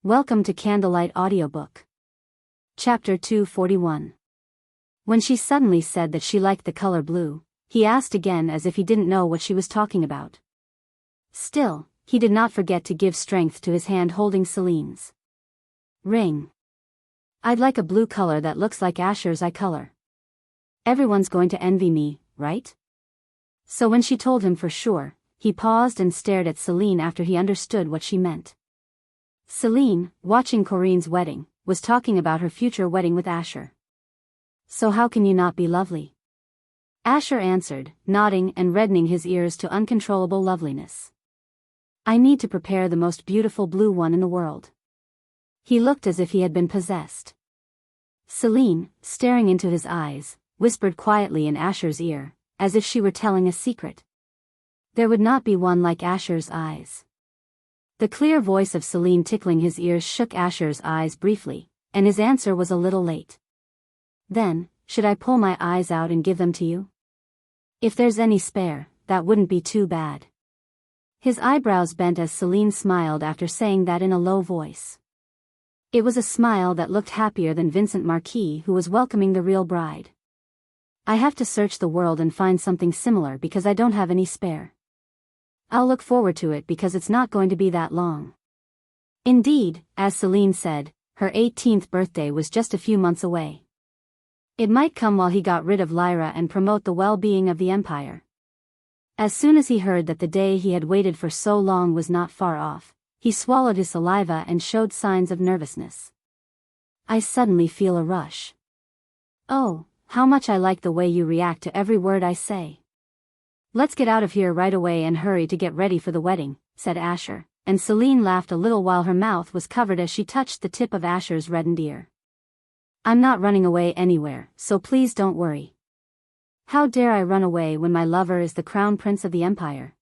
Welcome to CandleLight Audiobook. Chapter 241. When she suddenly said that she liked the color blue, he asked again as if he didn't know what she was talking about. Still, he did not forget to give strength to his hand holding Celine's ring. I'd like a blue color that looks like Asher's eye color. Everyone's going to envy me, right? So when she told him for sure, he paused and stared at Celine after he understood what she meant. Celine, watching Corinne's wedding, was talking about her future wedding with Asher. So how can you not be lovely? Asher answered, nodding and reddening his ears to uncontrollable loveliness. I need to prepare the most beautiful blue one in the world. He looked as if he had been possessed. Celine, staring into his eyes, whispered quietly in Asher's ear, as if she were telling a secret. There would not be one like Asher's eyes. The clear voice of Celine tickling his ears shook Asher's eyes briefly, and his answer was a little late. Then, should I pull my eyes out and give them to you? If there's any spare, that wouldn't be too bad. His eyebrows bent as Celine smiled after saying that in a low voice. It was a smile that looked happier than Vincent Marquis, who was welcoming the real bride. I have to search the world and find something similar because I don't have any spare. I'll look forward to it because it's not going to be that long. Indeed, as Celine said, her 18th birthday was just a few months away. It might come while he got rid of Lyra and promote the well-being of the Empire. As soon as he heard that the day he had waited for so long was not far off, he swallowed his saliva and showed signs of nervousness. I suddenly feel a rush. Oh, how much I like the way you react to every word I say. Let's get out of here right away and hurry to get ready for the wedding, said Asher, and Celine laughed a little while her mouth was covered as she touched the tip of Asher's reddened ear. I'm not running away anywhere, so please don't worry. How dare I run away when my lover is the crown prince of the Empire?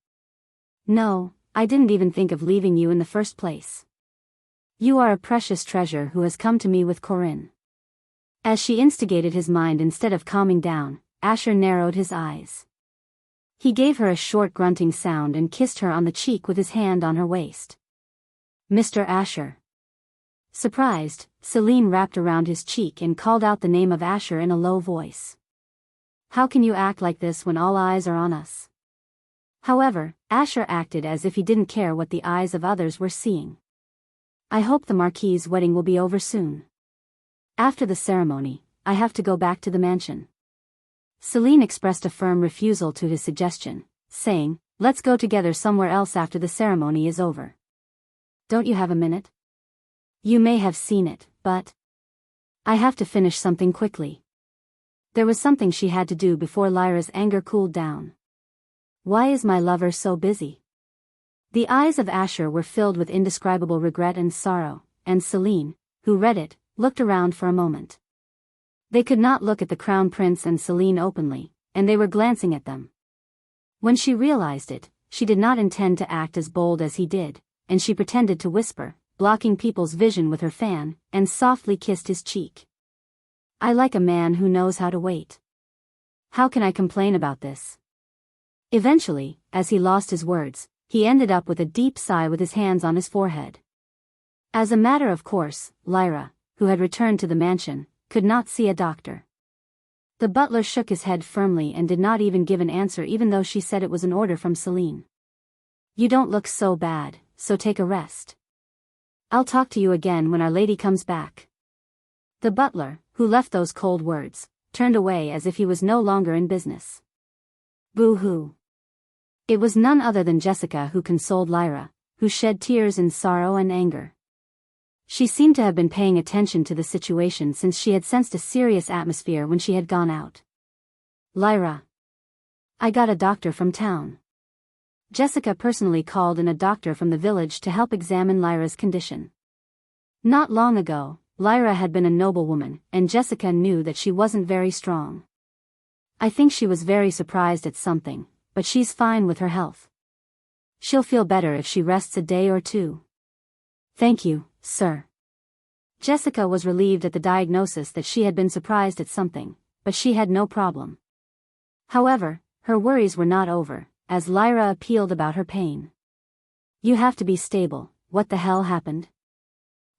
No, I didn't even think of leaving you in the first place. You are a precious treasure who has come to me with Corinne. As she instigated his mind instead of calming down, Asher narrowed his eyes. He gave her a short grunting sound and kissed her on the cheek with his hand on her waist. Mr. Asher. Surprised, Celine wrapped around his cheek and called out the name of Asher in a low voice. How can you act like this when all eyes are on us? However, Asher acted as if he didn't care what the eyes of others were seeing. I hope the Marquis' wedding will be over soon. After the ceremony, I have to go back to the mansion. Celine expressed a firm refusal to his suggestion, saying, let's go together somewhere else after the ceremony is over. Don't you have a minute? You may have seen it, but I have to finish something quickly. There was something she had to do before Lyra's anger cooled down. Why is my lover so busy? The eyes of Asher were filled with indescribable regret and sorrow, and Celine, who read it, looked around for a moment. They could not look at the crown prince and Celine openly, and they were glancing at them. When she realized it, she did not intend to act as bold as he did, and she pretended to whisper, blocking people's vision with her fan, and softly kissed his cheek. I like a man who knows how to wait. How can I complain about this? Eventually, as he lost his words, he ended up with a deep sigh with his hands on his forehead. As a matter of course, Lyra, who had returned to the mansion, could not see a doctor. The butler shook his head firmly and did not even give an answer even though she said it was an order from Celine. You don't look so bad, so take a rest. I'll talk to you again when Our Lady comes back. The butler, who left those cold words, turned away as if he was no longer in business. Boo-hoo. It was none other than Jessica who consoled Lyra, who shed tears in sorrow and anger. She seemed to have been paying attention to the situation since she had sensed a serious atmosphere when she had gone out. Lyra. I got a doctor from town. Jessica personally called in a doctor from the village to help examine Lyra's condition. Not long ago, Lyra had been a noblewoman, and Jessica knew that she wasn't very strong. I think she was very surprised at something, but she's fine with her health. She'll feel better if she rests a day or two. Thank you, sir. Jessica was relieved at the diagnosis that she had been surprised at something, but she had no problem. However, her worries were not over, as Lyra appealed about her pain. You have to be stable. What the hell happened?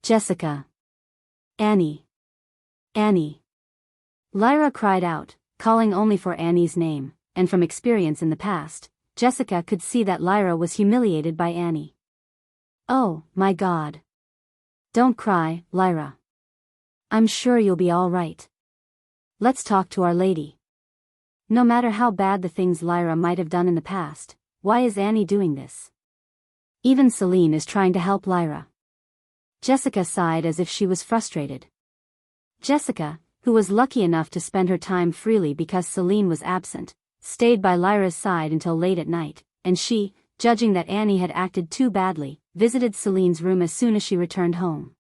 Jessica. Annie. Annie. Lyra cried out, calling only for Annie's name, and from experience in the past, Jessica could see that Lyra was humiliated by Annie. Oh, my God. Don't cry, Lyra. I'm sure you'll be all right. Let's talk to Our Lady. No matter how bad the things Lyra might have done in the past, why is Annie doing this? Even Celine is trying to help Lyra. Jessica sighed as if she was frustrated. Jessica, who was lucky enough to spend her time freely because Celine was absent, stayed by Lyra's side until late at night, and she, judging that Annie had acted too badly, visited Celine's room as soon as she returned home.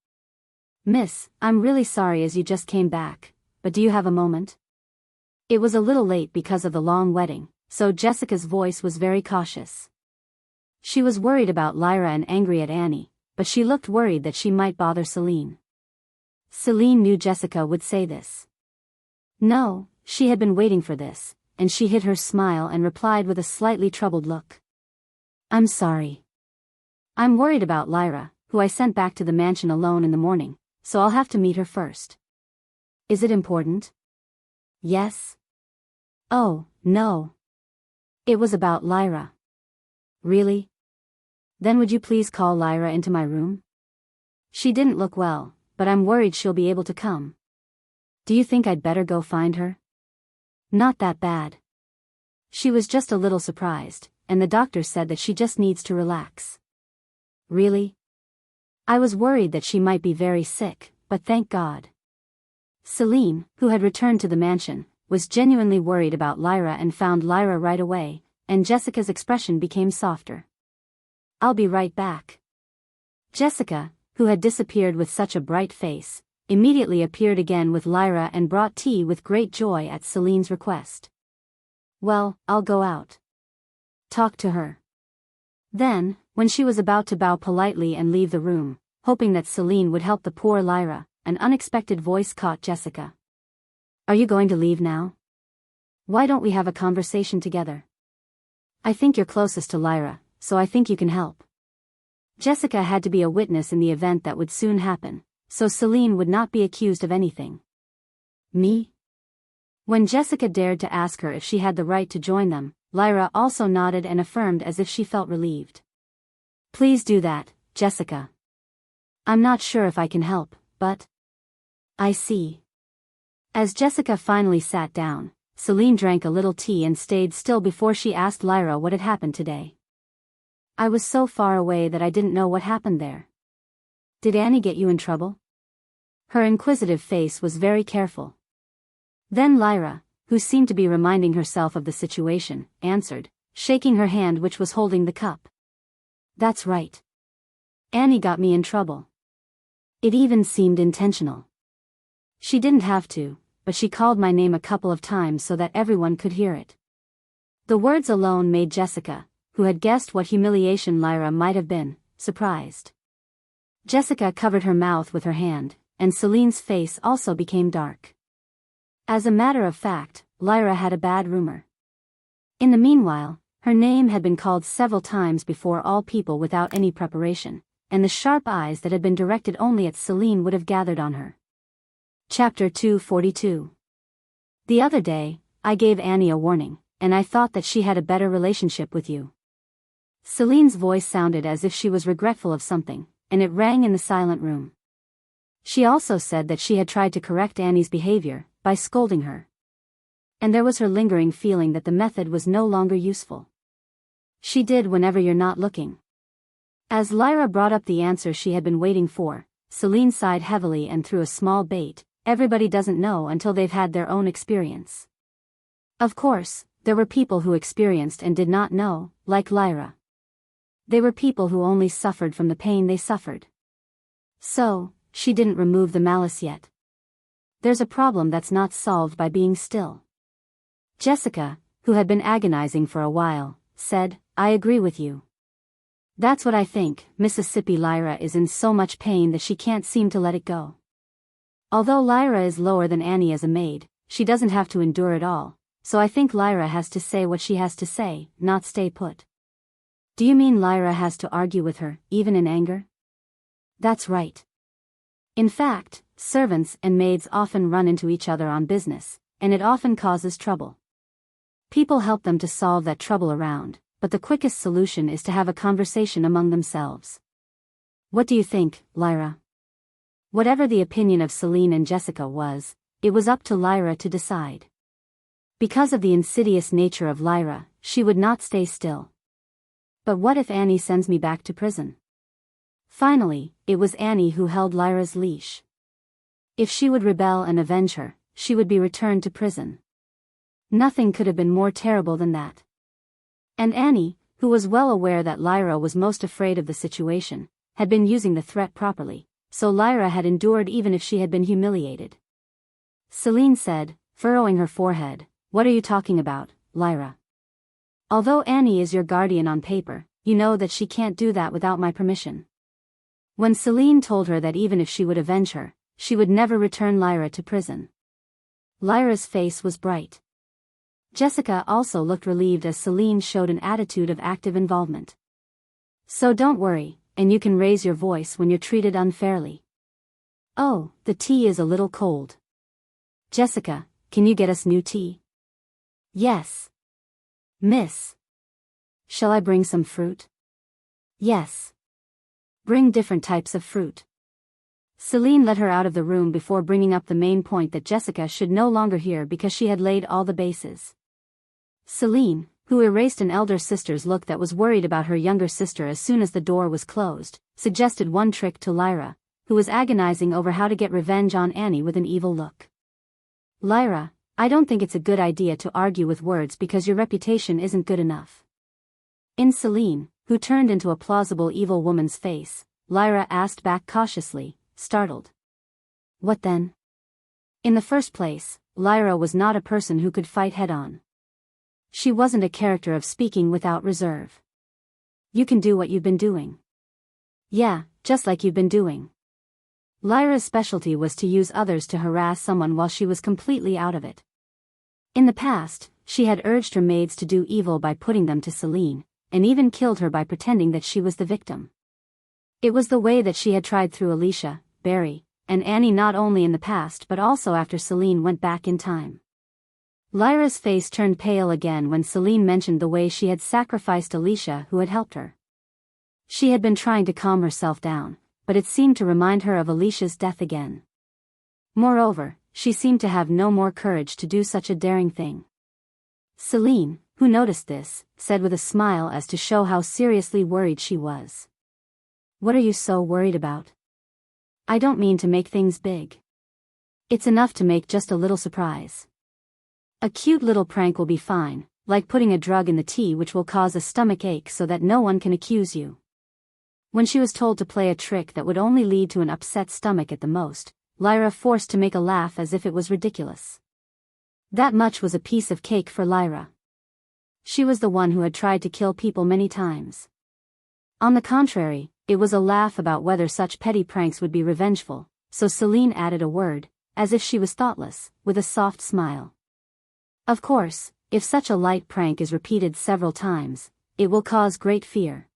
Miss, I'm really sorry as you just came back, but do you have a moment? It was a little late because of the long wedding, so Jessica's voice was very cautious. She was worried about Lyra and angry at Annie, but she looked worried that she might bother Celine. Celine knew Jessica would say this. No, she had been waiting for this, and she hid her smile and replied with a slightly troubled look. I'm sorry. I'm worried about Lyra, who I sent back to the mansion alone in the morning, so I'll have to meet her first. Is it important? Yes. Oh, no. It was about Lyra. Really? Then would you please call Lyra into my room? She didn't look well, but I'm worried she'll be able to come. Do you think I'd better go find her? Not that bad. She was just a little surprised, and the doctor said that she just needs to relax. Really? I was worried that she might be very sick, but thank God. Celine, who had returned to the mansion, was genuinely worried about Lyra and found Lyra right away, and Jessica's expression became softer. I'll be right back. Jessica, who had disappeared with such a bright face, immediately appeared again with Lyra and brought tea with great joy at Celine's request. Well, I'll go out. Talk to her. Then, when she was about to bow politely and leave the room, hoping that Celine would help the poor Lyra, an unexpected voice caught Jessica. Are you going to leave now? Why don't we have a conversation together? I think you're closest to Lyra, so I think you can help. Jessica had to be a witness in the event that would soon happen, so Celine would not be accused of anything. Me? When Jessica dared to ask her if she had the right to join them, Lyra also nodded and affirmed as if she felt relieved. Please do that, Jessica. I'm not sure if I can help, but... I see. As Jessica finally sat down, Celine drank a little tea and stayed still before she asked Lyra what had happened today. I was so far away that I didn't know what happened there. Did Annie get you in trouble? Her inquisitive face was very careful. Then Lyra, who seemed to be reminding herself of the situation, answered, shaking her hand which was holding the cup. That's right. Annie got me in trouble. It even seemed intentional. She didn't have to, but she called my name a couple of times so that everyone could hear it. The words alone made Jessica, who had guessed what humiliation Lyra might have been, surprised. Jessica covered her mouth with her hand, and Celine's face also became dark. As a matter of fact, Lyra had a bad rumor. In the meanwhile, her name had been called several times before all people without any preparation, and the sharp eyes that had been directed only at Celine would have gathered on her. Chapter 242. The other day, I gave Annie a warning, and I thought that she had a better relationship with you. Celine's voice sounded as if she was regretful of something, and it rang in the silent room. She also said that she had tried to correct Annie's behavior, by scolding her. And there was her lingering feeling that the method was no longer useful. She did whenever you're not looking. As Lyra brought up the answer she had been waiting for, Celine sighed heavily and threw a small bait. Everybody doesn't know until they've had their own experience. Of course, there were people who experienced and did not know, like Lyra. They were people who only suffered from the pain they suffered. So, she didn't remove the malice yet. There's a problem that's not solved by being still. Jessica, who had been agonizing for a while, said, I agree with you. That's what I think. Mississippi Lyra is in so much pain that she can't seem to let it go. Although Lyra is lower than Annie as a maid, she doesn't have to endure it all, so I think Lyra has to say what she has to say, not stay put. Do you mean Lyra has to argue with her, even in anger? That's right. In fact, servants and maids often run into each other on business, and it often causes trouble. People help them to solve that trouble around, but the quickest solution is to have a conversation among themselves. What do you think, Lyra? Whatever the opinion of Celine and Jessica was, it was up to Lyra to decide. Because of the insidious nature of Lyra, she would not stay still. But what if Annie sends me back to prison? Finally, it was Annie who held Lyra's leash. If she would rebel and avenge her, she would be returned to prison. Nothing could have been more terrible than that. And Annie, who was well aware that Lyra was most afraid of the situation, had been using the threat properly, so Lyra had endured even if she had been humiliated. Celine said, furrowing her forehead, "What are you talking about, Lyra? Although Annie is your guardian on paper, you know that she can't do that without my permission." When Celine told her that even if she would avenge her, she would never return Lyra to prison. Lyra's face was bright. Jessica also looked relieved as Celine showed an attitude of active involvement. "So don't worry, and you can raise your voice when you're treated unfairly." "Oh, the tea is a little cold. Jessica, can you get us new tea?" "Yes. Miss. Shall I bring some fruit?" "Yes. Bring different types of fruit." Celine led her out of the room before bringing up the main point that Jessica should no longer hear because she had laid all the bases. Celine, who erased an elder sister's look that was worried about her younger sister as soon as the door was closed, suggested one trick to Lyra, who was agonizing over how to get revenge on Annie with an evil look. "Lyra, I don't think it's a good idea to argue with words because your reputation isn't good enough." In Celine, who turned into a plausible evil woman's face, Lyra asked back cautiously, startled. "What then?" In the first place, Lyra was not a person who could fight head-on. She wasn't a character of speaking without reserve. "You can do what you've been doing." "Yeah, just like you've been doing." Lyra's specialty was to use others to harass someone while she was completely out of it. In the past, she had urged her maids to do evil by putting them to Celine, and even killed her by pretending that she was the victim. It was the way that she had tried through Alicia, Barry, and Annie not only in the past but also after Celine went back in time. Lyra's face turned pale again when Celine mentioned the way she had sacrificed Alicia who had helped her. She had been trying to calm herself down, but it seemed to remind her of Alicia's death again. Moreover, she seemed to have no more courage to do such a daring thing. Celine, who noticed this, said with a smile as to show how seriously worried she was. "What are you so worried about?" "I don't mean to make things big. It's enough to make just a little surprise. A cute little prank will be fine, like putting a drug in the tea which will cause a stomach ache so that no one can accuse you." When she was told to play a trick that would only lead to an upset stomach at the most, Lyra forced to make a laugh as if it was ridiculous. That much was a piece of cake for Lyra. She was the one who had tried to kill people many times. On the contrary, it was a laugh about whether such petty pranks would be revengeful, so Celine added a word, as if she was thoughtless, with a soft smile. "Of course, if such a light prank is repeated several times, it will cause great fear.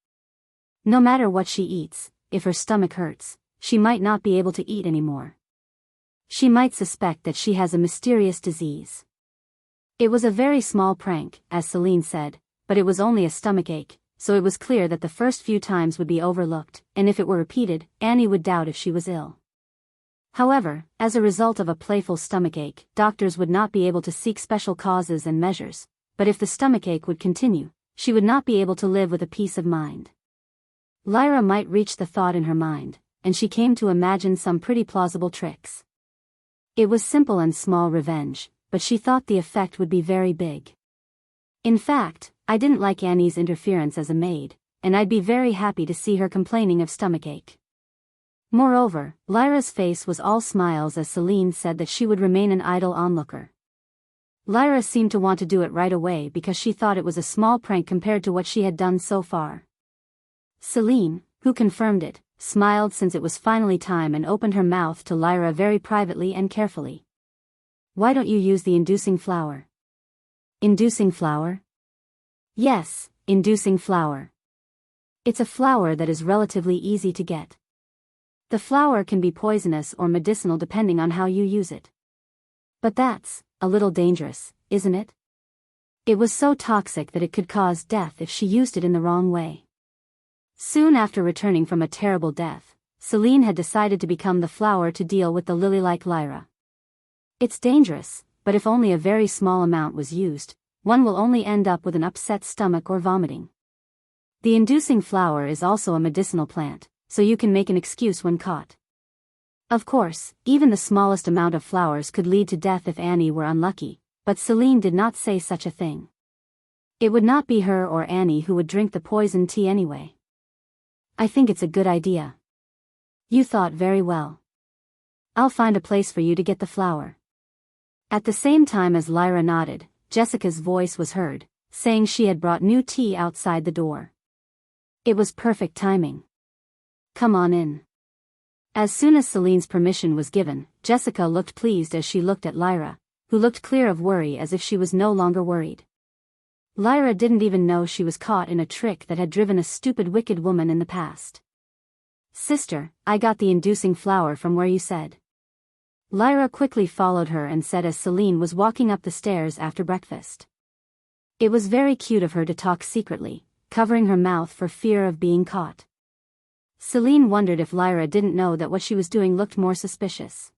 No matter what she eats, if her stomach hurts, she might not be able to eat anymore. She might suspect that she has a mysterious disease." It was a very small prank, as Celine said, but it was only a stomachache, so it was clear that the first few times would be overlooked, and if it were repeated, Annie would doubt if she was ill. However, as a result of a playful stomachache, doctors would not be able to seek special causes and measures, but if the stomachache would continue, she would not be able to live with a peace of mind. Lyra might reach the thought in her mind, and she came to imagine some pretty plausible tricks. It was simple and small revenge, but she thought the effect would be very big. "In fact, I didn't like Annie's interference as a maid, and I'd be very happy to see her complaining of stomachache." Moreover, Lyra's face was all smiles as Celine said that she would remain an idle onlooker. Lyra seemed to want to do it right away because she thought it was a small prank compared to what she had done so far. Celine, who confirmed it, smiled since it was finally time and opened her mouth to Lyra very privately and carefully. "Why don't you use the inducing flower?" "Inducing flower?" "Yes, inducing flower. It's a flower that is relatively easy to get. The flower can be poisonous or medicinal depending on how you use it. But that's a little dangerous, isn't it? It was so toxic that it could cause death if she used it in the wrong way. Soon after returning from a terrible death, Celine had decided to become the flower to deal with the lily-like Lyra. It's dangerous, but if only a very small amount was used, one will only end up with an upset stomach or vomiting. The inducing flower is also a medicinal plant, so you can make an excuse when caught. Of course, even the smallest amount of flowers could lead to death if Annie were unlucky, but Celine did not say such a thing. It would not be her or Annie who would drink the poison tea anyway. I think it's a good idea. You thought very well. I'll find a place for you to get the flower. At the same time as Lyra nodded, Jessica's voice was heard, saying she had brought new tea outside the door. It was perfect timing. Come on in. As soon as Celine's permission was given, Jessica looked pleased as she looked at Lyra, who looked clear of worry as if she was no longer worried. Lyra didn't even know she was caught in a trick that had driven a stupid wicked woman in the past. Sister, I got the inducing flower from where you said. Lyra quickly followed her and said as Celine was walking up the stairs after breakfast. It was very cute of her to talk secretly, covering her mouth for fear of being caught. Celine wondered if Lyra didn't know that what she was doing looked more suspicious.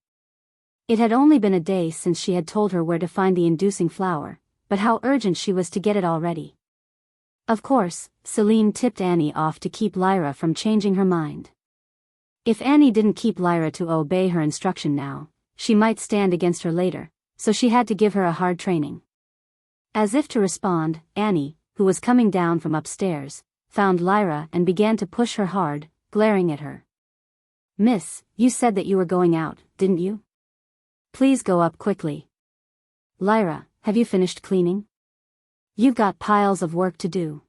It had only been a day since she had told her where to find the inducing flower, but how urgent she was to get it already. Of course, Celine tipped Annie off to keep Lyra from changing her mind. If Annie didn't keep Lyra to obey her instruction now, she might stand against her later, so she had to give her a hard training. As if to respond, Annie, who was coming down from upstairs, found Lyra and began to push her hard, glaring at her. Miss, you said that you were going out, didn't you? Please go up quickly. Lyra, have you finished cleaning? You've got piles of work to do.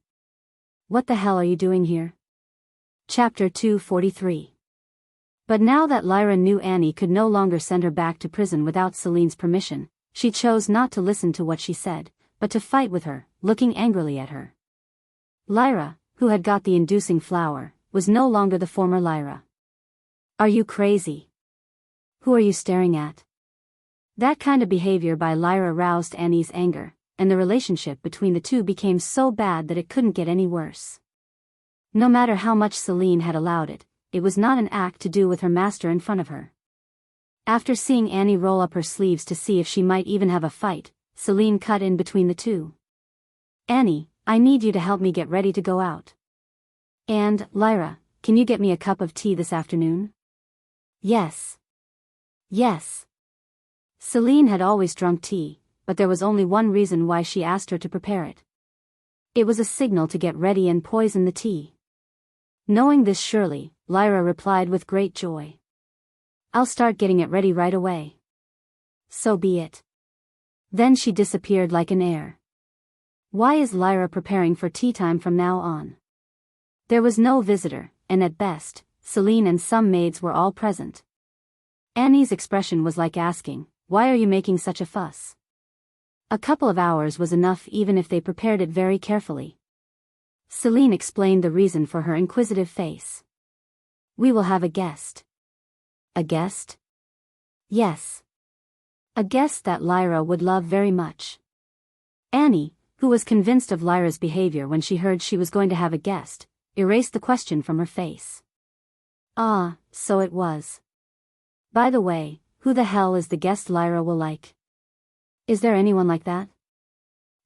What the hell are you doing here? Chapter 243. But now that Lyra knew Annie could no longer send her back to prison without Celine's permission, she chose not to listen to what she said, but to fight with her, looking angrily at her. Lyra, who had got the inducing flower, was no longer the former Lyra. Are you crazy? Who are you staring at? That kind of behavior by Lyra roused Annie's anger, and the relationship between the two became so bad that it couldn't get any worse. No matter how much Celine had allowed it, it was not an act to do with her master in front of her. After seeing Annie roll up her sleeves to see if she might even have a fight, Celine cut in between the two. Annie, I need you to help me get ready to go out. And, Lyra, can you get me a cup of tea this afternoon? Yes. Yes. Celine had always drunk tea, but there was only one reason why she asked her to prepare it. It was a signal to get ready and poison the tea. Knowing this surely, Lyra replied with great joy. I'll start getting it ready right away. So be it. Then she disappeared like an air. Why is Lyra preparing for tea time from now on? There was no visitor, and at best, Celine and some maids were all present. Annie's expression was like asking, why are you making such a fuss? A couple of hours was enough even if they prepared it very carefully. Celine explained the reason for her inquisitive face. We will have a guest. A guest? Yes. A guest that Lyra would love very much. Annie, who was convinced of Lyra's behavior when she heard she was going to have a guest, erased the question from her face. Ah, so it was. By the way, who the hell is the guest Lyra will like? Is there anyone like that?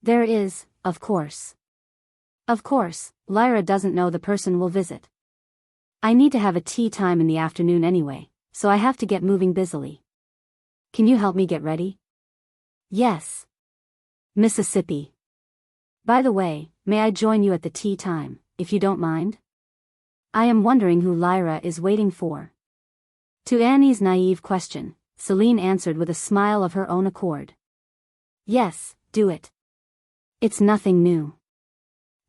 There is, of course. Of course, Lyra doesn't know the person will visit. I need to have a tea time in the afternoon anyway, so I have to get moving busily. Can you help me get ready? Yes. Mississippi. By the way, may I join you at the tea time, if you don't mind? I am wondering who Lyra is waiting for. To Annie's naive question, Celine answered with a smile of her own accord. Yes, do it. It's nothing new.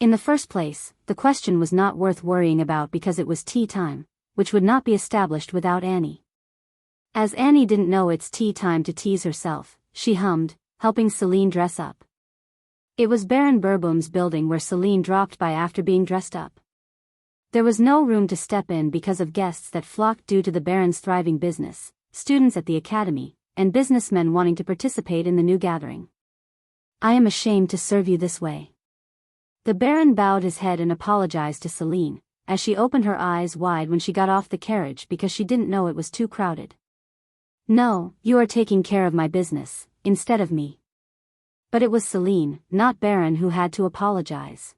In the first place, the question was not worth worrying about because it was tea time, which would not be established without Annie. As Annie didn't know it's tea time to tease herself, she hummed, helping Celine dress up. It was Baron Burboom's building where Celine dropped by after being dressed up. There was no room to step in because of guests that flocked due to the Baron's thriving business, students at the academy, and businessmen wanting to participate in the new gathering. I am ashamed to serve you this way. The Baron bowed his head and apologized to Celine, as she opened her eyes wide when she got off the carriage because she didn't know it was too crowded. No, you are taking care of my business, instead of me. But it was Celine, not Baron, who had to apologize.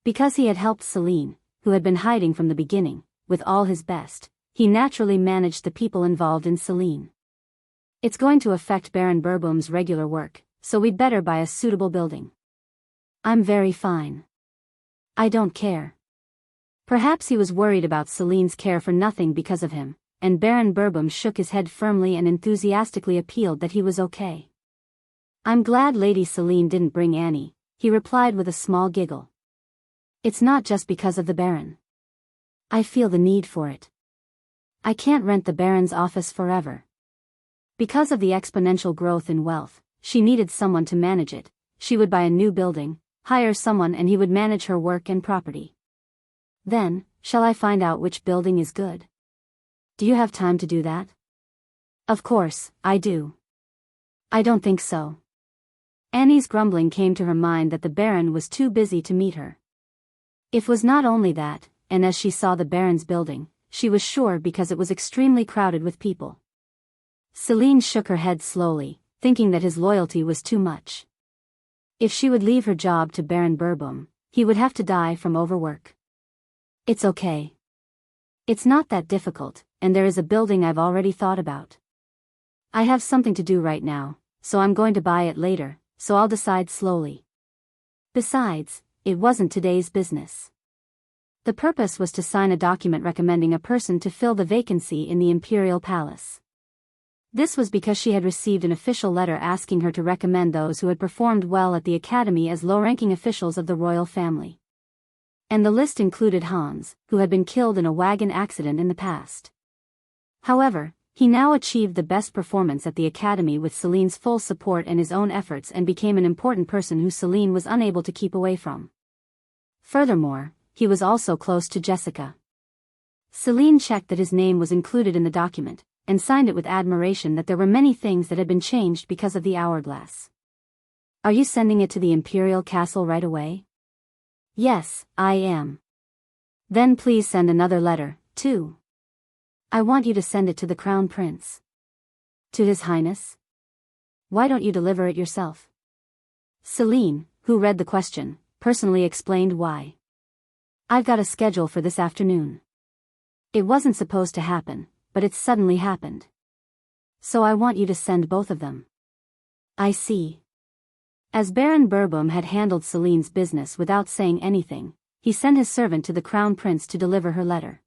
Because he had helped Celine, who had been hiding from the beginning, with all his best, he naturally managed the people involved in Celine. It's going to affect Baron Burboom's regular work, so we'd better buy a suitable building. I'm very fine. I don't care. Perhaps he was worried about Celine's care for nothing because of him, and Baron Burboom shook his head firmly and enthusiastically appealed that he was okay. I'm glad Lady Celine didn't bring Annie, he replied with a small giggle. It's not just because of the Baron. I feel the need for it. I can't rent the Baron's office forever. Because of the exponential growth in wealth, she needed someone to manage it. She would buy a new building, hire someone, and he would manage her work and property. Then, shall I find out which building is good? Do you have time to do that? Of course, I do. I don't think so. Annie's grumbling came to her mind that the Baron was too busy to meet her. It was not only that, and as she saw the Baron's building, she was sure because it was extremely crowded with people. Celine shook her head slowly, thinking that his loyalty was too much. If she would leave her job to Baron Burboom, he would have to die from overwork. It's okay. It's not that difficult, and there is a building I've already thought about. I have something to do right now, so I'm going to buy it later, so I'll decide slowly. Besides, it wasn't today's business. The purpose was to sign a document recommending a person to fill the vacancy in the Imperial Palace. This was because she had received an official letter asking her to recommend those who had performed well at the academy as low-ranking officials of the royal family. And the list included Hans, who had been killed in a wagon accident in the past. However, he now achieved the best performance at the academy with Celine's full support and his own efforts and became an important person who Celine was unable to keep away from. Furthermore, he was also close to Jessica. Celine checked that his name was included in the document, and signed it with admiration that there were many things that had been changed because of the hourglass. Are you sending it to the Imperial Castle right away? Yes, I am. Then please send another letter, too. I want you to send it to the Crown Prince. To His Highness? Why don't you deliver it yourself? Celine, who read the question, personally explained why. I've got a schedule for this afternoon. It wasn't supposed to happen, but it suddenly happened. So I want you to send both of them. I see. As Baron Burboom had handled Celine's business without saying anything, he sent his servant to the Crown Prince to deliver her letter.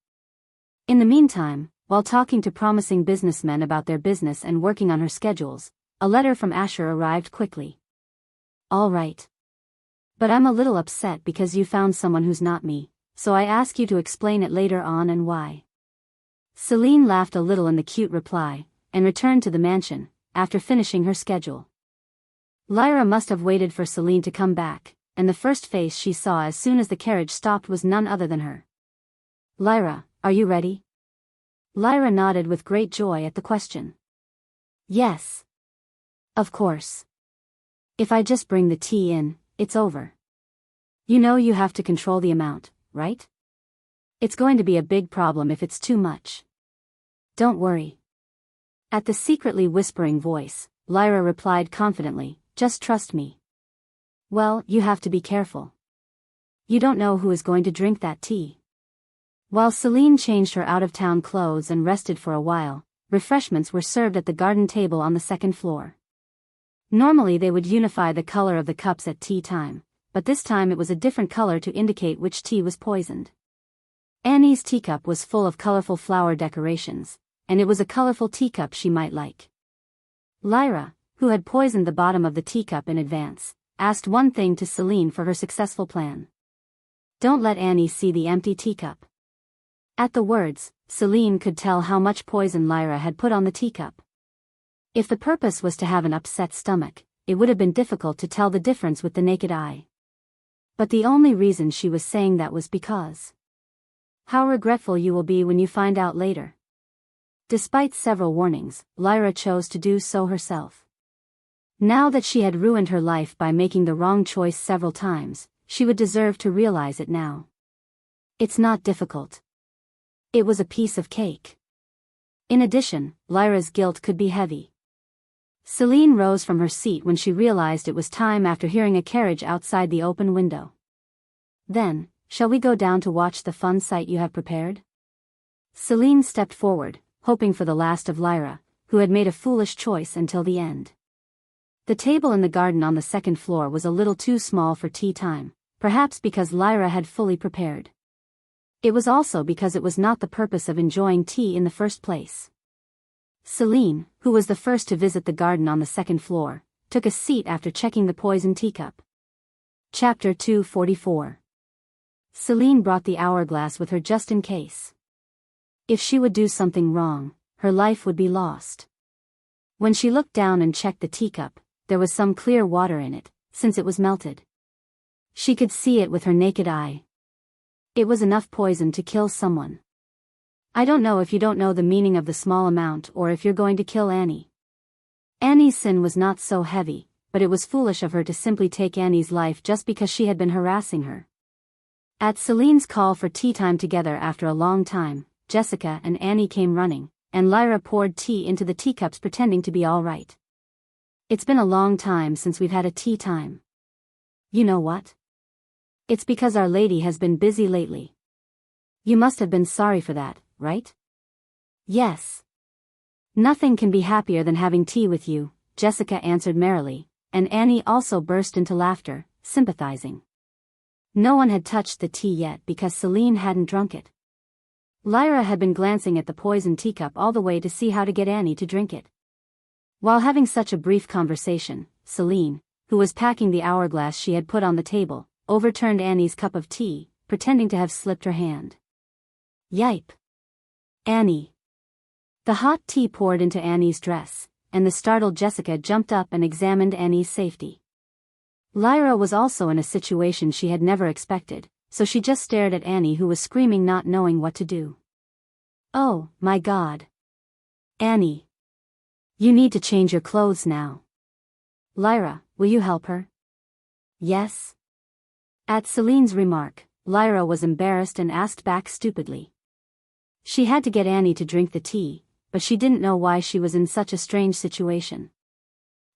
In the meantime, while talking to promising businessmen about their business and working on her schedules, a letter from Asher arrived quickly. All right. But I'm a little upset because you found someone who's not me, so I ask you to explain it later on and why. Celine laughed a little in the cute reply, and returned to the mansion, after finishing her schedule. Lyra must have waited for Celine to come back, and the first face she saw as soon as the carriage stopped was none other than her. Lyra, are you ready? Lyra nodded with great joy at the question. Yes. Of course. If I just bring the tea in, it's over. You know you have to control the amount, right? It's going to be a big problem if it's too much. Don't worry. At the secretly whispering voice, Lyra replied confidently, just trust me. Well, you have to be careful. You don't know who is going to drink that tea. While Celine changed her out-of-town clothes and rested for a while, refreshments were served at the garden table on the second floor. Normally they would unify the color of the cups at tea time, but this time it was a different color to indicate which tea was poisoned. Annie's teacup was full of colorful flower decorations, and it was a colorful teacup she might like. Lyra, who had poisoned the bottom of the teacup in advance, asked one thing to Celine for her successful plan. Don't let Annie see the empty teacup. At the words, Celine could tell how much poison Lyra had put on the teacup. If the purpose was to have an upset stomach, it would have been difficult to tell the difference with the naked eye. But the only reason she was saying that was because How regretful you will be when you find out later. Despite several warnings, Lyra chose to do so herself. Now that she had ruined her life by making the wrong choice several times, she would deserve to realize it now. It's not difficult. It was a piece of cake. In addition, Lyra's guilt could be heavy. Celine rose from her seat when she realized it was time after hearing a carriage outside the open window. Then, shall we go down to watch the fun sight you have prepared? Celine stepped forward, hoping for the last of Lyra, who had made a foolish choice until the end. The table in the garden on the second floor was a little too small for tea time, perhaps because Lyra had fully prepared. It was also because it was not the purpose of enjoying tea in the first place. Celine, who was the first to visit the garden on the second floor, took a seat after checking the poison teacup. Chapter 244. Celine brought the hourglass with her just in case. If she would do something wrong, her life would be lost. When she looked down and checked the teacup, there was some clear water in it, since it was melted. She could see it with her naked eye. It was enough poison to kill someone. I don't know if you don't know the meaning of the small amount or if you're going to kill Annie. Annie's sin was not so heavy, but it was foolish of her to simply take Annie's life just because she had been harassing her. At Celine's call for tea time together after a long time, Jessica and Annie came running, and Lyra poured tea into the teacups pretending to be all right. It's been a long time since we've had a tea time. You know what? It's because Our Lady has been busy lately. You must have been sorry for that, right? Yes. Nothing can be happier than having tea with you, Jessica answered merrily, and Annie also burst into laughter, sympathizing. No one had touched the tea yet because Celine hadn't drunk it. Lyra had been glancing at the poisoned teacup all the way to see how to get Annie to drink it. While having such a brief conversation, Celine, who was packing the hourglass she had put on the table, overturned Annie's cup of tea, pretending to have slipped her hand. Yipe! Annie! The hot tea poured into Annie's dress, and the startled Jessica jumped up and examined Annie's safety. Lyra was also in a situation she had never expected, so she just stared at Annie, who was screaming, not knowing what to do. Oh, my God! Annie! You need to change your clothes now. Lyra, will you help her? Yes? At Celine's remark, Lyra was embarrassed and asked back stupidly. She had to get Annie to drink the tea, but she didn't know why she was in such a strange situation.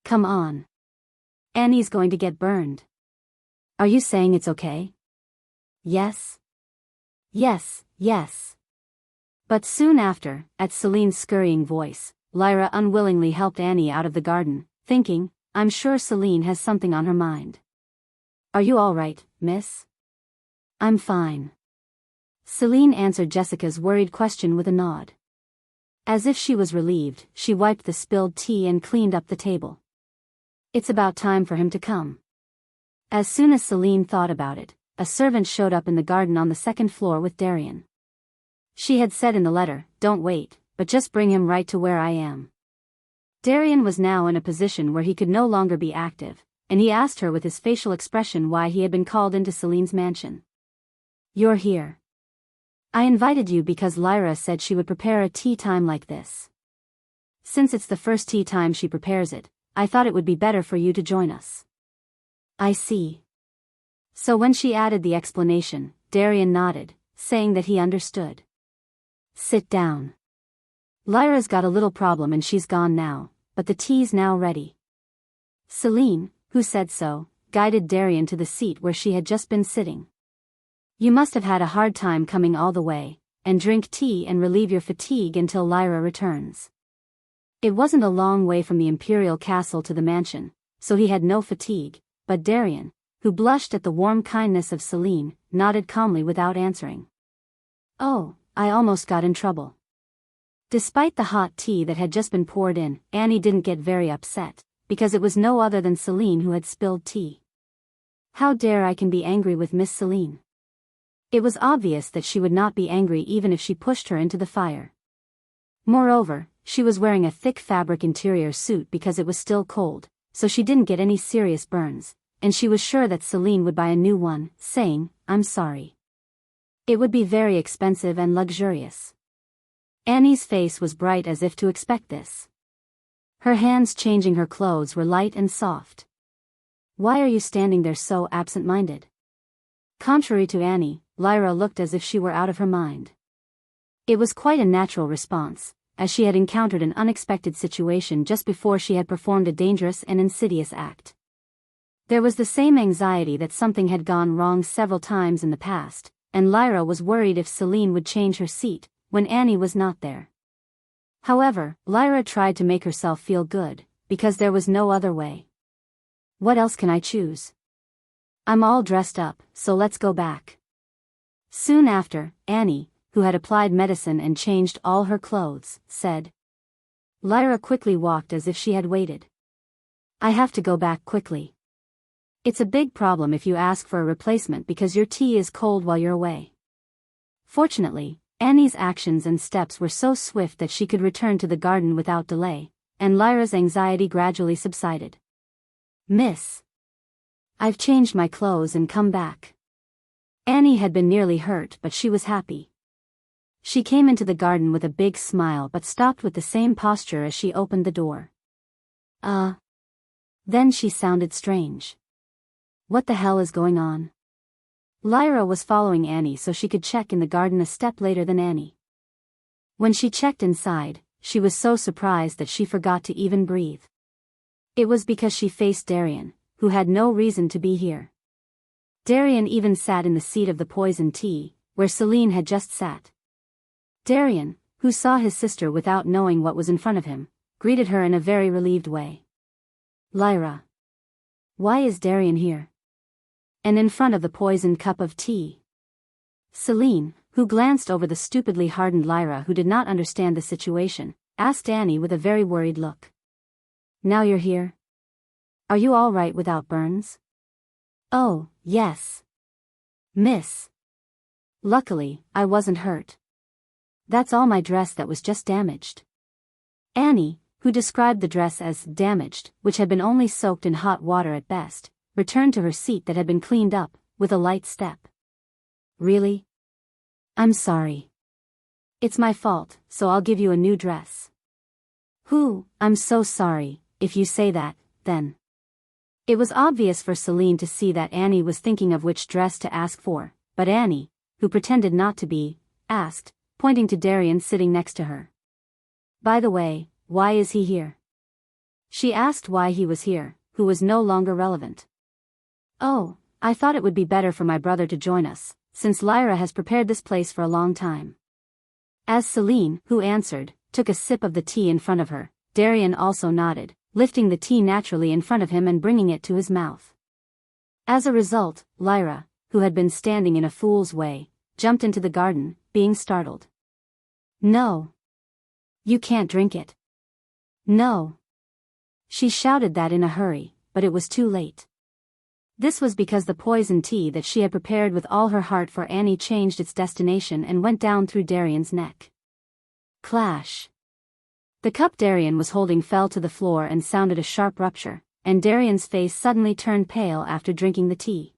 Come on. Annie's going to get burned. Are you saying it's okay? Yes? Yes, yes. But soon after, at Celine's scurrying voice, Lyra unwillingly helped Annie out of the garden, thinking, I'm sure Celine has something on her mind. Are you all right, miss? I'm fine. Celine answered Jessica's worried question with a nod. As if she was relieved, she wiped the spilled tea and cleaned up the table. It's about time for him to come. As soon as Celine thought about it, a servant showed up in the garden on the second floor with Darian. She had said in the letter, don't wait, but just bring him right to where I am. Darian was now in a position where he could no longer be active, and he asked her with his facial expression why he had been called into Celine's mansion. You're here. I invited you because Lyra said she would prepare a tea time like this. Since it's the first tea time she prepares it, I thought it would be better for you to join us. I see. So when she added the explanation, Darian nodded, saying that he understood. Sit down. Lyra's got a little problem and she's gone now, but the tea's now ready. Celine, who said so, guided Darian to the seat where she had just been sitting. You must have had a hard time coming all the way, and drink tea and relieve your fatigue until Lyra returns. It wasn't a long way from the imperial castle to the mansion, so he had no fatigue, but Darian, who blushed at the warm kindness of Celine, nodded calmly without answering. Oh, I almost got in trouble. Despite the hot tea that had just been poured in, Annie didn't get very upset, because it was no other than Celine who had spilled tea. How dare I can be angry with Miss Celine? It was obvious that she would not be angry even if she pushed her into the fire. Moreover, she was wearing a thick fabric interior suit because it was still cold, so she didn't get any serious burns, and she was sure that Celine would buy a new one, saying, I'm sorry. It would be very expensive and luxurious. Annie's face was bright as if to expect this. Her hands changing her clothes were light and soft. Why are you standing there so absent-minded? Contrary to Annie, Lyra looked as if she were out of her mind. It was quite a natural response, as she had encountered an unexpected situation just before she had performed a dangerous and insidious act. There was the same anxiety that something had gone wrong several times in the past, and Lyra was worried if Celine would change her seat when Annie was not there. However, Lyra tried to make herself feel good, because there was no other way. What else can I choose? I'm all dressed up, so let's go back. Soon after, Annie, who had applied medicine and changed all her clothes, said. Lyra quickly walked as if she had waited. I have to go back quickly. It's a big problem if you ask for a replacement because your tea is cold while you're away. Fortunately, Annie's actions and steps were so swift that she could return to the garden without delay, and Lyra's anxiety gradually subsided. Miss. I've changed my clothes and come back. Annie had been nearly hurt, but she was happy. She came into the garden with a big smile but stopped with the same posture as she opened the door. Then she sounded strange. What the hell is going on? Lyra was following Annie so she could check in the garden a step later than Annie. When she checked inside, she was so surprised that she forgot to even breathe. It was because she faced Darian, who had no reason to be here. Darian even sat in the seat of the poison tea, where Celine had just sat. Darian, who saw his sister without knowing what was in front of him, greeted her in a very relieved way. Lyra. Why is Darian here? And in front of the poisoned cup of tea. Celine, who glanced over the stupidly hardened Lyra who did not understand the situation, asked Annie with a very worried look. Now you're here? Are you all right without burns? Oh, yes. Miss. Luckily, I wasn't hurt. That's all my dress that was just damaged. Annie, who described the dress as damaged, which had been only soaked in hot water at best, returned to her seat that had been cleaned up, with a light step. Really? I'm sorry. It's my fault, so I'll give you a new dress. I'm so sorry, if you say that, then. It was obvious for Celine to see that Annie was thinking of which dress to ask for, but Annie, who pretended not to be, asked, pointing to Darian sitting next to her. By the way, why is he here? She asked why he was here, who was no longer relevant. Oh, I thought it would be better for my brother to join us, since Lyra has prepared this place for a long time. As Celine, who answered, took a sip of the tea in front of her, Darian also nodded, lifting the tea naturally in front of him and bringing it to his mouth. As a result, Lyra, who had been standing in a fool's way, jumped into the garden, being startled. No. You can't drink it. No. She shouted that in a hurry, but it was too late. This was because the poison tea that she had prepared with all her heart for Annie changed its destination and went down through Darian's neck. Clash. The cup Darian was holding fell to the floor and sounded a sharp rupture, and Darian's face suddenly turned pale after drinking the tea.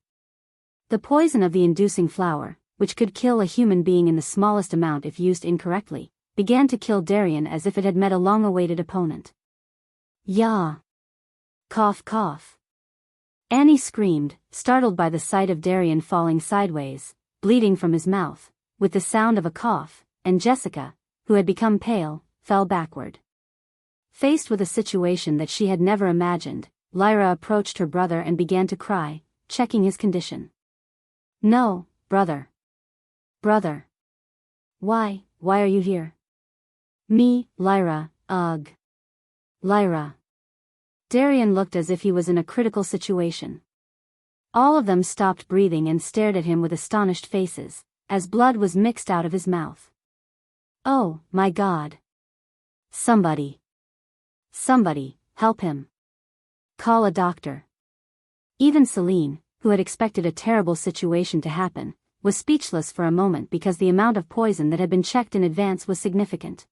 The poison of the inducing flower, which could kill a human being in the smallest amount if used incorrectly, began to kill Darian as if it had met a long-awaited opponent. Yah! Cough cough. Annie screamed, startled by the sight of Darian falling sideways, bleeding from his mouth, with the sound of a cough, and Jessica, who had become pale, fell backward. Faced with a situation that she had never imagined, Lyra approached her brother and began to cry, checking his condition. No, brother. Brother. Why are you here? Me, Lyra, ugh. Lyra. Darian looked as if he was in a critical situation. All of them stopped breathing and stared at him with astonished faces, as blood was mixed out of his mouth. Oh, my God. Somebody, help him. Call a doctor. Even Celine, who had expected a terrible situation to happen, was speechless for a moment because the amount of poison that had been checked in advance was significant.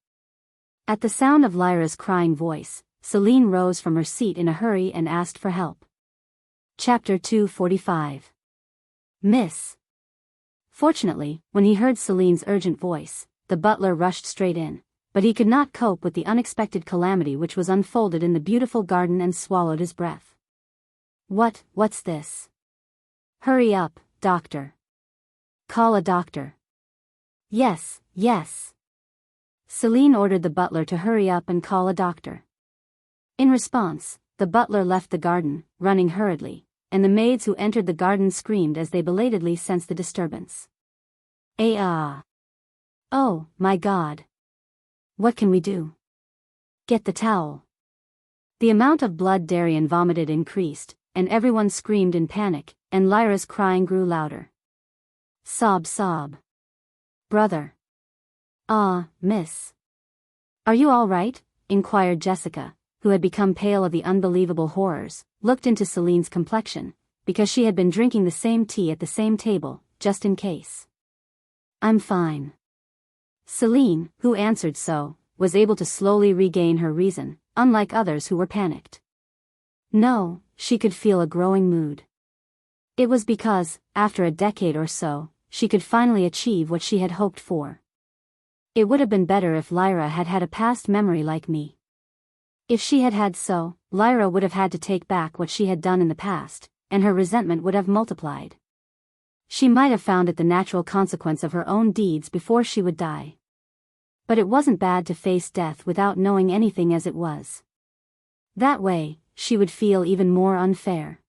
At the sound of Lyra's crying voice, Celine rose from her seat in a hurry and asked for help. Chapter 245. Miss. Fortunately, when he heard Celine's urgent voice, the butler rushed straight in, but he could not cope with the unexpected calamity which was unfolded in the beautiful garden and swallowed his breath. What's this? Hurry up, doctor. Call a doctor. Yes. Celine ordered the butler to hurry up and call a doctor. In response, the butler left the garden, running hurriedly, and the maids who entered the garden screamed as they belatedly sensed the disturbance. Oh, my God. What can we do? Get the towel. The amount of blood Darian vomited increased, and everyone screamed in panic, and Lyra's crying grew louder. Sob. Brother. Miss. Are you all right? Inquired Jessica, who had become pale of the unbelievable horrors, looked into Celine's complexion, because she had been drinking the same tea at the same table, just in case. I'm fine. Celine, who answered so, was able to slowly regain her reason, unlike others who were panicked. No, she could feel a growing mood. It was because, after a decade or so, she could finally achieve what she had hoped for. It would have been better if Lyra had had a past memory like me. If she had had so, Lyra would have had to take back what she had done in the past, and her resentment would have multiplied. She might have found it the natural consequence of her own deeds before she would die. But it wasn't bad to face death without knowing anything as it was. That way, she would feel even more unfair.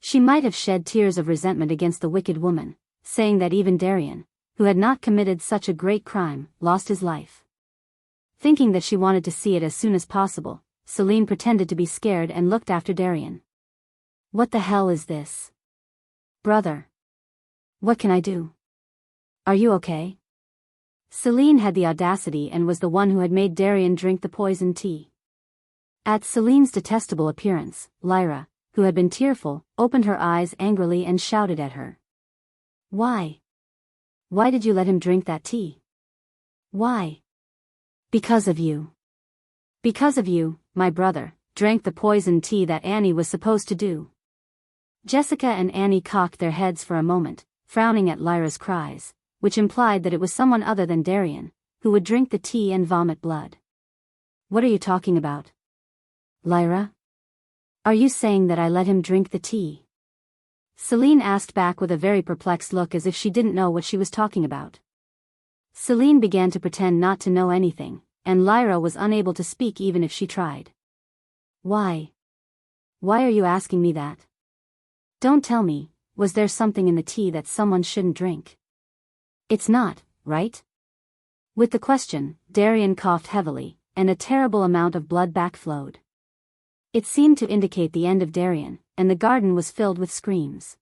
She might have shed tears of resentment against the wicked woman, saying that even Darian, who had not committed such a great crime, lost his life. Thinking that she wanted to see it as soon as possible, Celine pretended to be scared and looked after Darian. What the hell is this? Brother. What can I do? Are you okay? Celine had the audacity and was the one who had made Darian drink the poison tea. At Celine's detestable appearance, Lyra, who had been tearful, opened her eyes angrily and shouted at her. Why? Why did you let him drink that tea? Why? Because of you. Because of you, my brother, drank the poisoned tea that Annie was supposed to do. Jessica and Annie cocked their heads for a moment, frowning at Lyra's cries, which implied that it was someone other than Darian, who would drink the tea and vomit blood. What are you talking about? Lyra? Are you saying that I let him drink the tea? Celine asked back with a very perplexed look as if she didn't know what she was talking about. Celine began to pretend not to know anything, and Lyra was unable to speak even if she tried. Why? Why are you asking me that? Don't tell me, was there something in the tea that someone shouldn't drink? It's not, right? With the question, Darian coughed heavily, and a terrible amount of blood backflowed. It seemed to indicate the end of Darian, and the garden was filled with screams.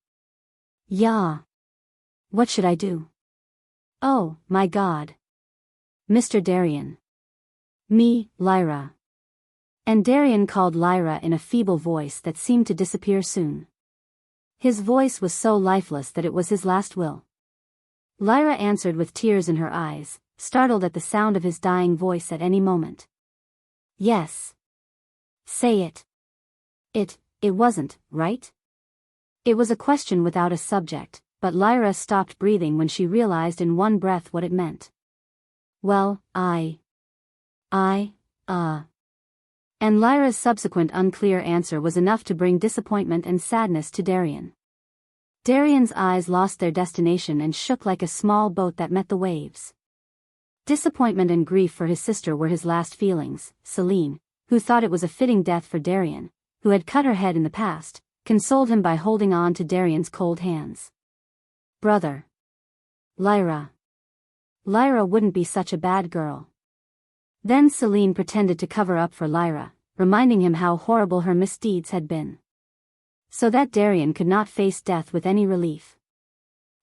Yeah. What should I do? Oh, my God. Mr. Darian. Me, Lyra. And Darian called Lyra in a feeble voice that seemed to disappear soon. His voice was so lifeless that it was his last will. Lyra answered with tears in her eyes, startled at the sound of his dying voice at any moment. Yes. Say it. It wasn't, right? It was a question without a subject, but Lyra stopped breathing when she realized in one breath what it meant. Well, And Lyra's subsequent unclear answer was enough to bring disappointment and sadness to Darian. Darian's eyes lost their destination and shook like a small boat that met the waves. Disappointment and grief for his sister were his last feelings. Celine, who thought it was a fitting death for Darian, who had cut her head in the past, consoled him by holding on to Darian's cold hands. Brother. Lyra. Lyra wouldn't be such a bad girl. Then Celine pretended to cover up for Lyra, reminding him how horrible her misdeeds had been. So that Darian could not face death with any relief.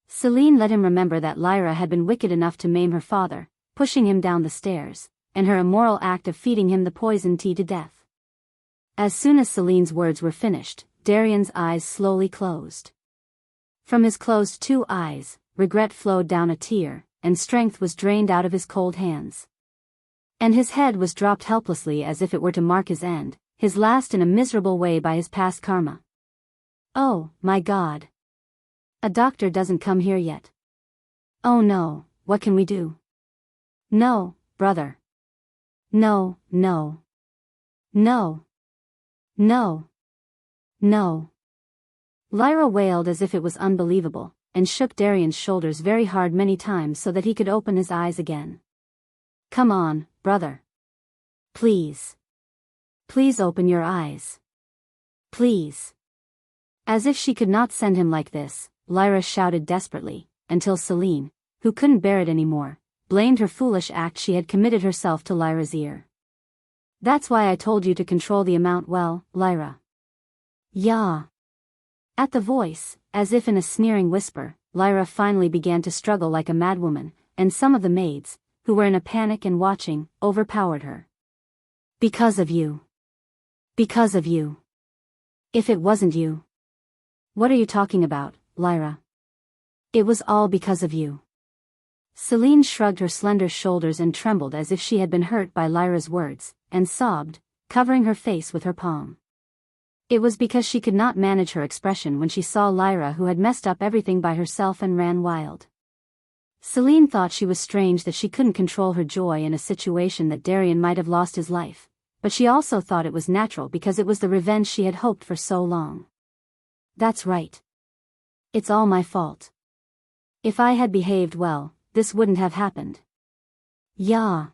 Celine let him remember that Lyra had been wicked enough to maim her father, pushing him down the stairs, and her immoral act of feeding him the poison tea to death. As soon as Celine's words were finished, Darian's eyes slowly closed. From his closed two eyes, regret flowed down a tear, and strength was drained out of his cold hands. And his head was dropped helplessly as if it were to mark his end, his last in a miserable way by his past karma. Oh, my God. A doctor doesn't come here yet. Oh no, what can we do? No, brother. No, no. No. No. No. Lyra wailed as if it was unbelievable, and shook Darian's shoulders very hard many times so that he could open his eyes again. Come on, brother. Please. Please open your eyes. Please. As if she could not send him like this, Lyra shouted desperately, until Celine, who couldn't bear it anymore, blamed her foolish act she had committed herself to Lyra's ear. That's why I told you to control the amount well, Lyra. Yeah. At the voice, as if in a sneering whisper, Lyra finally began to struggle like a madwoman, and some of the maids, who were in a panic and watching, overpowered her. Because of you. Because of you. If it wasn't you. What are you talking about, Lyra? It was all because of you. Celine shrugged her slender shoulders and trembled as if she had been hurt by Lyra's words, and sobbed, covering her face with her palm. It was because she could not manage her expression when she saw Lyra, who had messed up everything by herself and ran wild. Celine thought she was strange that she couldn't control her joy in a situation that Darian might have lost his life, but she also thought it was natural because it was the revenge she had hoped for so long. That's right. It's all my fault. If I had behaved well, this wouldn't have happened. Yeah.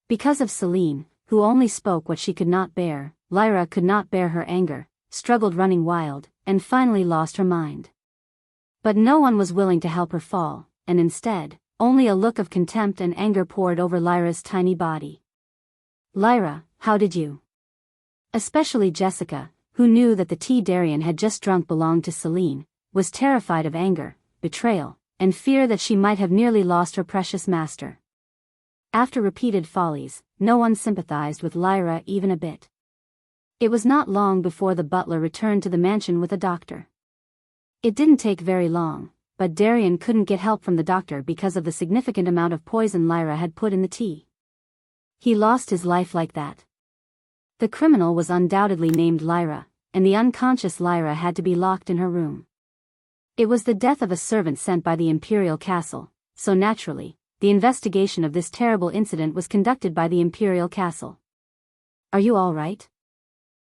Because of Celine, who only spoke what she could not bear, Lyra could not bear her anger, struggled running wild, and finally lost her mind. But no one was willing to help her fall, and instead, only a look of contempt and anger poured over Lyra's tiny body. Lyra, how did you? Especially Jessica, who knew that the tea Darian had just drunk belonged to Celine, was terrified of anger, betrayal, and fear that she might have nearly lost her precious master. After repeated follies, no one sympathized with Lyra even a bit. It was not long before the butler returned to the mansion with a doctor. It didn't take very long, but Darian couldn't get help from the doctor because of the significant amount of poison Lyra had put in the tea. He lost his life like that. The criminal was undoubtedly named Lyra, and the unconscious Lyra had to be locked in her room. It was the death of a servant sent by the imperial castle, so naturally, the investigation of this terrible incident was conducted by the imperial castle. Are you all right?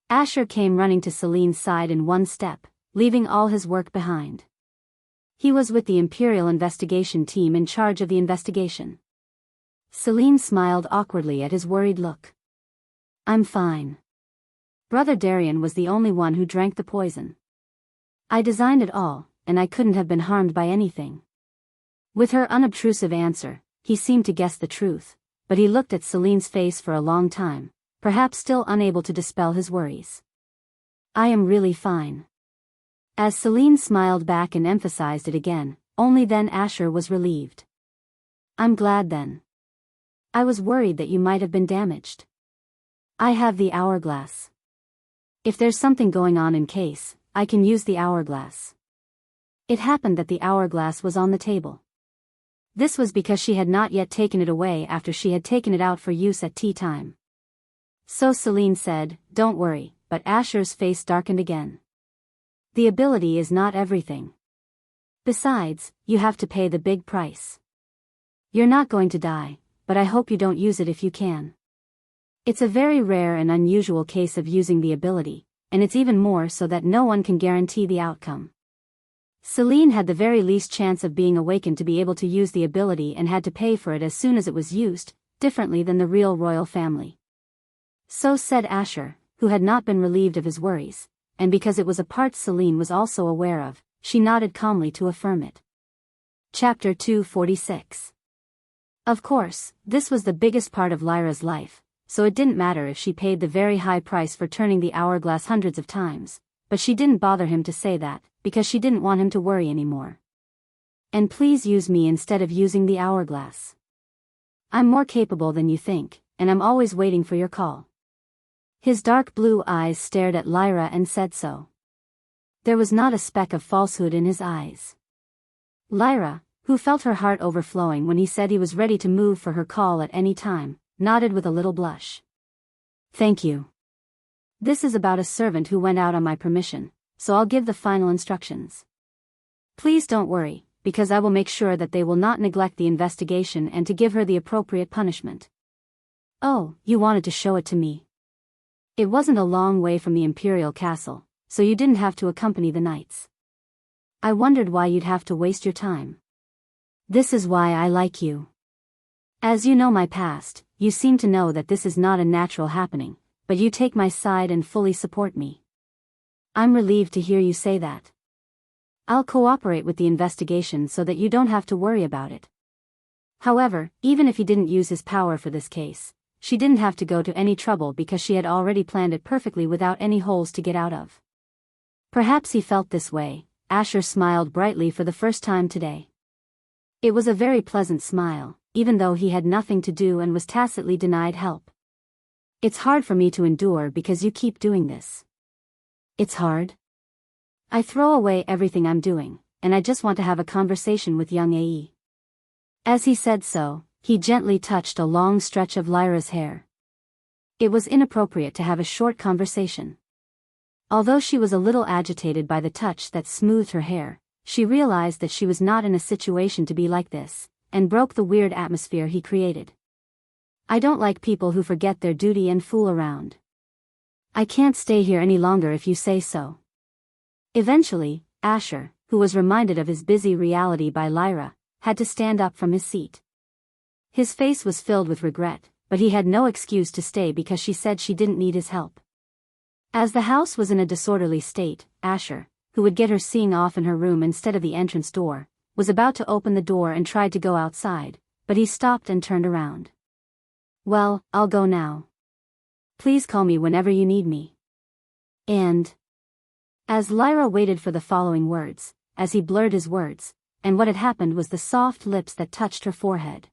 Asher came running to Celine's side in one step, leaving all his work behind. He was with the imperial investigation team in charge of the investigation. Celine smiled awkwardly at his worried look. I'm fine. Brother Darian was the only one who drank the poison. I designed it all, and I couldn't have been harmed by anything. With her unobtrusive answer, he seemed to guess the truth, but he looked at Celine's face for a long time, perhaps still unable to dispel his worries. I am really fine. As Celine smiled back and emphasized it again, only then Asher was relieved. I'm glad then. I was worried that you might have been damaged. I have the hourglass. If there's something going on in case, I can use the hourglass. It happened that the hourglass was on the table. This was because she had not yet taken it away after she had taken it out for use at tea time. So Celine said, Don't worry, but Asher's face darkened again. The ability is not everything. Besides, you have to pay the big price. You're not going to die, but I hope you don't use it if you can. It's a very rare and unusual case of using the ability, and it's even more so that no one can guarantee the outcome. Celine had the very least chance of being awakened to be able to use the ability and had to pay for it as soon as it was used, differently than the real royal family. So said Asher, who had not been relieved of his worries, and because it was a part Celine was also aware of, she nodded calmly to affirm it. Chapter 246. Of course, this was the biggest part of Lyra's life, so it didn't matter if she paid the very high price for turning the hourglass hundreds of times, but she didn't bother him to say that, because she didn't want him to worry anymore. And please use me instead of using the hourglass. I'm more capable than you think, and I'm always waiting for your call. His dark blue eyes stared at Lyra and said so. There was not a speck of falsehood in his eyes. Lyra, who felt her heart overflowing when he said he was ready to move for her call at any time, nodded with a little blush. Thank you. This is about a servant who went out on my permission, so I'll give the final instructions. Please don't worry, because I will make sure that they will not neglect the investigation and to give her the appropriate punishment. Oh, you wanted to show it to me. It wasn't a long way from the imperial castle, so you didn't have to accompany the knights. I wondered why you'd have to waste your time. This is why I like you. As you know my past, you seem to know that this is not a natural happening, but you take my side and fully support me. I'm relieved to hear you say that. I'll cooperate with the investigation so that you don't have to worry about it. However, even if he didn't use his power for this case, she didn't have to go to any trouble because she had already planned it perfectly without any holes to get out of. Perhaps he felt this way. Asher smiled brightly for the first time today. It was a very pleasant smile, even though he had nothing to do and was tacitly denied help. It's hard for me to endure because you keep doing this. It's hard? I throw away everything I'm doing, and I just want to have a conversation with young Ae. As he said so, he gently touched a long stretch of Lyra's hair. It was inappropriate to have a short conversation. Although she was a little agitated by the touch that smoothed her hair, she realized that she was not in a situation to be like this, and broke the weird atmosphere he created. I don't like people who forget their duty and fool around. I can't stay here any longer if you say so. Eventually, Asher, who was reminded of his busy reality by Lyra, had to stand up from his seat. His face was filled with regret, but he had no excuse to stay because she said she didn't need his help. As the house was in a disorderly state, Asher, who would get her seeing off in her room instead of the entrance door, was about to open the door and tried to go outside, but he stopped and turned around. Well, I'll go now. Please call me whenever you need me. And... As Lyra waited for the following words, as he blurred his words, and what had happened was the soft lips that touched her forehead.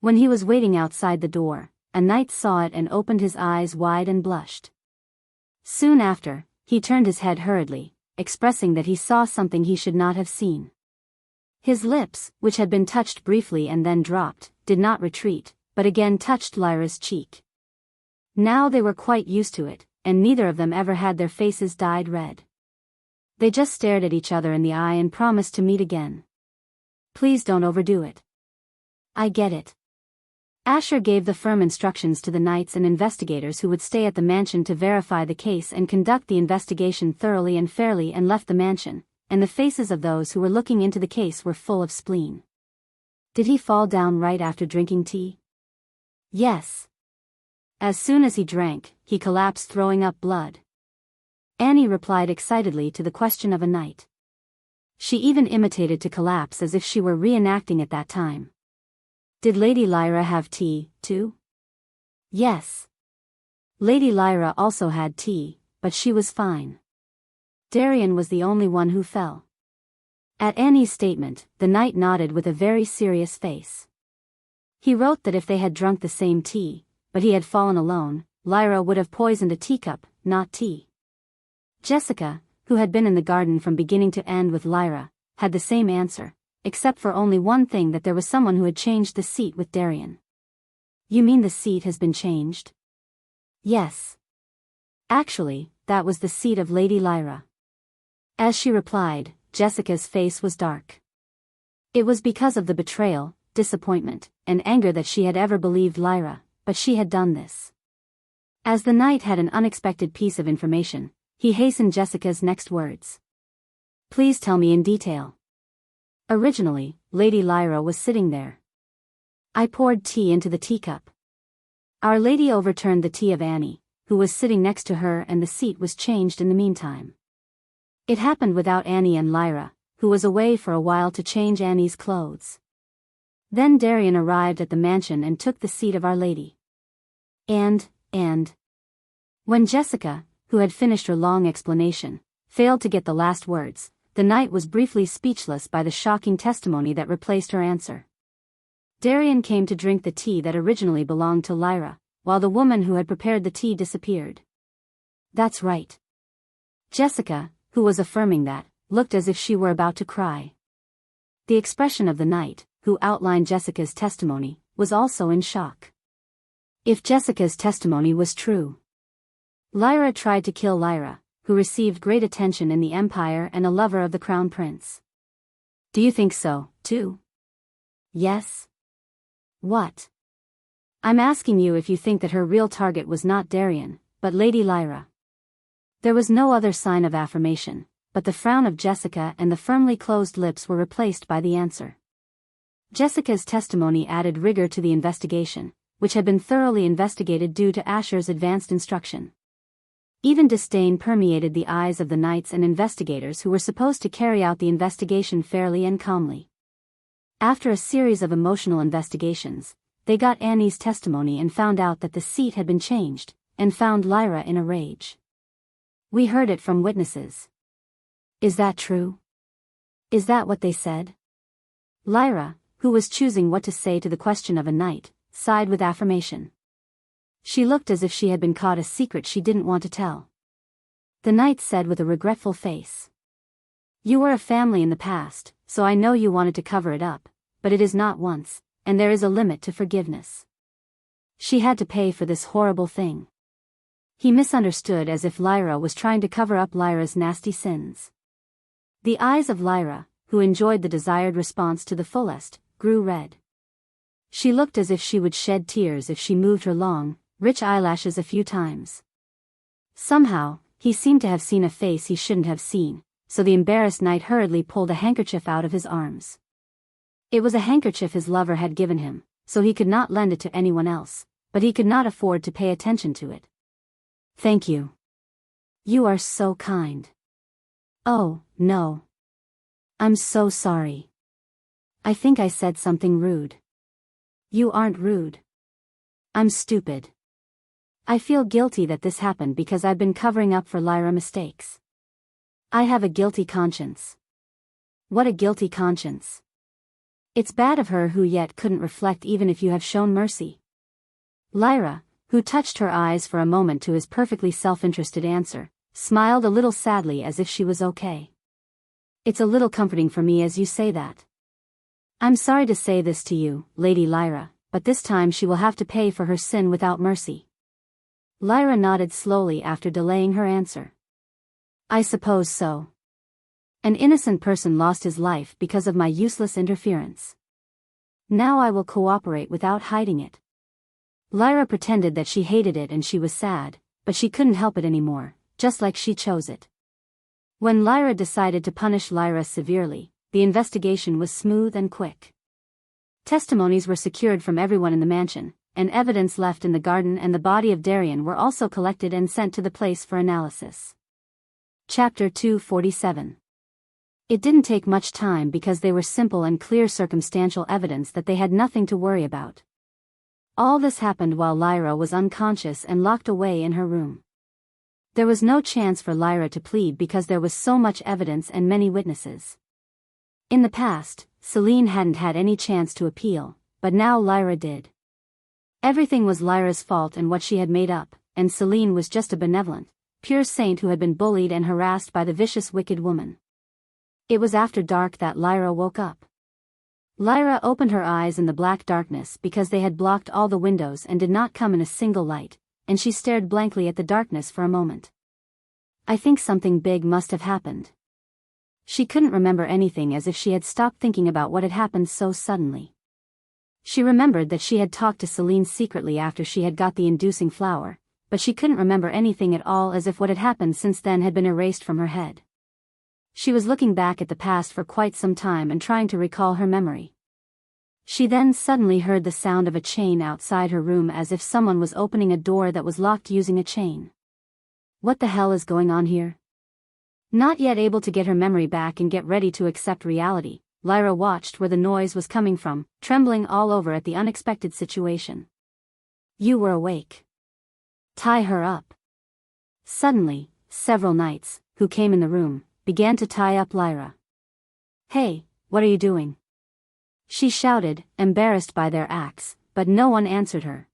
When he was waiting outside the door, a knight saw it and opened his eyes wide and blushed. Soon after, he turned his head hurriedly, expressing that he saw something he should not have seen. His lips, which had been touched briefly and then dropped, did not retreat, but again touched Lyra's cheek. Now they were quite used to it, and neither of them ever had their faces dyed red. They just stared at each other in the eye and promised to meet again. Please don't overdo it. I get it. Asher gave the firm instructions to the knights and investigators who would stay at the mansion to verify the case and conduct the investigation thoroughly and fairly, and left the mansion, and the faces of those who were looking into the case were full of spleen. Did he fall down right after drinking tea? Yes. As soon as he drank, he collapsed, throwing up blood. Annie replied excitedly to the question of a knight. She even imitated to collapse as if she were reenacting at that time. Did Lady Lyra have tea, too? Yes. Lady Lyra also had tea, but she was fine. Darian was the only one who fell. At Annie's statement, the knight nodded with a very serious face. He wrote that if they had drunk the same tea, but he had fallen alone, Lyra would have poisoned a teacup, not tea. Jessica, who had been in the garden from beginning to end with Lyra, had the same answer, except for only one thing, that there was someone who had changed the seat with Darian. You mean the seat has been changed? Yes. Actually, that was the seat of Lady Lyra. As she replied, Jessica's face was dark. It was because of the betrayal, disappointment, and anger that she had ever believed Lyra, but she had done this. As the knight had an unexpected piece of information, he hastened Jessica's next words. Please tell me in detail. Originally, Lady Lyra was sitting there. I poured tea into the teacup. Our Lady overturned the tea of Annie, who was sitting next to her, and the seat was changed in the meantime. It happened without Annie and Lyra, who was away for a while to change Annie's clothes. Then Darian arrived at the mansion and took the seat of Our Lady. And, when Jessica, who had finished her long explanation, failed to get the last words, the knight was briefly speechless by the shocking testimony that replaced her answer. Darian came to drink the tea that originally belonged to Lyra, while the woman who had prepared the tea disappeared. That's right. Jessica, who was affirming that, looked as if she were about to cry. The expression of the knight, who outlined Jessica's testimony, was also in shock. If Jessica's testimony was true, Lyra tried to kill Lyra, who received great attention in the Empire and a lover of the Crown Prince. Do you think so, too? Yes? What? I'm asking you if you think that her real target was not Darian, but Lady Lyra. There was no other sign of affirmation, but the frown of Jessica and the firmly closed lips were replaced by the answer. Jessica's testimony added rigor to the investigation, which had been thoroughly investigated due to Asher's advanced instruction. Even disdain permeated the eyes of the knights and investigators who were supposed to carry out the investigation fairly and calmly. After a series of emotional investigations, they got Annie's testimony and found out that the seat had been changed, and found Lyra in a rage. We heard it from witnesses. Is that true? Is that what they said? Lyra, who was choosing what to say to the question of a knight, sighed with affirmation. She looked as if she had been caught a secret she didn't want to tell. The knight said with a regretful face. You were a family in the past, so I know you wanted to cover it up, but it is not once, and there is a limit to forgiveness. She had to pay for this horrible thing. He misunderstood as if Lyra was trying to cover up Lyra's nasty sins. The eyes of Lyra, who enjoyed the desired response to the fullest, grew red. She looked as if she would shed tears if she moved her long, rich eyelashes a few times. Somehow, he seemed to have seen a face he shouldn't have seen, so the embarrassed knight hurriedly pulled a handkerchief out of his arms. It was a handkerchief his lover had given him, so he could not lend it to anyone else, but he could not afford to pay attention to it. Thank you. You are so kind. Oh, no. I'm so sorry. I think I said something rude. You aren't rude. I'm stupid. I feel guilty that this happened because I've been covering up for Lyra mistakes. I have a guilty conscience. What a guilty conscience. It's bad of her who yet couldn't reflect even if you have shown mercy. Lyra, who touched her eyes for a moment to his perfectly self-interested answer, smiled a little sadly as if she was okay. It's a little comforting for me as you say that. I'm sorry to say this to you, Lady Lyra, but this time she will have to pay for her sin without mercy. Lyra nodded slowly after delaying her answer. I suppose so. An innocent person lost his life because of my useless interference. Now I will cooperate without hiding it. Lyra pretended that she hated it and she was sad, but she couldn't help it anymore, just like she chose it. When Lyra decided to punish Lyra severely, the investigation was smooth and quick. Testimonies were secured from everyone in the mansion, and evidence left in the garden and the body of Darian were also collected and sent to the place for analysis. Chapter 247. It didn't take much time because they were simple and clear circumstantial evidence that they had nothing to worry about. All this happened while Lyra was unconscious and locked away in her room. There was no chance for Lyra to plead because there was so much evidence and many witnesses. In the past, Celine hadn't had any chance to appeal, but now Lyra did. Everything was Lyra's fault and what she had made up, and Celine was just a benevolent, pure saint who had been bullied and harassed by the vicious wicked woman. It was after dark that Lyra woke up. Lyra opened her eyes in the black darkness because they had blocked all the windows and did not come in a single light, and she stared blankly at the darkness for a moment. I think something big must have happened. She couldn't remember anything as if she had stopped thinking about what had happened so suddenly. She remembered that she had talked to Celine secretly after she had got the inducing flower, but she couldn't remember anything at all as if what had happened since then had been erased from her head. She was looking back at the past for quite some time and trying to recall her memory. She then suddenly heard the sound of a chain outside her room as if someone was opening a door that was locked using a chain. What the hell is going on here? Not yet able to get her memory back and get ready to accept reality, Lyra watched where the noise was coming from, trembling all over at the unexpected situation. You were awake. Tie her up. Suddenly, several knights, who came in the room, began to tie up Lyra. Hey, what are you doing? She shouted, embarrassed by their acts, but no one answered her.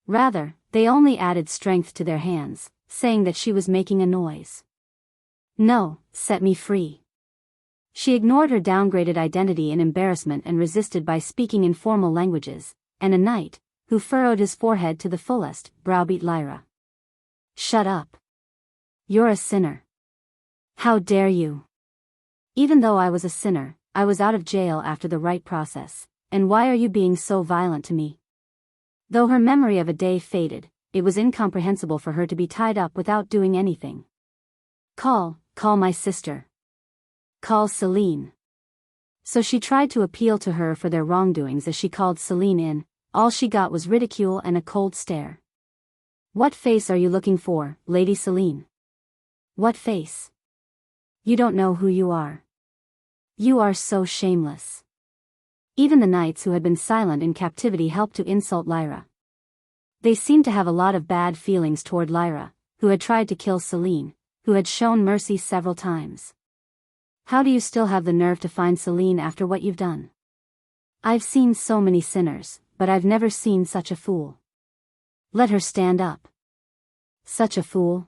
Rather, they only added strength to their hands, saying that she was making a noise. No, set me free. She ignored her downgraded identity in embarrassment and resisted by speaking in formal languages, and a knight, who furrowed his forehead to the fullest, browbeat Lyra. Shut up. You're a sinner. How dare you? Even though I was a sinner, I was out of jail after the right process, and why are you being so violent to me? Though her memory of a day faded, it was incomprehensible for her to be tied up without doing anything. Call my sister. Call Celine. So she tried to appeal to her for their wrongdoings as she called Celine in. All she got was ridicule and a cold stare. What face are you looking for, Lady Celine? What face? You don't know who you are. You are so shameless. Even the knights who had been silent in captivity helped to insult Lyra. They seemed to have a lot of bad feelings toward Lyra, who had tried to kill Celine, who had shown mercy several times. How do you still have the nerve to find Celine after what you've done? I've seen so many sinners, but I've never seen such a fool. Let her stand up. Such a fool?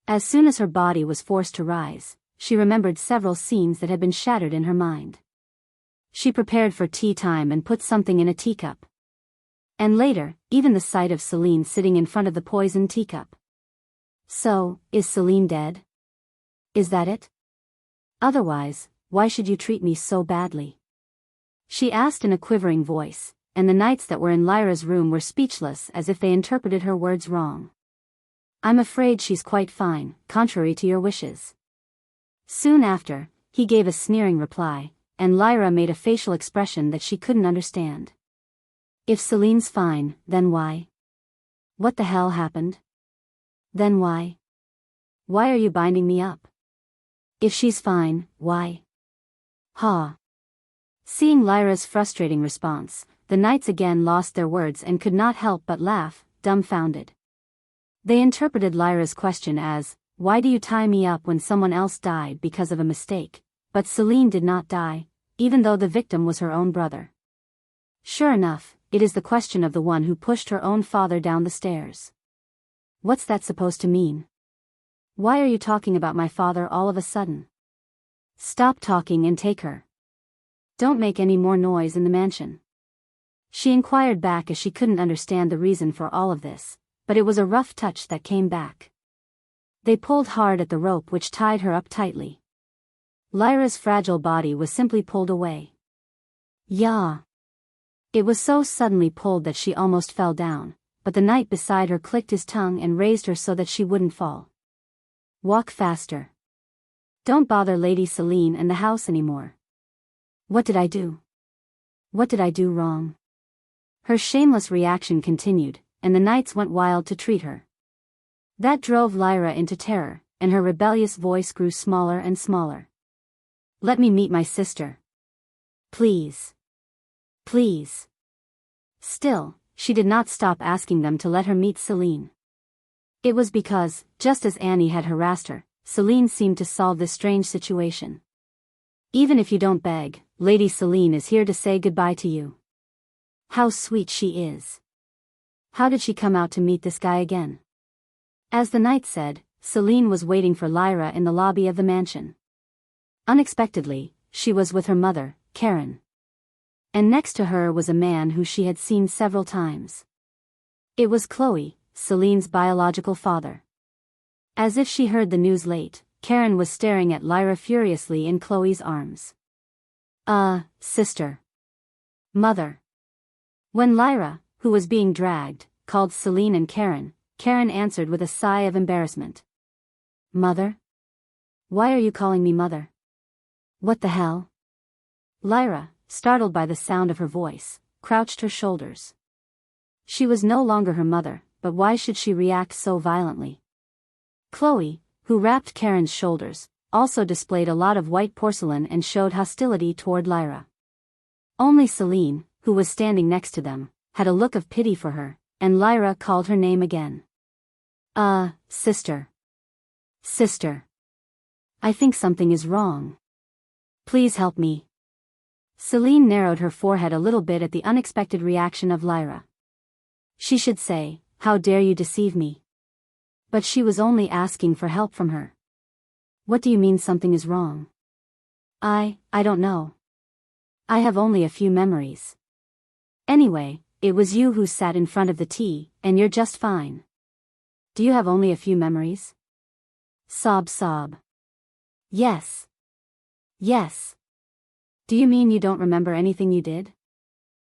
As soon as her body was forced to rise, she remembered several scenes that had been shattered in her mind. She prepared for tea time and put something in a teacup. And later, even the sight of Celine sitting in front of the poisoned teacup. So, is Celine dead? Is that it? Otherwise, why should you treat me so badly? She asked in a quivering voice, and the knights that were in Lyra's room were speechless as if they interpreted her words wrong. I'm afraid she's quite fine, contrary to your wishes. Soon after, he gave a sneering reply, and Lyra made a facial expression that she couldn't understand. If Celine's fine, then why? What the hell happened? Then why? Why are you binding me up? If she's fine, why? Ha! Seeing Lyra's frustrating response, the knights again lost their words and could not help but laugh, dumbfounded. They interpreted Lyra's question as, why do you tie me up when someone else died because of a mistake? But Celine did not die, even though the victim was her own brother. Sure enough, it is the question of the one who pushed her own father down the stairs. What's that supposed to mean? Why are you talking about my father all of a sudden? Stop talking and take her. Don't make any more noise in the mansion. She inquired back as she couldn't understand the reason for all of this, but it was a rough touch that came back. They pulled hard at the rope which tied her up tightly. Lyra's fragile body was simply pulled away. Yah! It was so suddenly pulled that she almost fell down, but the knight beside her clicked his tongue and raised her so that she wouldn't fall. Walk faster. Don't bother Lady Celine and the house anymore. What did I do? What did I do wrong? Her shameless reaction continued, and the knights went wild to treat her. That drove Lyra into terror, and her rebellious voice grew smaller and smaller. Let me meet my sister. Please. Please. Still, she did not stop asking them to let her meet Celine. It was because, just as Annie had harassed her, Celine seemed to solve this strange situation. Even if you don't beg, Lady Celine is here to say goodbye to you. How sweet she is. How did she come out to meet this guy again? As the knight said, Celine was waiting for Lyra in the lobby of the mansion. Unexpectedly, she was with her mother, Karen. And next to her was a man who she had seen several times. It was Chloe, Celine's biological father. As if she heard the news late, Karen was staring at Lyra furiously in Chloe's arms. Sister. Mother. When Lyra, who was being dragged, called Celine and Karen, Karen answered with a sigh of embarrassment. Mother? Why are you calling me mother? What the hell? Lyra, startled by the sound of her voice, crouched her shoulders. She was no longer her mother, but why should she react so violently? Chloe, who wrapped Karen's shoulders, also displayed a lot of white porcelain and showed hostility toward Lyra. Only Celine, who was standing next to them, had a look of pity for her, and Lyra called her name again. Sister. Sister. I think something is wrong. Please help me. Celine narrowed her forehead a little bit at the unexpected reaction of Lyra. She should say, how dare you deceive me? But she was only asking for help from her. What do you mean something is wrong? I don't know. I have only a few memories. Anyway, it was you who sat in front of the tea, and you're just fine. Do you have only a few memories? Sob. Yes. Yes. Do you mean you don't remember anything you did?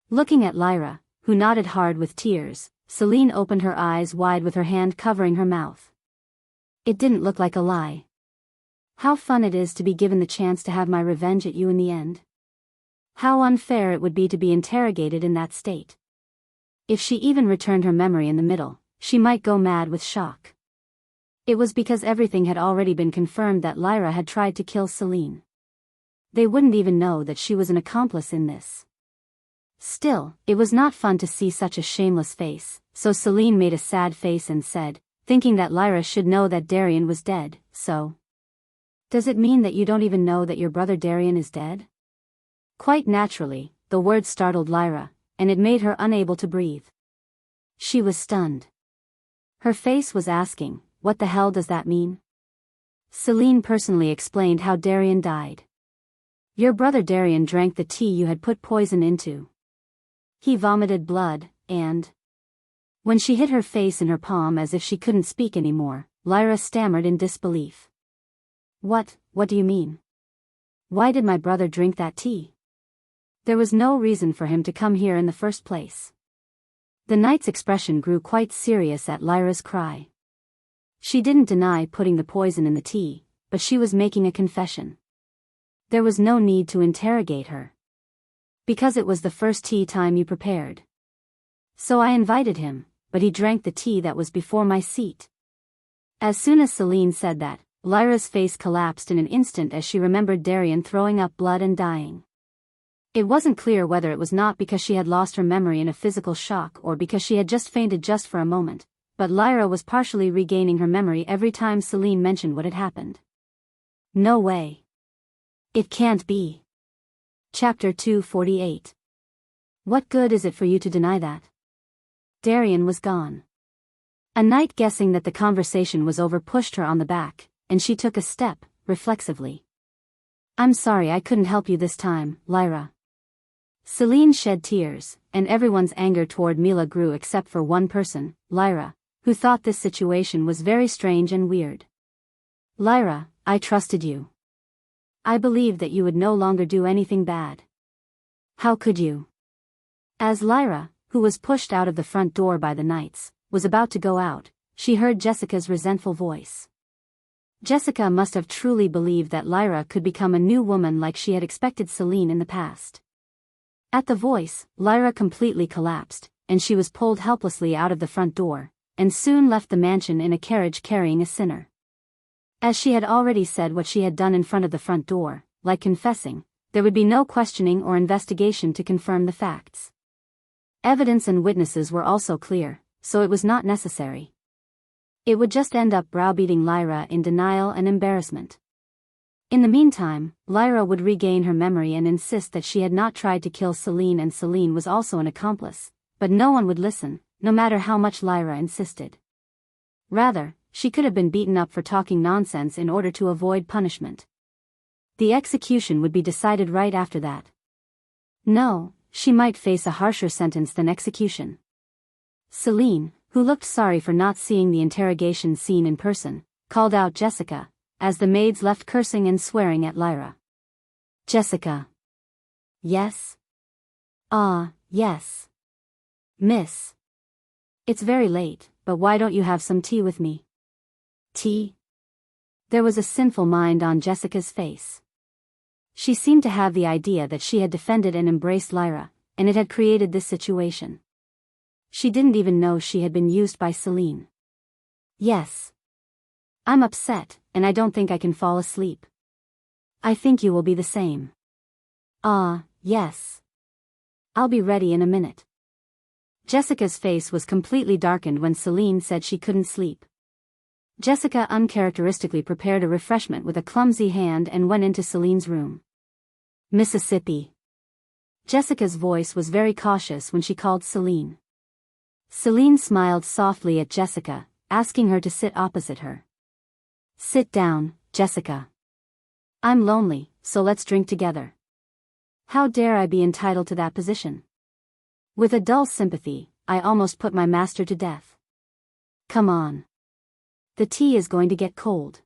Looking at Lyra, who nodded hard with tears, Celine opened her eyes wide with her hand covering her mouth. It didn't look like a lie. How fun it is to be given the chance to have my revenge at you in the end. How unfair it would be to be interrogated in that state. If she even returned her memory in the middle, she might go mad with shock. It was because everything had already been confirmed that Lyra had tried to kill Celine. They wouldn't even know that she was an accomplice in this. Still, it was not fun to see such a shameless face, so Celine made a sad face and said, thinking that Lyra should know that Darian was dead, so. Does it mean that you don't even know that your brother Darian is dead? Quite naturally, the word startled Lyra, and it made her unable to breathe. She was stunned. Her face was asking, what the hell does that mean? Celine personally explained how Darian died. Your brother Darian drank the tea you had put poison into. He vomited blood, and... When she hid her face in her palm as if she couldn't speak anymore, Lyra stammered in disbelief. What do you mean? Why did my brother drink that tea? There was no reason for him to come here in the first place. The knight's expression grew quite serious at Lyra's cry. She didn't deny putting the poison in the tea, but she was making a confession. There was no need to interrogate her. Because it was the first tea time you prepared. So I invited him, but he drank the tea that was before my seat. As soon as Celine said that, Lyra's face collapsed in an instant as she remembered Darian throwing up blood and dying. It wasn't clear whether it was not because she had lost her memory in a physical shock or because she had just fainted just for a moment, but Lyra was partially regaining her memory every time Celine mentioned what had happened. No way. It can't be. Chapter 248. What good is it for you to deny that? Darian was gone. A knight guessing that the conversation was over pushed her on the back, and she took a step, reflexively. I'm sorry I couldn't help you this time, Lyra. Celine shed tears, and everyone's anger toward Mila grew except for one person, Lyra, who thought this situation was very strange and weird. Lyra, I trusted you. I believed that you would no longer do anything bad. How could you? As Lyra, who was pushed out of the front door by the knights, was about to go out, she heard Jessica's resentful voice. Jessica must have truly believed that Lyra could become a new woman like she had expected Celine in the past. At the voice, Lyra completely collapsed, and she was pulled helplessly out of the front door, and soon left the mansion in a carriage carrying a sinner. As she had already said what she had done in front of the front door, like confessing, there would be no questioning or investigation to confirm the facts. Evidence and witnesses were also clear, so it was not necessary. It would just end up browbeating Lyra in denial and embarrassment. In the meantime, Lyra would regain her memory and insist that she had not tried to kill Celine and Celine was also an accomplice, but no one would listen, no matter how much Lyra insisted. Rather, she could have been beaten up for talking nonsense in order to avoid punishment. The execution would be decided right after that. No, she might face a harsher sentence than execution. Celine, who looked sorry for not seeing the interrogation scene in person, called out Jessica, as the maids left cursing and swearing at Lyra. Jessica. Yes? Yes. Miss. It's very late, but why don't you have some tea with me? Tea? There was a sinful mind on Jessica's face. She seemed to have the idea that she had defended and embraced Lyra, and it had created this situation. She didn't even know she had been used by Celine. Yes. I'm upset, and I don't think I can fall asleep. I think you will be the same. Yes. I'll be ready in a minute. Jessica's face was completely darkened when Celine said she couldn't sleep. Jessica uncharacteristically prepared a refreshment with a clumsy hand and went into Celine's room. Mississippi. Jessica's voice was very cautious when she called Celine. Celine smiled softly at Jessica, asking her to sit opposite her. Sit down, Jessica. I'm lonely, so let's drink together. How dare I be entitled to that position? With a dull sympathy, I almost put my master to death. Come on. The tea is going to get cold.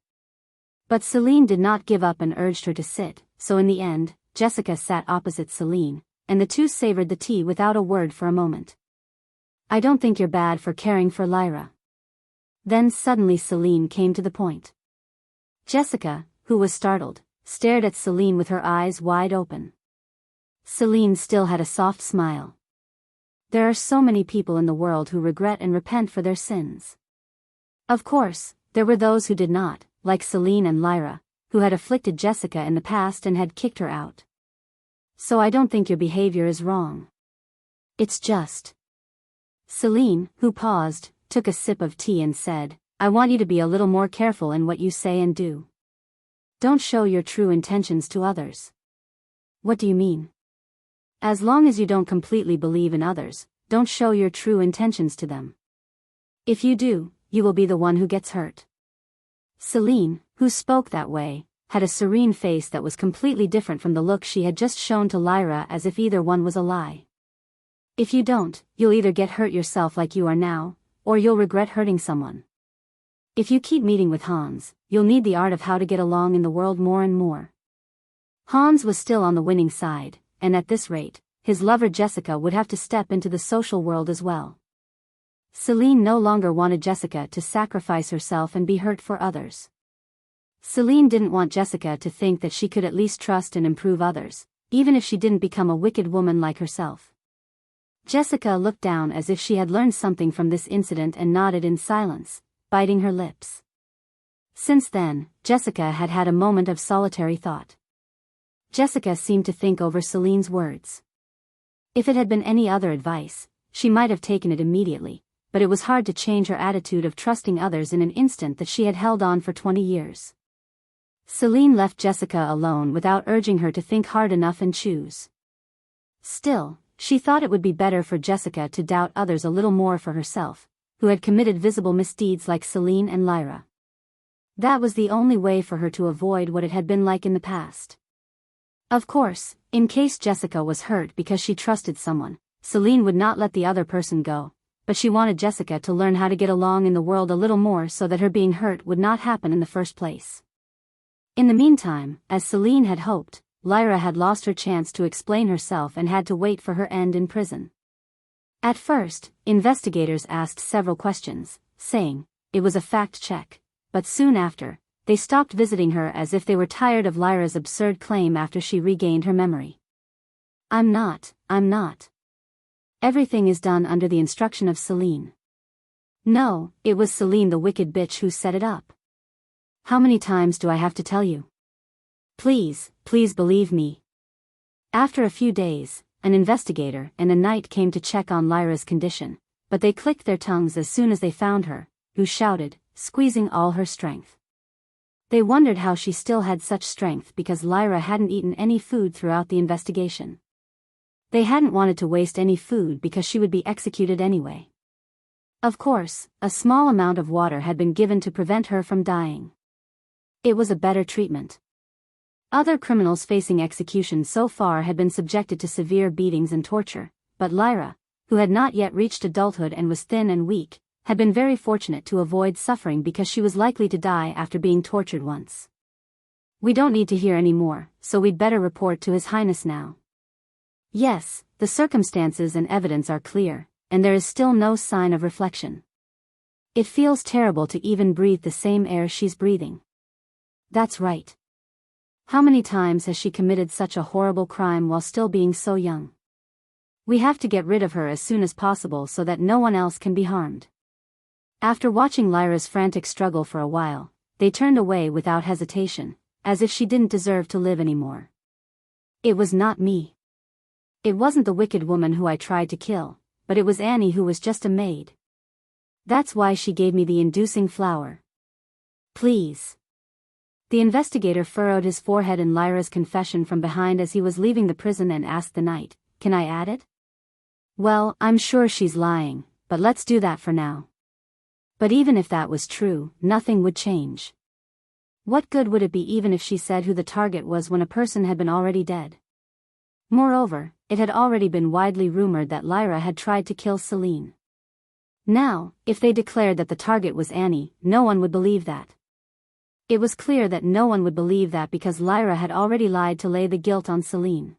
But Celine did not give up and urged her to sit, so in the end, Jessica sat opposite Celine, and the two savored the tea without a word for a moment. I don't think you're bad for caring for Lyra. Then suddenly Celine came to the point. Jessica, who was startled, stared at Celine with her eyes wide open. Celine still had a soft smile. There are so many people in the world who regret and repent for their sins. Of course, there were those who did not, like Celine and Lyra, who had afflicted Jessica in the past and had kicked her out. So I don't think your behavior is wrong. It's just. Celine, who paused, took a sip of tea and said, I want you to be a little more careful in what you say and do. Don't show your true intentions to others. What do you mean? As long as you don't completely believe in others, don't show your true intentions to them. If you do, you will be the one who gets hurt. Celine, who spoke that way, had a serene face that was completely different from the look she had just shown to Lyra, as if either one was a lie. If you don't, you'll either get hurt yourself like you are now, or you'll regret hurting someone. If you keep meeting with Hans, you'll need the art of how to get along in the world more and more. Hans was still on the winning side, and at this rate, his lover Jessica would have to step into the social world as well. Celine no longer wanted Jessica to sacrifice herself and be hurt for others. Celine didn't want Jessica to think that she could at least trust and improve others, even if she didn't become a wicked woman like herself. Jessica looked down as if she had learned something from this incident and nodded in silence, biting her lips. Since then, Jessica had had a moment of solitary thought. Jessica seemed to think over Celine's words. If it had been any other advice, she might have taken it immediately, but it was hard to change her attitude of trusting others in an instant that she had held on for 20 years. Celine left Jessica alone without urging her to think hard enough and choose. Still, she thought it would be better for Jessica to doubt others a little more for herself, who had committed visible misdeeds like Celine and Lyra. That was the only way for her to avoid what it had been like in the past. Of course, in case Jessica was hurt because she trusted someone, Celine would not let the other person go, but she wanted Jessica to learn how to get along in the world a little more so that her being hurt would not happen in the first place. In the meantime, as Celine had hoped, Lyra had lost her chance to explain herself and had to wait for her end in prison. At first, investigators asked several questions, saying it was a fact check, but soon after, they stopped visiting her as if they were tired of Lyra's absurd claim after she regained her memory. I'm not. Everything is done under the instruction of Celine. No, it was Celine the wicked bitch who set it up. How many times do I have to tell you? Please believe me. After a few days, an investigator and a knight came to check on Lyra's condition, but they clicked their tongues as soon as they found her, who shouted, squeezing all her strength. They wondered how she still had such strength because Lyra hadn't eaten any food throughout the investigation. They hadn't wanted to waste any food because she would be executed anyway. Of course, a small amount of water had been given to prevent her from dying. It was a better treatment. Other criminals facing execution so far had been subjected to severe beatings and torture, but Lyra, who had not yet reached adulthood and was thin and weak, had been very fortunate to avoid suffering because she was likely to die after being tortured once. We don't need to hear any more, so we'd better report to His Highness now. Yes, the circumstances and evidence are clear, and there is still no sign of reflection. It feels terrible to even breathe the same air she's breathing. That's right. How many times has she committed such a horrible crime while still being so young? We have to get rid of her as soon as possible so that no one else can be harmed. After watching Lyra's frantic struggle for a while, they turned away without hesitation, as if she didn't deserve to live anymore. It was not me. It wasn't the wicked woman who I tried to kill, but it was Annie who was just a maid. That's why she gave me the inducing flower. Please. The investigator furrowed his forehead in Lyra's confession from behind as he was leaving the prison and asked the knight, Can I add it? Well, I'm sure she's lying, but let's do that for now. But even if that was true, nothing would change. What good would it be even if she said who the target was when a person had been already dead? Moreover, it had already been widely rumored that Lyra had tried to kill Celine. Now, if they declared that the target was Annie, no one would believe that. It was clear that no one would believe that because Lyra had already lied to lay the guilt on Celine.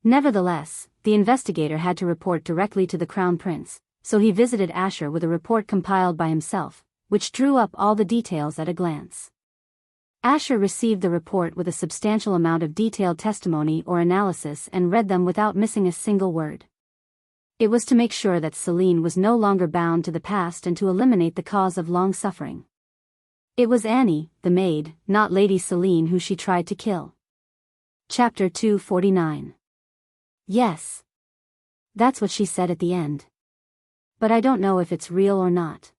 Nevertheless, the investigator had to report directly to the Crown Prince, so he visited Asher with a report compiled by himself, which drew up all the details at a glance. Asher received the report with a substantial amount of detailed testimony or analysis and read them without missing a single word. It was to make sure that Celine was no longer bound to the past and to eliminate the cause of long suffering. It was Annie, the maid, not Lady Celine, who she tried to kill. Chapter 249. Yes. That's what she said at the end. But I don't know if it's real or not.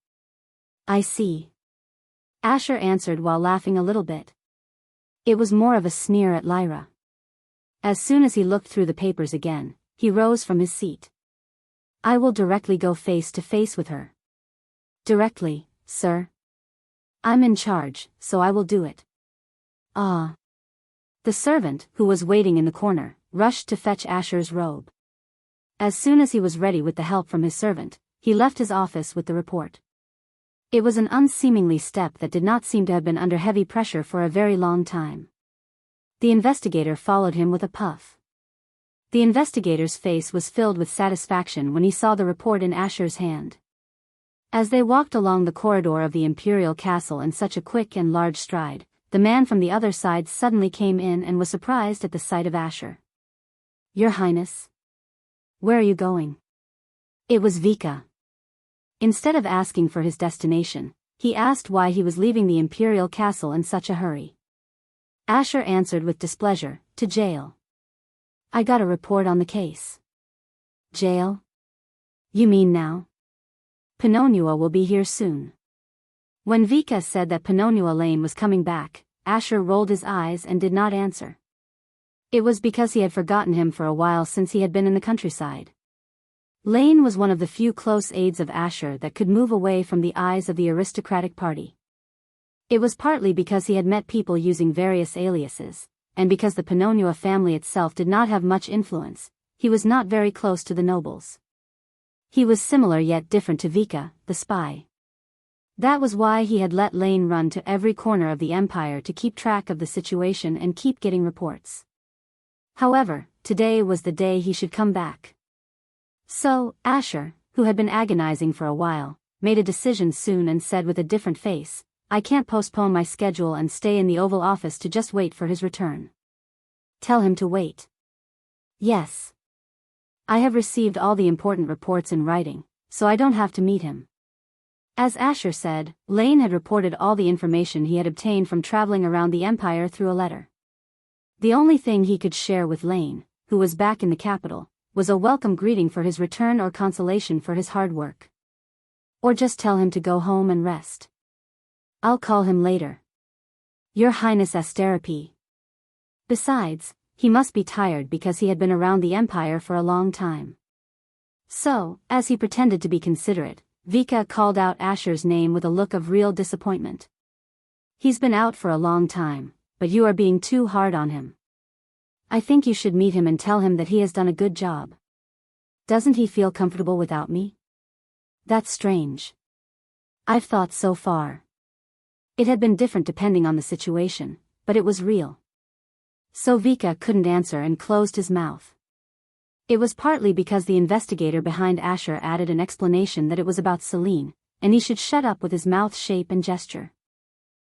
I see. Asher answered while laughing a little bit. It was more of a sneer at Lyra. As soon as he looked through the papers again, he rose from his seat. I will directly go face to face with her. Directly, sir. I'm in charge, so I will do it. Ah. The servant, who was waiting in the corner, rushed to fetch Asher's robe. As soon as he was ready with the help from his servant, he left his office with the report. It was an unseemly step that did not seem to have been under heavy pressure for a very long time. The investigator followed him with a puff. The investigator's face was filled with satisfaction when he saw the report in Asher's hand. As they walked along the corridor of the imperial castle in such a quick and large stride, the man from the other side suddenly came in and was surprised at the sight of Asher. Your Highness? Where are you going? It was Vika. Instead of asking for his destination, he asked why he was leaving the imperial castle in such a hurry. Asher answered with displeasure, to jail. I got a report on the case. Jail? You mean now? Pinocchio will be here soon. When Vika said that Pinocchio Lane was coming back, Asher rolled his eyes and did not answer. It was because he had forgotten him for a while since he had been in the countryside. Lane was one of the few close aides of Asher that could move away from the eyes of the aristocratic party. It was partly because he had met people using various aliases, and because the Pinocchio family itself did not have much influence, he was not very close to the nobles. He was similar yet different to Vika, the spy. That was why he had let Lane run to every corner of the empire to keep track of the situation and keep getting reports. However, today was the day he should come back. So, Asher, who had been agonizing for a while, made a decision soon and said with a different face, I can't postpone my schedule and stay in the Oval Office to just wait for his return. Tell him to wait. Yes. I have received all the important reports in writing, so I don't have to meet him. As Asher said, Lane had reported all the information he had obtained from traveling around the empire through a letter. The only thing he could share with Lane, who was back in the capital, was a welcome greeting for his return or consolation for his hard work. Or just tell him to go home and rest. I'll call him later. Your Highness Asterope. Besides, he must be tired because he had been around the empire for a long time. So, as he pretended to be considerate, Vika called out Asher's name with a look of real disappointment. He's been out for a long time, but you are being too hard on him. I think you should meet him and tell him that he has done a good job. Doesn't he feel comfortable without me? That's strange. I've thought so far. It had been different depending on the situation, but it was real. So Vika couldn't answer and closed his mouth. It was partly because the investigator behind Asher added an explanation that it was about Celine, and he should shut up with his mouth shape and gesture.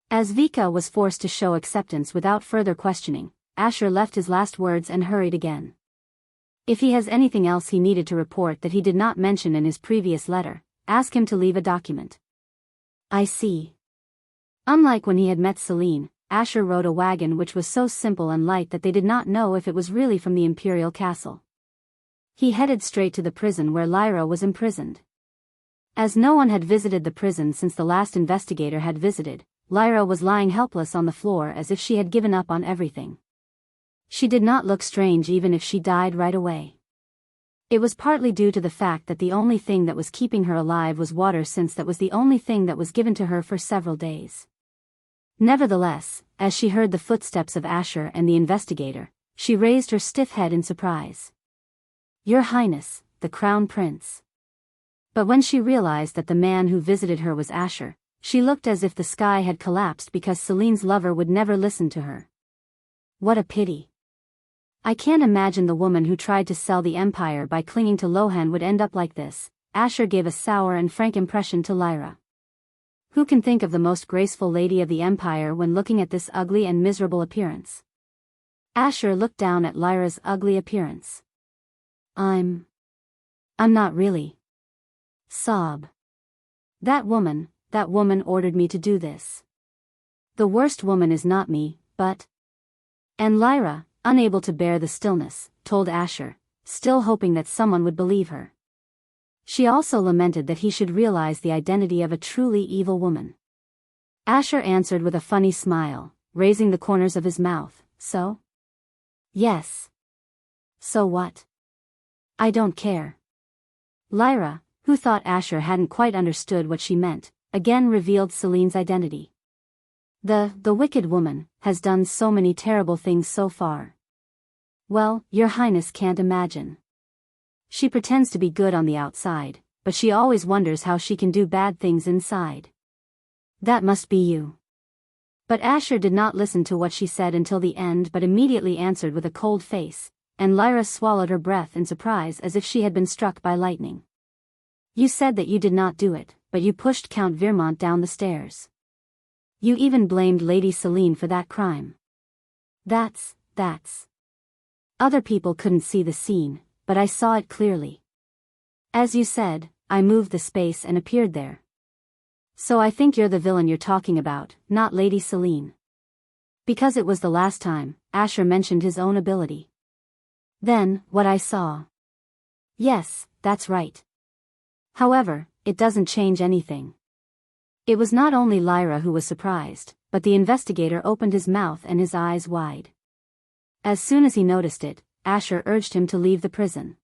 As Vika was forced to show acceptance without further questioning, Asher left his last words and hurried again. If he has anything else he needed to report that he did not mention in his previous letter, ask him to leave a document. I see. Unlike when he had met Celine, Asher rode a wagon which was so simple and light that they did not know if it was really from the imperial castle. He headed straight to the prison where Lyra was imprisoned. As no one had visited the prison since the last investigator had visited, Lyra was lying helpless on the floor as if she had given up on everything. She did not look strange even if she died right away. It was partly due to the fact that the only thing that was keeping her alive was water, since that was the only thing that was given to her for several days. Nevertheless, as she heard the footsteps of Asher and the investigator, she raised her stiff head in surprise. Your Highness, the Crown Prince. But when she realized that the man who visited her was Asher, She looked as if the sky had collapsed because Celine's lover would never listen to her. What a pity. I can't imagine the woman who tried to sell the empire by clinging to Lohan would end up like this. Asher gave a sour and frank impression to Lyra. Who can think of the most graceful lady of the empire when looking at this ugly and miserable appearance? Asher looked down at Lyra's ugly appearance. I'm not really. Sob. That woman ordered me to do this. The worst woman is not me, but... And Lyra, unable to bear the stillness, told Asher, still hoping that someone would believe her. She also lamented that he should realize the identity of a truly evil woman. Asher answered with a funny smile, raising the corners of his mouth. So? Yes. So what? I don't care. Lyra, who thought Asher hadn't quite understood what she meant, again revealed Celine's identity. The wicked woman, has done so many terrible things so far. Well, your highness can't imagine. She pretends to be good on the outside, but she always wonders how she can do bad things inside. That must be you. But Asher did not listen to what she said until the end but immediately answered with a cold face, and Lyra swallowed her breath in surprise as if she had been struck by lightning. You said that you did not do it, but you pushed Count Vermont down the stairs. You even blamed Lady Celine for that crime. That's... Other people couldn't see the scene, but I saw it clearly. As you said, I moved the space and appeared there. So I think you're the villain you're talking about, not Lady Celine. Because it was the last time, Asher mentioned his own ability. Then, what I saw. Yes, that's right. However, it doesn't change anything. It was not only Lyra who was surprised, but the investigator opened his mouth and his eyes wide. As soon as he noticed it, Asher urged him to leave the prison.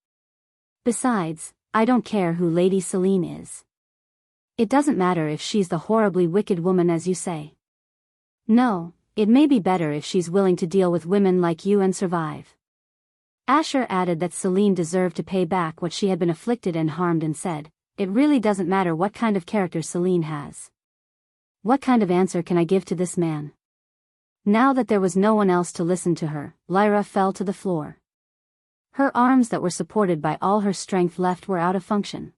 Besides, I don't care who Lady Celine is. It doesn't matter if she's the horribly wicked woman as you say. No, it may be better if she's willing to deal with women like you and survive. Asher added that Celine deserved to pay back what she had been afflicted and harmed and said, it really doesn't matter what kind of character Celine has. What kind of answer can I give to this man? Now that there was no one else to listen to her, Lyra fell to the floor. Her arms that were supported by all her strength left were out of function.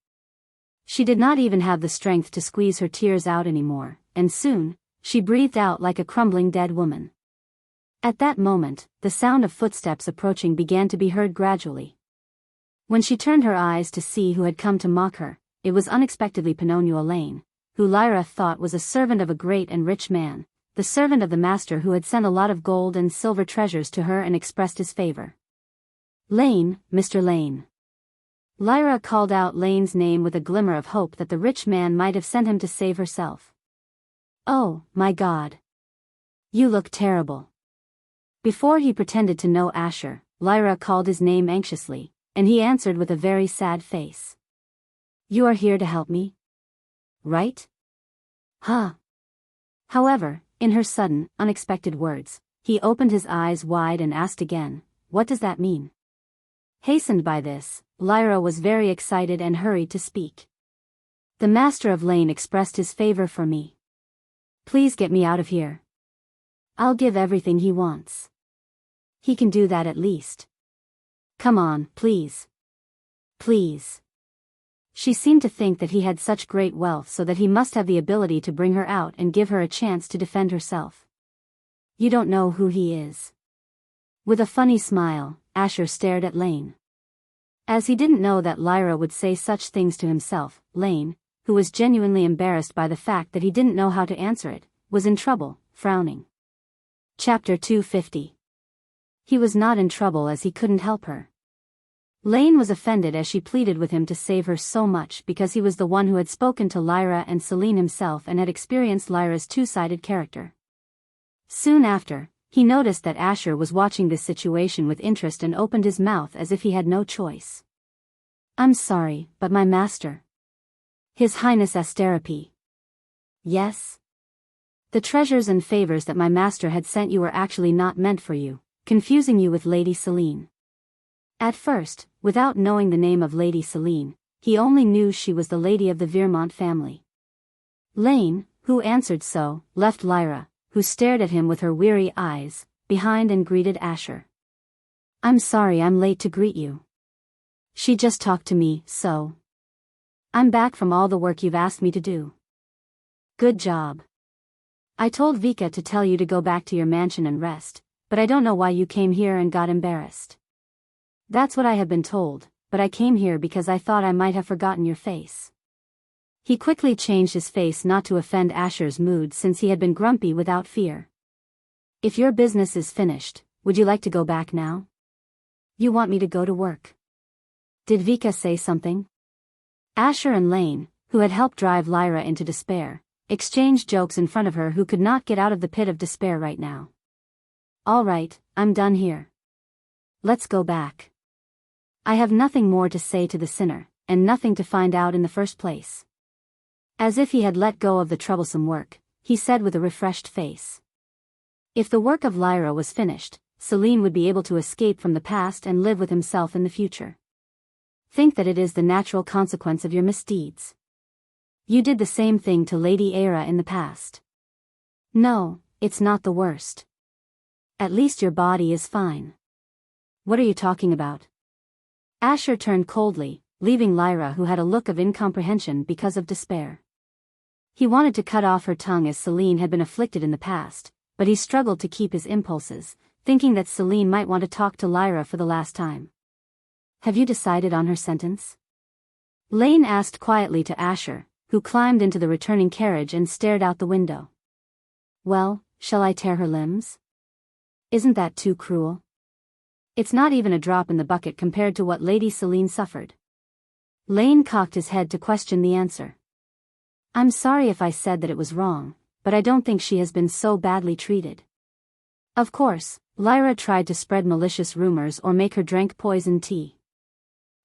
She did not even have the strength to squeeze her tears out anymore, and soon, she breathed out like a crumbling dead woman. At that moment, the sound of footsteps approaching began to be heard gradually. When she turned her eyes to see who had come to mock her, it was unexpectedly Pinocchio Lane, who Lyra thought was a servant of a great and rich man, the servant of the master who had sent a lot of gold and silver treasures to her and expressed his favor. Lane, Mr. Lane. Lyra called out Lane's name with a glimmer of hope that the rich man might have sent him to save herself. Oh, my God. You look terrible. Before he pretended to know Asher, Lyra called his name anxiously, and he answered with a very sad face. You are here to help me? Right? Huh. However, in her sudden, unexpected words, he opened his eyes wide and asked again, what does that mean? Hastened by this, Lyra was very excited and hurried to speak. The master of Lane expressed his favor for me. Please get me out of here. I'll give everything he wants. He can do that at least. Come on, please. Please. She seemed to think that he had such great wealth so that he must have the ability to bring her out and give her a chance to defend herself. You don't know who he is. With a funny smile, Asher stared at Lane. As he didn't know that Lyra would say such things to himself, Lane, who was genuinely embarrassed by the fact that he didn't know how to answer it, was in trouble, frowning. Chapter 250. He was not in trouble as he couldn't help her. Lane was offended as she pleaded with him to save her so much because he was the one who had spoken to Lyra and Celine himself and had experienced Lyra's two-sided character. Soon after, he noticed that Asher was watching this situation with interest and opened his mouth as if he had no choice. I'm sorry, but my master. His Highness Asterope. Yes? The treasures and favors that my master had sent you were actually not meant for you, confusing you with Lady Celine. At first, without knowing the name of Lady Celine, he only knew she was the lady of the Vermont family. Lane, who answered so, left Lyra, who stared at him with her weary eyes, behind and greeted Asher. I'm sorry I'm late to greet you. She just talked to me, so. I'm back from all the work you've asked me to do. Good job. I told Vika to tell you to go back to your mansion and rest, but I don't know why you came here and got embarrassed. That's what I have been told, but I came here because I thought I might have forgotten your face. He quickly changed his face not to offend Asher's mood since he had been grumpy without fear. If your business is finished, would you like to go back now? You want me to go to work? Did Vika say something? Asher and Lane, who had helped drive Lyra into despair, exchanged jokes in front of her who could not get out of the pit of despair right now. All right, I'm done here. Let's go back. I have nothing more to say to the sinner, and nothing to find out in the first place. As if he had let go of the troublesome work, he said with a refreshed face. If the work of Lyra was finished, Celine would be able to escape from the past and live with himself in the future. Think that it is the natural consequence of your misdeeds. You did the same thing to Lady Era in the past. No, it's not the worst. At least your body is fine. What are you talking about? Asher turned coldly, leaving Lyra who had a look of incomprehension because of despair. He wanted to cut off her tongue as Celine had been afflicted in the past, but he struggled to keep his impulses, thinking that Celine might want to talk to Lyra for the last time. Have you decided on her sentence? Lane asked quietly to Asher, who climbed into the returning carriage and stared out the window. Well, shall I tear her limbs? Isn't that too cruel? It's not even a drop in the bucket compared to what Lady Celine suffered. Lane cocked his head to question the answer. I'm sorry if I said that it was wrong, but I don't think she has been so badly treated. Of course, Lyra tried to spread malicious rumors or make her drink poisoned tea.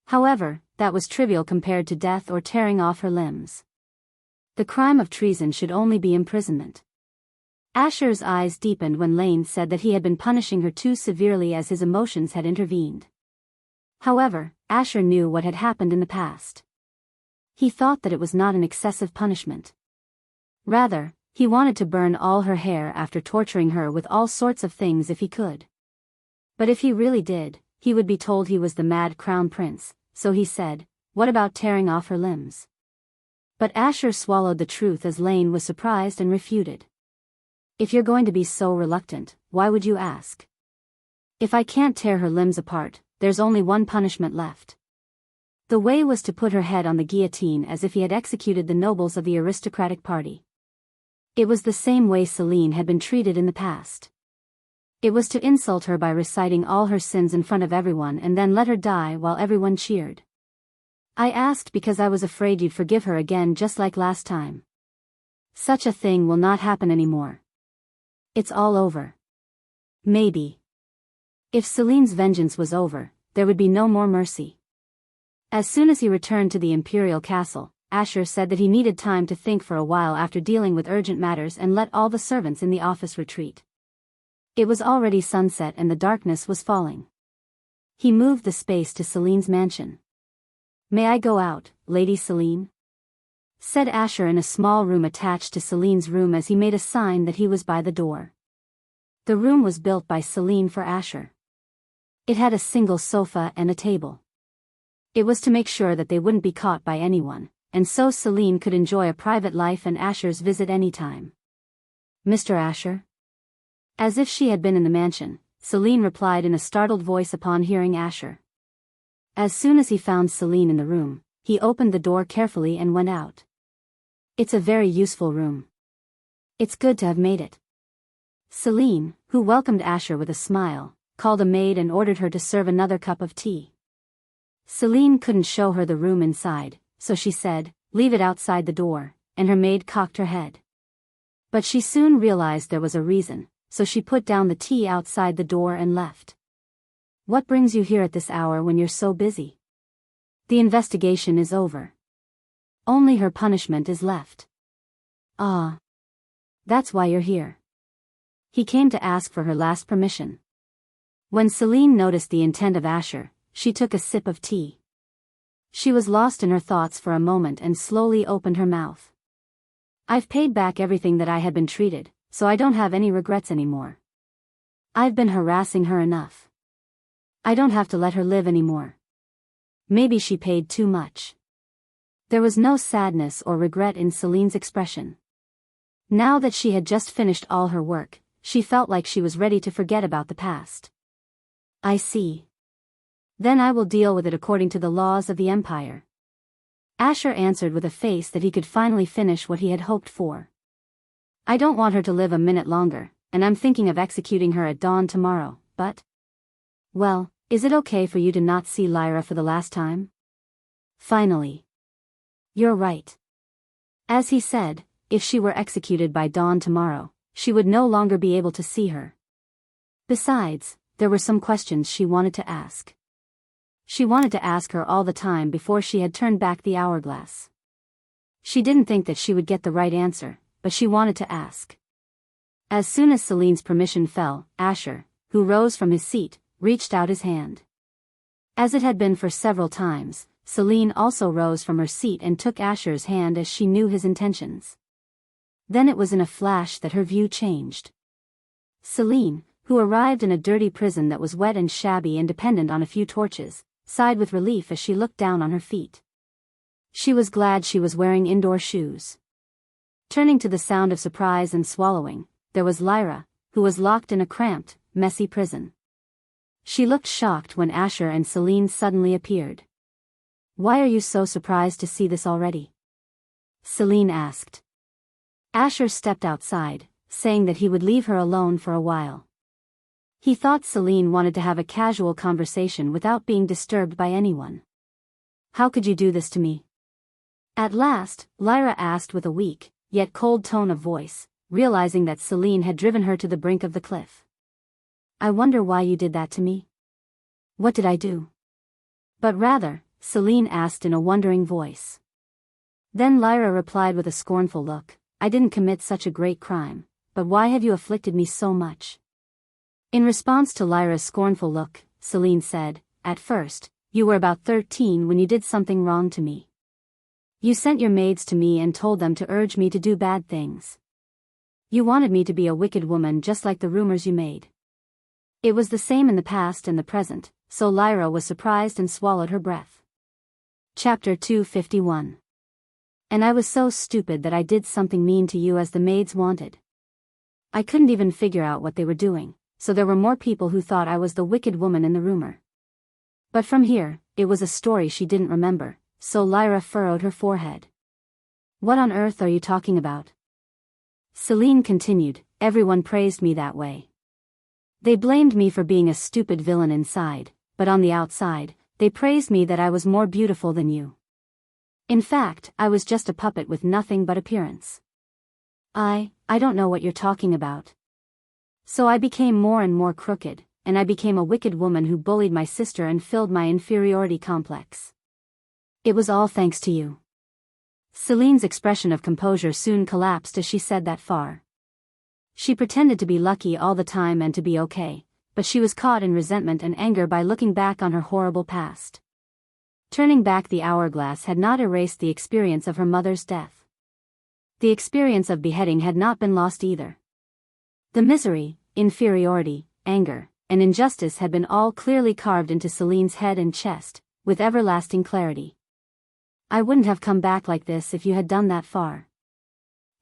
However, that was trivial compared to death or tearing off her limbs. The crime of treason should only be imprisonment. Asher's eyes deepened when Lane said that he had been punishing her too severely as his emotions had intervened. However, Asher knew what had happened in the past. He thought that it was not an excessive punishment. Rather, he wanted to burn all her hair after torturing her with all sorts of things if he could. But if he really did, he would be told he was the mad crown prince, so he said, what about tearing off her limbs? But Asher swallowed the truth as Lane was surprised and refuted. If you're going to be so reluctant, why would you ask? If I can't tear her limbs apart, there's only one punishment left. The way was to put her head on the guillotine as if he had executed the nobles of the aristocratic party. It was the same way Celine had been treated in the past. It was to insult her by reciting all her sins in front of everyone and then let her die while everyone cheered. I asked because I was afraid you'd forgive her again just like last time. Such a thing will not happen anymore. It's all over. Maybe. If Celine's vengeance was over, there would be no more mercy. As soon as he returned to the imperial castle, Asher said that he needed time to think for a while after dealing with urgent matters and let all the servants in the office retreat. It was already sunset and the darkness was falling. He moved the space to Celine's mansion. May I go out, Lady Celine? Said Asher in a small room attached to Celine's room as he made a sign that he was by the door. The room was built by Celine for Asher. It had a single sofa and a table. It was to make sure that they wouldn't be caught by anyone, and so Celine could enjoy a private life and Asher's visit anytime. Mr. Asher? As if she had been in the mansion, Celine replied in a startled voice upon hearing Asher. As soon as he found Celine in the room, he opened the door carefully and went out. It's a very useful room. It's good to have made it. Celine, who welcomed Asher with a smile, called a maid and ordered her to serve another cup of tea. Celine couldn't show her the room inside, so she said, leave it outside the door, and her maid cocked her head. But she soon realized there was a reason, so she put down the tea outside the door and left. What brings you here at this hour when you're so busy? The investigation is over. Only her punishment is left. Ah. That's why you're here. He came to ask for her last permission. When Celine noticed the intent of Asher, she took a sip of tea. She was lost in her thoughts for a moment and slowly opened her mouth. I've paid back everything that I had been treated, so I don't have any regrets anymore. I've been harassing her enough. I don't have to let her live anymore. Maybe she paid too much. There was no sadness or regret in Celine's expression. Now that she had just finished all her work, she felt like she was ready to forget about the past. I see. Then I will deal with it according to the laws of the Empire. Asher answered with a face that he could finally finish what he had hoped for. I don't want her to live a minute longer, and I'm thinking of executing her at dawn tomorrow, but... Well, is it okay for you to not see Lyra for the last time? Finally. You're right. As he said, if she were executed by dawn tomorrow, she would no longer be able to see her. Besides, there were some questions she wanted to ask. She wanted to ask her all the time before she had turned back the hourglass. She didn't think that she would get the right answer, but she wanted to ask. As soon as Celine's permission fell, Asher, who rose from his seat, reached out his hand. As it had been for several times, Celine also rose from her seat and took Asher's hand as she knew his intentions. Then it was in a flash that her view changed. Celine, who arrived in a dirty prison that was wet and shabby and dependent on a few torches, sighed with relief as she looked down on her feet. She was glad she was wearing indoor shoes. Turning to the sound of surprise and swallowing, there was Lyra, who was locked in a cramped, messy prison. She looked shocked when Asher and Celine suddenly appeared. Why are you so surprised to see this already? Celine asked. Asher stepped outside, saying that he would leave her alone for a while. He thought Celine wanted to have a casual conversation without being disturbed by anyone. How could you do this to me? At last, Lyra asked with a weak, yet cold tone of voice, realizing that Celine had driven her to the brink of the cliff. I wonder why you did that to me? What did I do? But rather, Celine asked in a wondering voice. Then Lyra replied with a scornful look, I didn't commit such a great crime, but why have you afflicted me so much? In response to Lyra's scornful look, Celine said, At first, you were about 13 when you did something wrong to me. You sent your maids to me and told them to urge me to do bad things. You wanted me to be a wicked woman just like the rumors you made. It was the same in the past and the present, so Lyra was surprised and swallowed her breath. Chapter 251. And I was so stupid that I did something mean to you as the maids wanted. I couldn't even figure out what they were doing, so there were more people who thought I was the wicked woman in the rumor. But from here, it was a story she didn't remember, so Lyra furrowed her forehead. What on earth are you talking about? Celine continued, Everyone praised me that way. They blamed me for being a stupid villain inside, but on the outside, they praised me that I was more beautiful than you. In fact, I was just a puppet with nothing but appearance. I don't know what you're talking about. So I became more and more crooked, and I became a wicked woman who bullied my sister and filled my inferiority complex. It was all thanks to you. Celine's expression of composure soon collapsed as she said that far. She pretended to be lucky all the time and to be okay, but she was caught in resentment and anger by looking back on her horrible past. Turning back the hourglass had not erased the experience of her mother's death. The experience of beheading had not been lost either. The misery, inferiority, anger, and injustice had been all clearly carved into Celine's head and chest, with everlasting clarity. I wouldn't have come back like this if you had done that far.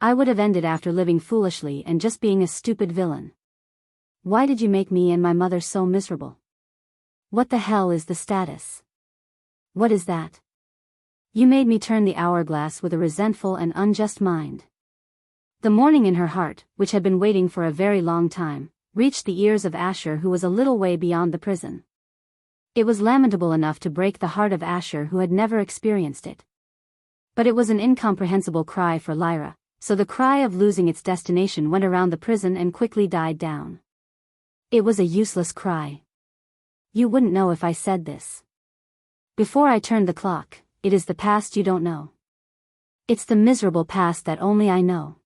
I would have ended after living foolishly and just being a stupid villain. Why did you make me and my mother so miserable? What the hell is the status? What is that? You made me turn the hourglass with a resentful and unjust mind. The mourning in her heart, which had been waiting for a very long time, reached the ears of Asher, who was a little way beyond the prison. It was lamentable enough to break the heart of Asher, who had never experienced it. But it was an incomprehensible cry for Lyra, so the cry of losing its destination went around the prison and quickly died down. It was a useless cry. You wouldn't know if I said this. Before I turned the clock, it is the past you don't know. It's the miserable past that only I know.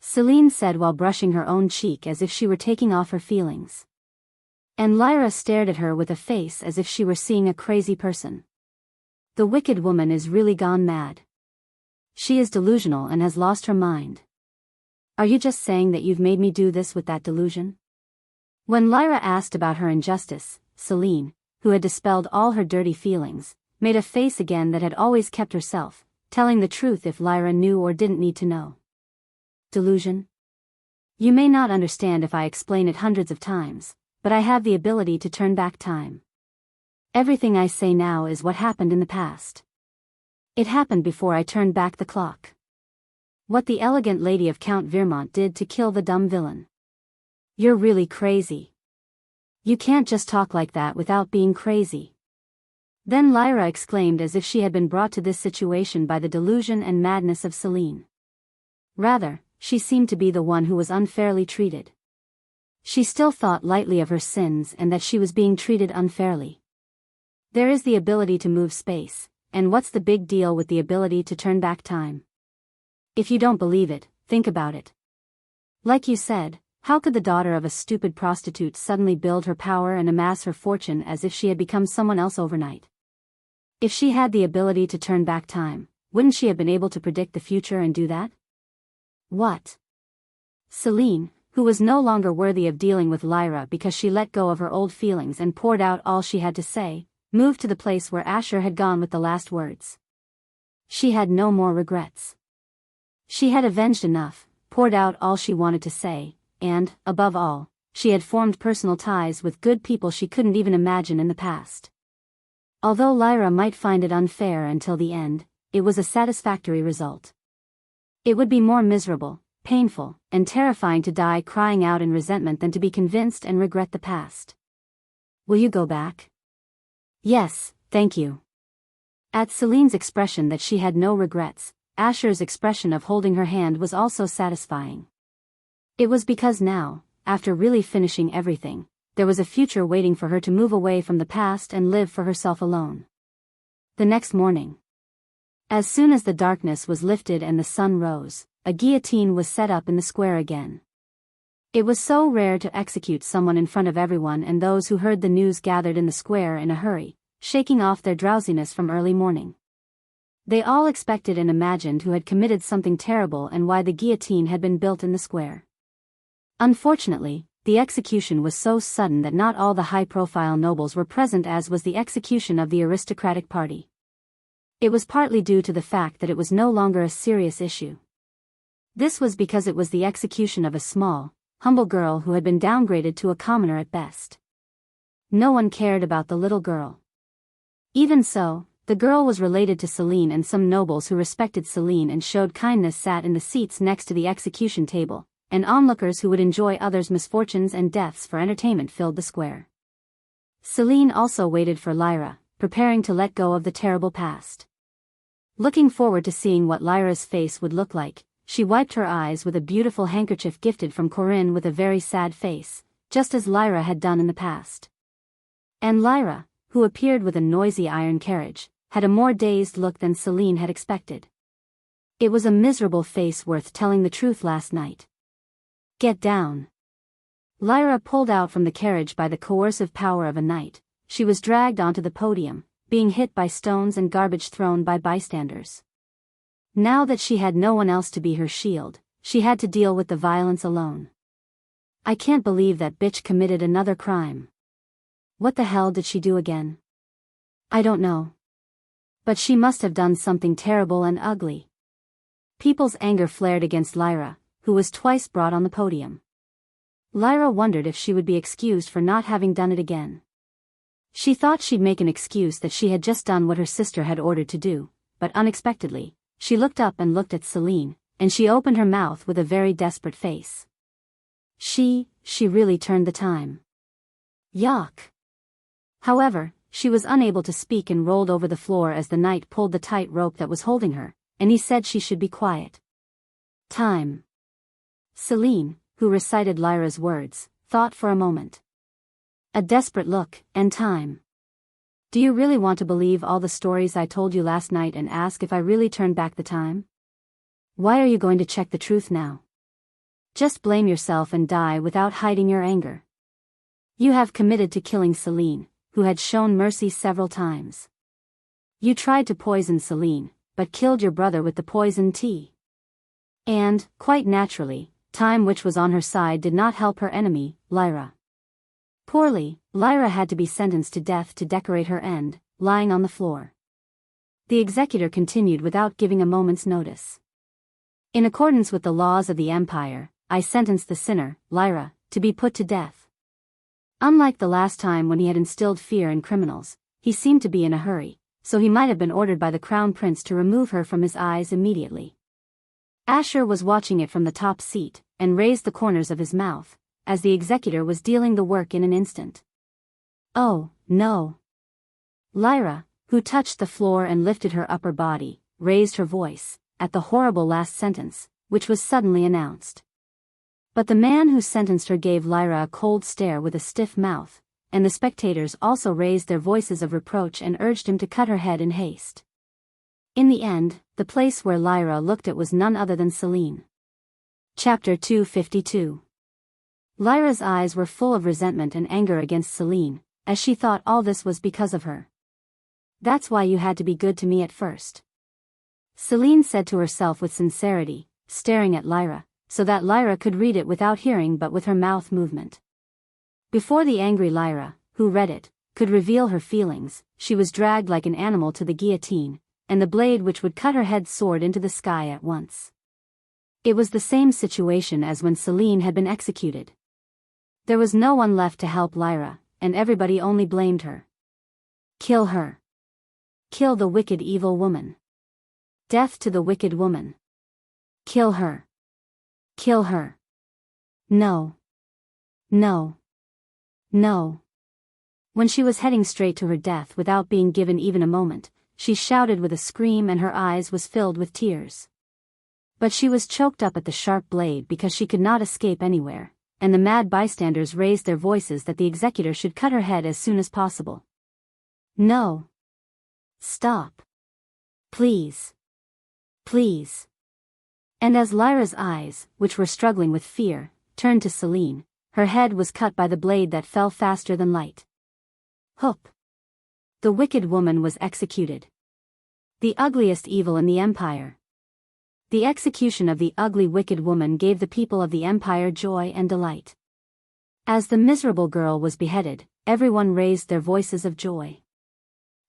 Celine said while brushing her own cheek as if she were taking off her feelings. And Lyra stared at her with a face as if she were seeing a crazy person. The wicked woman is really gone mad. She is delusional and has lost her mind. Are you just saying that you've made me do this with that delusion? When Lyra asked about her injustice, Celine, who had dispelled all her dirty feelings, made a face again that had always kept herself, telling the truth if Lyra knew or didn't need to know. Delusion? You may not understand if I explain it hundreds of times, but I have the ability to turn back time. Everything I say now is what happened in the past. It happened before I turned back the clock. What the elegant lady of Count Vermont did to kill the dumb villain. You're really crazy. You can't just talk like that without being crazy. Then Lyra exclaimed as if she had been brought to this situation by the delusion and madness of Celine. Rather, she seemed to be the one who was unfairly treated. She still thought lightly of her sins and that she was being treated unfairly. There is the ability to move space, and what's the big deal with the ability to turn back time? If you don't believe it, think about it. Like you said, how could the daughter of a stupid prostitute suddenly build her power and amass her fortune as if she had become someone else overnight? If she had the ability to turn back time, wouldn't she have been able to predict the future and do that? What? Celine, who was no longer worthy of dealing with Lyra because she let go of her old feelings and poured out all she had to say, moved to the place where Asher had gone with the last words. She had no more regrets. She had avenged enough, poured out all she wanted to say, and, above all, she had formed personal ties with good people she couldn't even imagine in the past. Although Lyra might find it unfair until the end, it was a satisfactory result. It would be more miserable, painful, and terrifying to die crying out in resentment than to be convinced and regret the past. Will you go back? Yes, thank you. At Celine's expression that she had no regrets, Asher's expression of holding her hand was also satisfying. It was because now, after really finishing everything, there was a future waiting for her to move away from the past and live for herself alone. The next morning, as soon as the darkness was lifted and the sun rose, a guillotine was set up in the square again. It was so rare to execute someone in front of everyone, and those who heard the news gathered in the square in a hurry, shaking off their drowsiness from early morning. They all expected and imagined who had committed something terrible and why the guillotine had been built in the square. Unfortunately, the execution was so sudden that not all the high-profile nobles were present, as was the execution of the aristocratic party. It was partly due to the fact that it was no longer a serious issue. This was because it was the execution of a small, humble girl who had been downgraded to a commoner at best. No one cared about the little girl. Even so, the girl was related to Celine, and some nobles who respected Celine and showed kindness sat in the seats next to the execution table, and onlookers who would enjoy others' misfortunes and deaths for entertainment filled the square. Celine also waited for Lyra, preparing to let go of the terrible past. Looking forward to seeing what Lyra's face would look like, she wiped her eyes with a beautiful handkerchief gifted from Corinne with a very sad face, just as Lyra had done in the past. And Lyra, who appeared with a noisy iron carriage, had a more dazed look than Celine had expected. It was a miserable face worth telling the truth last night. Get down. Lyra pulled out from the carriage by the coercive power of a knight. She was dragged onto the podium, being hit by stones and garbage thrown by bystanders. Now that she had no one else to be her shield, she had to deal with the violence alone. I can't believe that bitch committed another crime. What the hell did she do again? I don't know. But she must have done something terrible and ugly. People's anger flared against Lyra, who was twice brought on the podium. Lyra wondered if she would be excused for not having done it again. She thought she'd make an excuse that she had just done what her sister had ordered to do, but unexpectedly, she looked up and looked at Celine, and she opened her mouth with a very desperate face. She really turned the time. Yuck. However, she was unable to speak and rolled over the floor as the knight pulled the tight rope that was holding her, and he said she should be quiet. Time. Celine, who recited Lyra's words, thought for a moment. A desperate look, and time. Do you really want to believe all the stories I told you last night and ask if I really turned back the time? Why are you going to check the truth now? Just blame yourself and die without hiding your anger. You have committed to killing Celine, who had shown mercy several times. You tried to poison Celine, but killed your brother with the poison tea. And, quite naturally, time, which was on her side, did not help her enemy, Lyra. Poorly, Lyra had to be sentenced to death to decorate her end, lying on the floor. The executor continued without giving a moment's notice. In accordance with the laws of the Empire, I sentence the sinner, Lyra, to be put to death. Unlike the last time when he had instilled fear in criminals, he seemed to be in a hurry, so he might have been ordered by the crown prince to remove her from his eyes immediately. Asher was watching it from the top seat, and raised the corners of his mouth, as the executor was dealing the work in an instant. Oh, no. Lyra, who touched the floor and lifted her upper body, raised her voice, at the horrible last sentence, which was suddenly announced. But the man who sentenced her gave Lyra a cold stare with a stiff mouth, and the spectators also raised their voices of reproach and urged him to cut her head in haste. In the end, the place where Lyra looked at was none other than Selene. Chapter 252. Lyra's eyes were full of resentment and anger against Selene, as she thought all this was because of her. That's why you had to be good to me at first. Selene said to herself with sincerity, staring at Lyra, so that Lyra could read it without hearing but with her mouth movement. Before the angry Lyra, who read it, could reveal her feelings, she was dragged like an animal to the guillotine, and the blade which would cut her head soared into the sky at once. It was the same situation as when Selene had been executed. There was no one left to help Lyra, and everybody only blamed her. Kill her. Kill the wicked evil woman. Death to the wicked woman. Kill her. Kill her. No. No. No. When she was heading straight to her death without being given even a moment, she shouted with a scream and her eyes was filled with tears. But she was choked up at the sharp blade because she could not escape anywhere, and the mad bystanders raised their voices that the executor should cut her head as soon as possible. No. Stop. Please. Please. And as Lyra's eyes, which were struggling with fear, turned to Selene, her head was cut by the blade that fell faster than light. Hoop. The wicked woman was executed. The ugliest evil in the Empire. The execution of the ugly wicked woman gave the people of the Empire joy and delight. As the miserable girl was beheaded, everyone raised their voices of joy.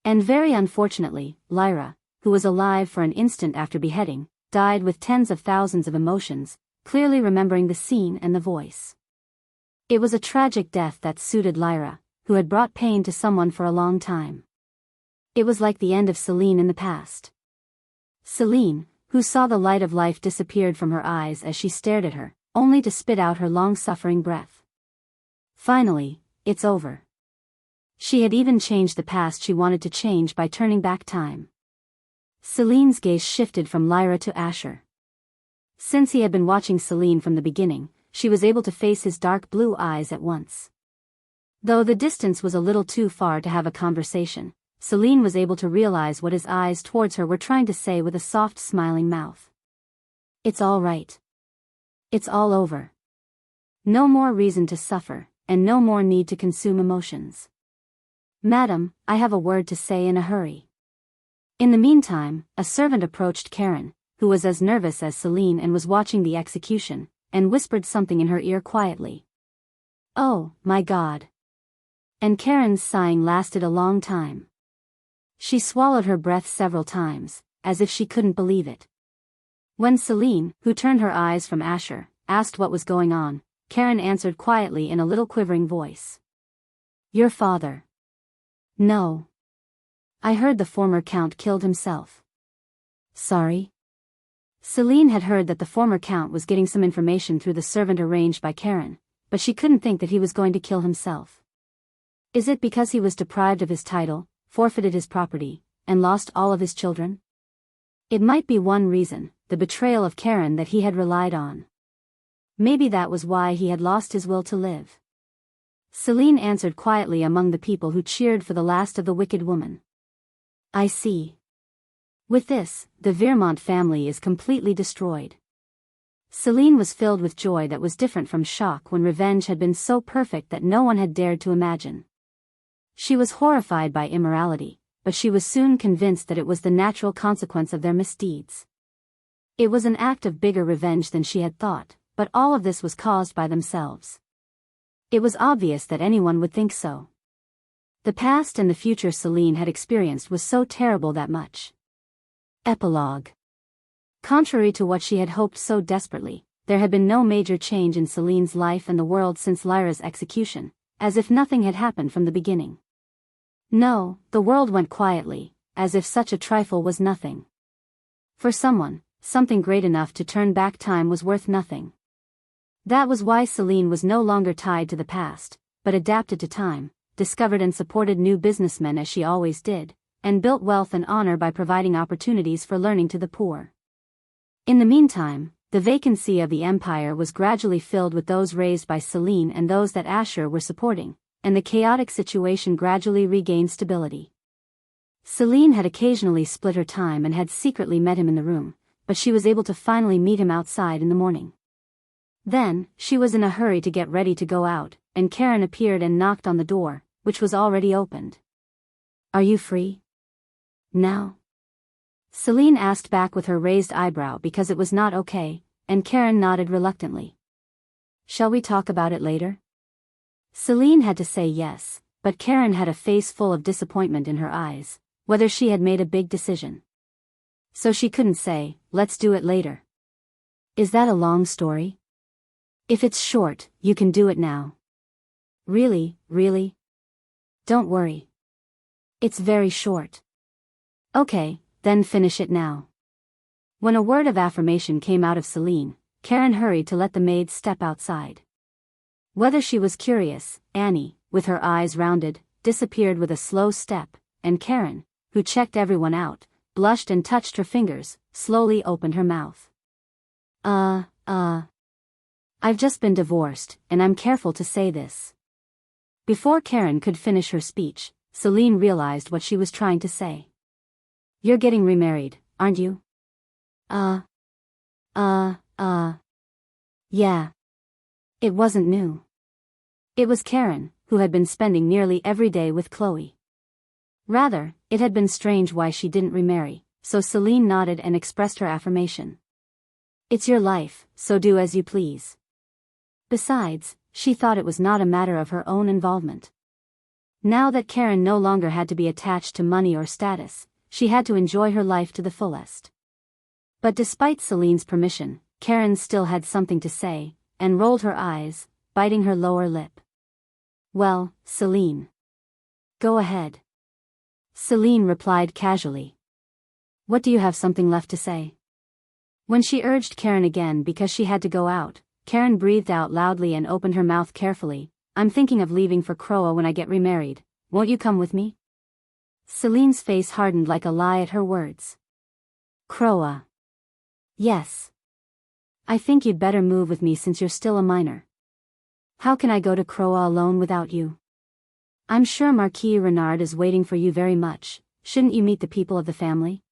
And very unfortunately, Lyra, who was alive for an instant after beheading, died with tens of thousands of emotions, clearly remembering the scene and the voice. It was a tragic death that suited Lyra, who had brought pain to someone for a long time. It was like the end of Selene in the past. Selene, who saw the light of life disappeared from her eyes as she stared at her, only to spit out her long-suffering breath. Finally, it's over. She had even changed the past she wanted to change by turning back time. Selene's gaze shifted from Lyra to Asher. Since he had been watching Selene from the beginning, she was able to face his dark blue eyes at once. Though the distance was a little too far to have a conversation, Selene was able to realize what his eyes towards her were trying to say with a soft smiling mouth. It's all right. It's all over. No more reason to suffer, and no more need to consume emotions. Madam, I have a word to say in a hurry. In the meantime, a servant approached Karen, who was as nervous as Selene and was watching the execution, and whispered something in her ear quietly. Oh, my God. And Karen's sighing lasted a long time. She swallowed her breath several times, as if she couldn't believe it. When Selene, who turned her eyes from Asher, asked what was going on, Karen answered quietly in a little quivering voice. Your father. No. I heard the former count killed himself. Sorry? Selene had heard that the former count was getting some information through the servant arranged by Karen, but she couldn't think that he was going to kill himself. Is it because he was deprived of his title, forfeited his property, and lost all of his children? It might be one reason, the betrayal of Karen that he had relied on. Maybe that was why he had lost his will to live. Selene answered quietly among the people who cheered for the last of the wicked woman. I see. With this, the Vermont family is completely destroyed. Selene was filled with joy that was different from shock when revenge had been so perfect that no one had dared to imagine. She was horrified by immorality, but she was soon convinced that it was the natural consequence of their misdeeds. It was an act of bigger revenge than she had thought, but all of this was caused by themselves. It was obvious that anyone would think so. The past and the future Celine had experienced was so terrible that much. Epilogue. Contrary to what she had hoped so desperately, there had been no major change in Celine's life and the world since Lyra's execution, as if nothing had happened from the beginning. No, the world went quietly, as if such a trifle was nothing. For someone, something great enough to turn back time was worth nothing. That was why Celine was no longer tied to the past, but adapted to time, discovered and supported new businessmen as she always did, and built wealth and honor by providing opportunities for learning to the poor. In the meantime, the vacancy of the empire was gradually filled with those raised by Celine and those that Asher were supporting, and the chaotic situation gradually regained stability. Celine had occasionally split her time and had secretly met him in the room, but she was able to finally meet him outside in the morning. Then, she was in a hurry to get ready to go out, and Karen appeared and knocked on the door, which was already opened. "Are you free now?" Celine asked back with her raised eyebrow because it was not okay, and Karen nodded reluctantly. "Shall we talk about it later?" Celine had to say yes, but Karen had a face full of disappointment in her eyes, whether she had made a big decision. So she couldn't say, "Let's do it later." "Is that a long story?" "If it's short, you can do it now." "Really, really?" "Don't worry. It's very short." "Okay, then finish it now." When a word of affirmation came out of Celine, Karen hurried to let the maid step outside. Whether she was curious, Annie, with her eyes rounded, disappeared with a slow step, and Karen, who checked everyone out, blushed and touched her fingers, slowly opened her mouth. I've just been divorced, and I'm careful to say this." Before Karen could finish her speech, Celine realized what she was trying to say. "You're getting remarried, aren't you?" Yeah. It wasn't new. It was Karen, who had been spending nearly every day with Chloe. Rather, it had been strange why she didn't remarry, so Celine nodded and expressed her affirmation. "It's your life, so do as you please." Besides, she thought it was not a matter of her own involvement. Now that Karen no longer had to be attached to money or status, she had to enjoy her life to the fullest. But despite Celine's permission, Karen still had something to say, and rolled her eyes, biting her lower lip. "Well, Celine. Go ahead." Celine replied casually. "What do you have something left to say?" When she urged Karen again because she had to go out, Karen breathed out loudly and opened her mouth carefully. "I'm thinking of leaving for Croa when I get remarried. Won't you come with me?" Celine's face hardened like a lie at her words. "Croa?" "Yes. I think you'd better move with me since you're still a minor." "How can I go to Croa alone without you?" "I'm sure Marquis Renard is waiting for you very much. Shouldn't you meet the people of the family?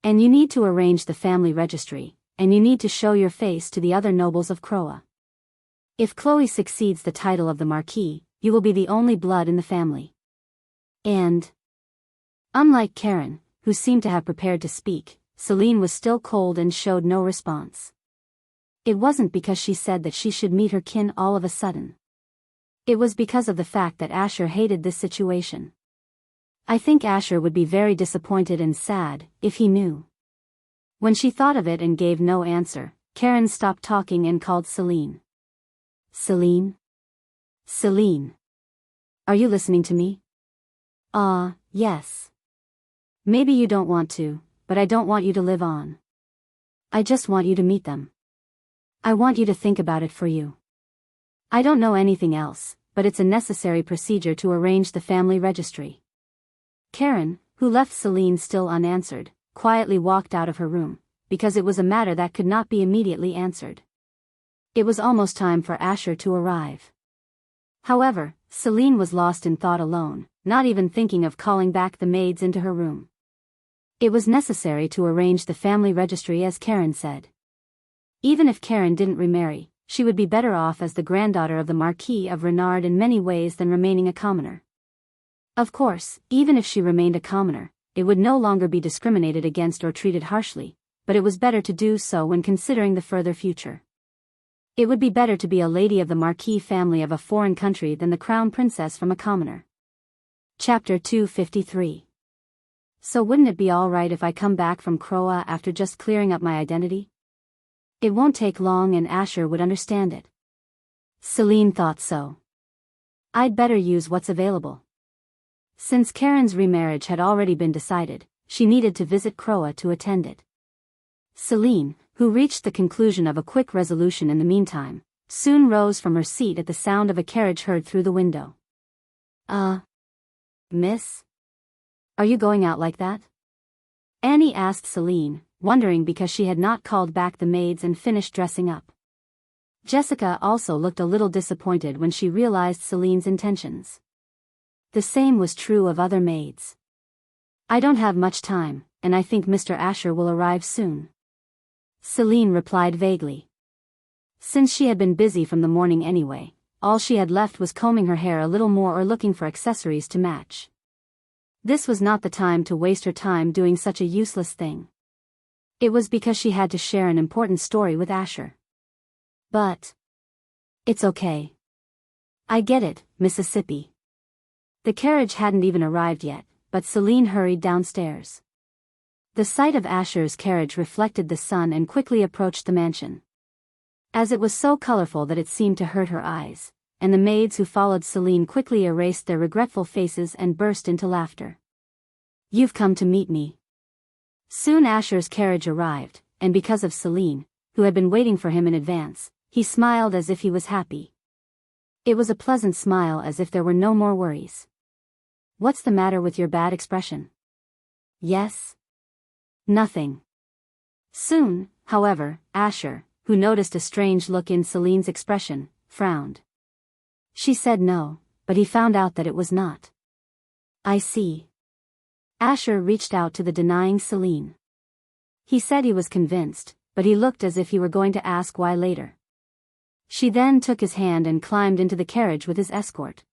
And you need to arrange the family registry, and you need to show your face to the other nobles of Croa. If Chloe succeeds the title of the Marquis, you will be the only blood in the family." And, unlike Karen, who seemed to have prepared to speak, Celine was still cold and showed no response. It wasn't because she said that she should meet her kin all of a sudden. It was because of the fact that Asher hated this situation. I think Asher would be very disappointed and sad if he knew. When she thought of it and gave no answer, Karen stopped talking and called Celine. "Celine? Celine? Are you listening to me?" Yes. Maybe you don't want to, but I don't want you to live on. I just want you to meet them. I want you to think about it for you. I don't know anything else, but it's a necessary procedure to arrange the family registry." Karen, who left Celine still unanswered, quietly walked out of her room, because it was a matter that could not be immediately answered. It was almost time for Asher to arrive. However, Celine was lost in thought alone, not even thinking of calling back the maids into her room. It was necessary to arrange the family registry as Karen said. Even if Karen didn't remarry, she would be better off as the granddaughter of the Marquis of Renard in many ways than remaining a commoner. Of course, even if she remained a commoner, it would no longer be discriminated against or treated harshly, but it was better to do so when considering the further future. It would be better to be a lady of the marquis family of a foreign country than the crown princess from a commoner. Chapter 253. So wouldn't it be alright if I come back from Croa after just clearing up my identity? It won't take long and Asher would understand it. Celine thought so. I'd better use what's available. Since Karen's remarriage had already been decided, she needed to visit Croa to attend it. Celine, who reached the conclusion of a quick resolution in the meantime, soon rose from her seat at the sound of a carriage heard through the window. Miss? Are you going out like that? Annie asked Celine, wondering because she had not called back the maids and finished dressing up. Jessica also looked a little disappointed when she realized Celine's intentions. The same was true of other maids. I don't have much time, and I think Mr. Asher will arrive soon. Celine replied vaguely. Since she had been busy from the morning anyway, all she had left was combing her hair a little more or looking for accessories to match. This was not the time to waste her time doing such a useless thing. It was because she had to share an important story with Asher. But it's okay. I get it, Mississippi. The carriage hadn't even arrived yet, but Celine hurried downstairs. The sight of Asher's carriage reflected the sun and quickly approached the mansion. As it was so colorful that it seemed to hurt her eyes, and the maids who followed Celine quickly erased their regretful faces and burst into laughter. You've come to meet me. Soon Asher's carriage arrived, and because of Celine, who had been waiting for him in advance, he smiled as if he was happy. It was a pleasant smile as if there were no more worries. What's the matter with your bad expression? Yes? Nothing. Soon, however, Asher, who noticed a strange look in Celine's expression, frowned. She said no, but he found out that it was not. I see. Asher reached out to the denying Celine. He said he was convinced, but he looked as if he were going to ask why later. She then took his hand and climbed into the carriage with his escort.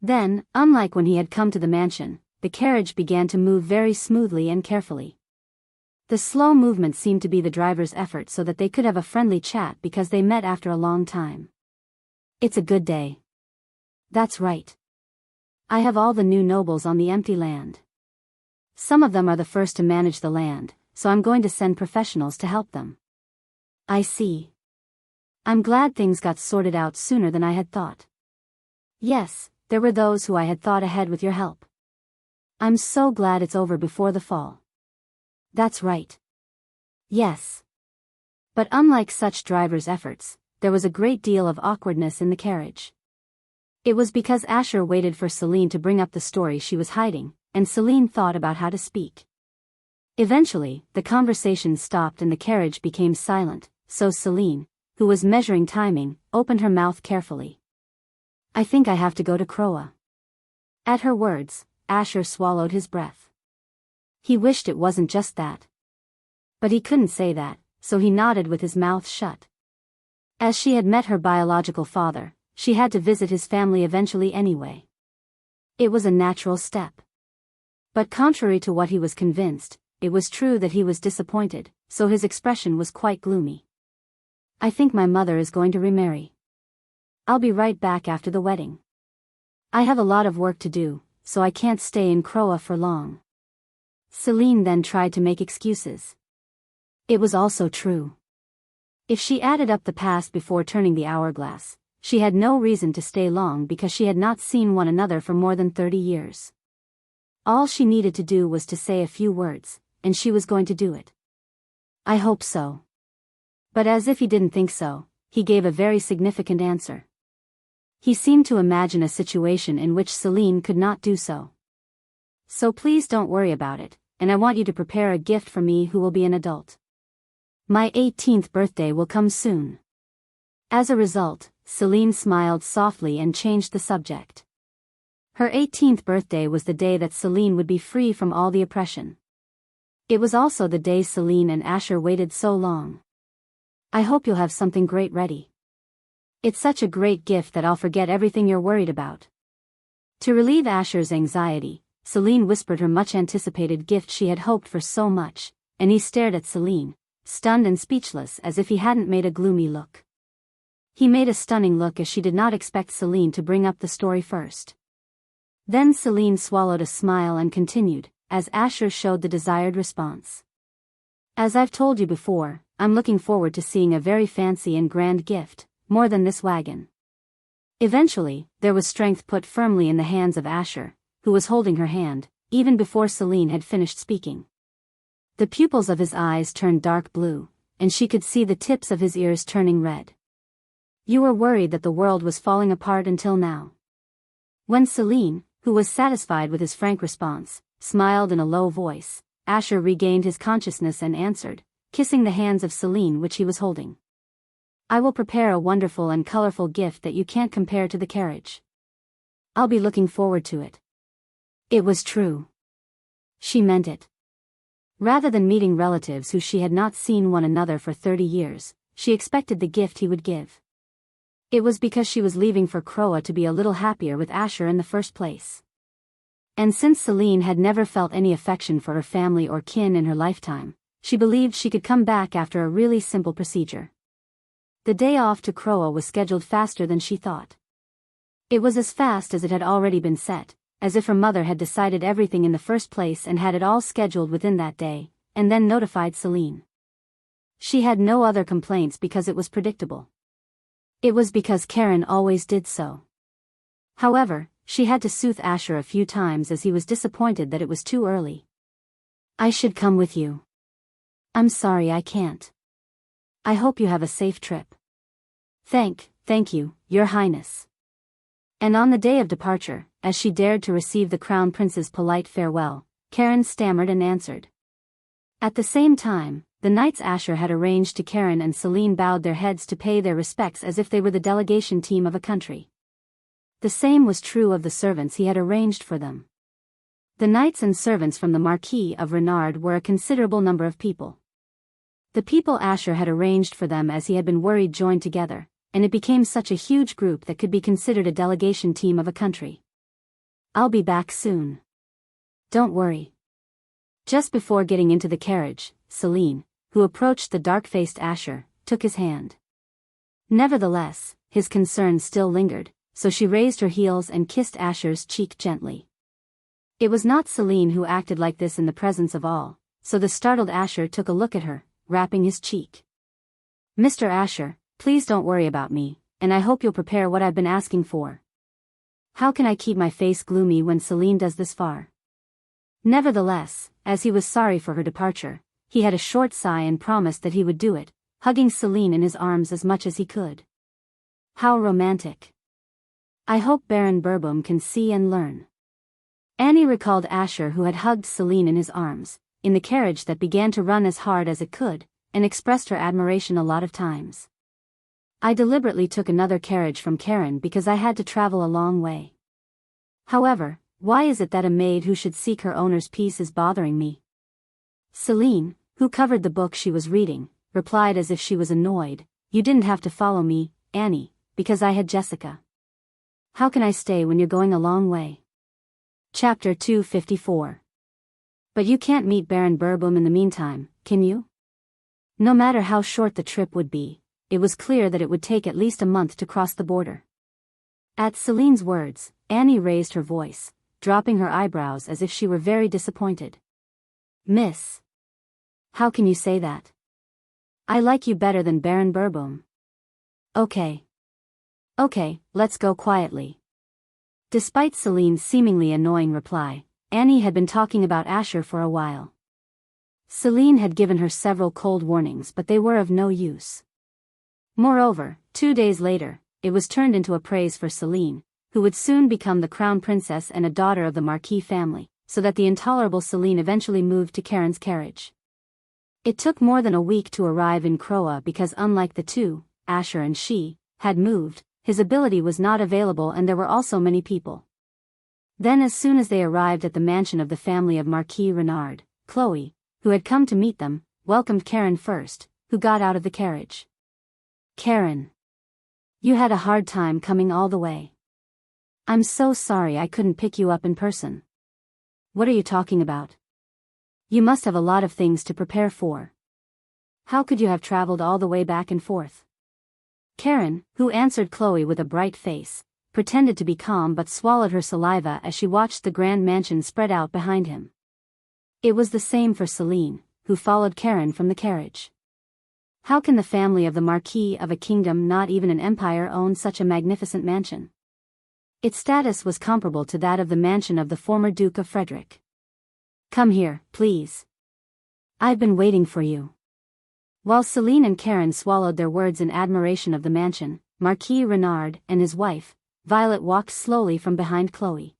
Then, unlike when he had come to the mansion, the carriage began to move very smoothly and carefully. The slow movement seemed to be the driver's effort so that they could have a friendly chat because they met after a long time. It's a good day. That's right. I have all the new nobles on the empty land. Some of them are the first to manage the land, so I'm going to send professionals to help them. I see. I'm glad things got sorted out sooner than I had thought. Yes, there were those who I had thought ahead with your help. I'm so glad it's over before the fall. That's right. Yes. But unlike such drivers' efforts, there was a great deal of awkwardness in the carriage. It was because Asher waited for Celine to bring up the story she was hiding, and Celine thought about how to speak. Eventually, the conversation stopped and the carriage became silent, so Celine, who was measuring timing, opened her mouth carefully. I think I have to go to Croa. At her words, Asher swallowed his breath. He wished it wasn't just that. But he couldn't say that, so he nodded with his mouth shut. As she had met her biological father, she had to visit his family eventually anyway. It was a natural step. But contrary to what he was convinced, it was true that he was disappointed, so his expression was quite gloomy. I think my mother is going to remarry. I'll be right back after the wedding. I have a lot of work to do, so I can't stay in Croa for long. Celine then tried to make excuses. It was also true. If she added up the past before turning the hourglass, she had no reason to stay long because she had not seen one another for more than 30 years. All she needed to do was to say a few words, and she was going to do it. I hope so. But as if he didn't think so, he gave a very significant answer. He seemed to imagine a situation in which Celine could not do so. So please don't worry about it, and I want you to prepare a gift for me who will be an adult. My 18th birthday will come soon. As a result, Celine smiled softly and changed the subject. Her 18th birthday was the day that Celine would be free from all the oppression. It was also the day Celine and Asher waited so long. I hope you'll have something great ready. It's such a great gift that I'll forget everything you're worried about. To relieve Asher's anxiety, Celine whispered her much-anticipated gift she had hoped for so much, and he stared at Celine, stunned and speechless as if he hadn't made a gloomy look. He made a stunning look as she did not expect Celine to bring up the story first. Then Celine swallowed a smile and continued, as Asher showed the desired response. As I've told you before, I'm looking forward to seeing a very fancy and grand gift, more than this wagon. Eventually, there was strength put firmly in the hands of Asher, who was holding her hand, even before Celine had finished speaking. The pupils of his eyes turned dark blue, and she could see the tips of his ears turning red. You were worried that the world was falling apart until now. When Celine, who was satisfied with his frank response, smiled in a low voice, Asher regained his consciousness and answered, kissing the hands of Celine which he was holding. I will prepare a wonderful and colorful gift that you can't compare to the carriage. I'll be looking forward to it. It was true. She meant it. Rather than meeting relatives who she had not seen one another for 30 years, she expected the gift he would give. It was because she was leaving for Croa to be a little happier with Asher in the first place. And since Celine had never felt any affection for her family or kin in her lifetime, she believed she could come back after a really simple procedure. The day off to Croa was scheduled faster than she thought. It was as fast as it had already been set, as if her mother had decided everything in the first place and had it all scheduled within that day, and then notified Celine. She had no other complaints because it was predictable. It was because Karen always did so. However, she had to soothe Asher a few times as he was disappointed that it was too early. I should come with you. I'm sorry I can't. I hope you have a safe trip. Thank you, Your Highness. And on the day of departure, as she dared to receive the Crown Prince's polite farewell, Karen stammered and answered. At the same time, the knights Asher had arranged to Karen and Celine bowed their heads to pay their respects as if they were the delegation team of a country. The same was true of the servants he had arranged for them. The knights and servants from the Marquis of Renard were a considerable number of people. The people Asher had arranged for them as he had been worried joined together, and it became such a huge group that could be considered a delegation team of a country. I'll be back soon. Don't worry. Just before getting into the carriage, Celine, who approached the dark-faced Asher, took his hand. Nevertheless, his concern still lingered, so she raised her heels and kissed Asher's cheek gently. It was not Celine who acted like this in the presence of all, so the startled Asher took a look at her, rapping his cheek. Mr. Asher, please don't worry about me, and I hope you'll prepare what I've been asking for. How can I keep my face gloomy when Celine does this far? Nevertheless, as he was sorry for her departure, he had a short sigh and promised that he would do it, hugging Celine in his arms as much as he could. How romantic. I hope Baron Bourbon can see and learn. Annie recalled Asher who had hugged Celine in his arms, in the carriage that began to run as hard as it could, and expressed her admiration a lot of times. I deliberately took another carriage from Karen because I had to travel a long way. However, why is it that a maid who should seek her owner's peace is bothering me? Celine, who covered the book she was reading, replied as if she was annoyed, You didn't have to follow me, Annie, because I had Jessica. How can I stay when you're going a long way? Chapter 254. But you can't meet Baron Bourbon in the meantime, can you? No matter how short the trip would be, it was clear that it would take at least a month to cross the border. At Celine's words, Annie raised her voice, dropping her eyebrows as if she were very disappointed. Miss. How can you say that? I like you better than Baron Bourbon. Okay, let's go quietly. Despite Celine's seemingly annoying reply, Annie had been talking about Asher for a while. Celine had given her several cold warnings but they were of no use. Moreover, 2 days later, it was turned into a praise for Celine, who would soon become the crown princess and a daughter of the Marquis family, so that the intolerable Celine eventually moved to Karen's carriage. It took more than a week to arrive in Croa because unlike the two, Asher and she, had moved, his ability was not available and there were also many people. Then as soon as they arrived at the mansion of the family of Marquis Renard, Chloe, who had come to meet them, welcomed Karen first, who got out of the carriage. Karen. You had a hard time coming all the way. I'm so sorry I couldn't pick you up in person. What are you talking about? You must have a lot of things to prepare for. How could you have traveled all the way back and forth? Karen, who answered Chloe with a bright face, pretended to be calm but swallowed her saliva as she watched the grand mansion spread out behind him. It was the same for Celine, who followed Karen from the carriage. How can the family of the Marquis of a kingdom, not even an empire, own such a magnificent mansion? Its status was comparable to that of the mansion of the former Duke of Frederick. Come here, please. I've been waiting for you. While Celine and Karen swallowed their words in admiration of the mansion, Marquis Renard and his wife, Violet, walked slowly from behind Chloe.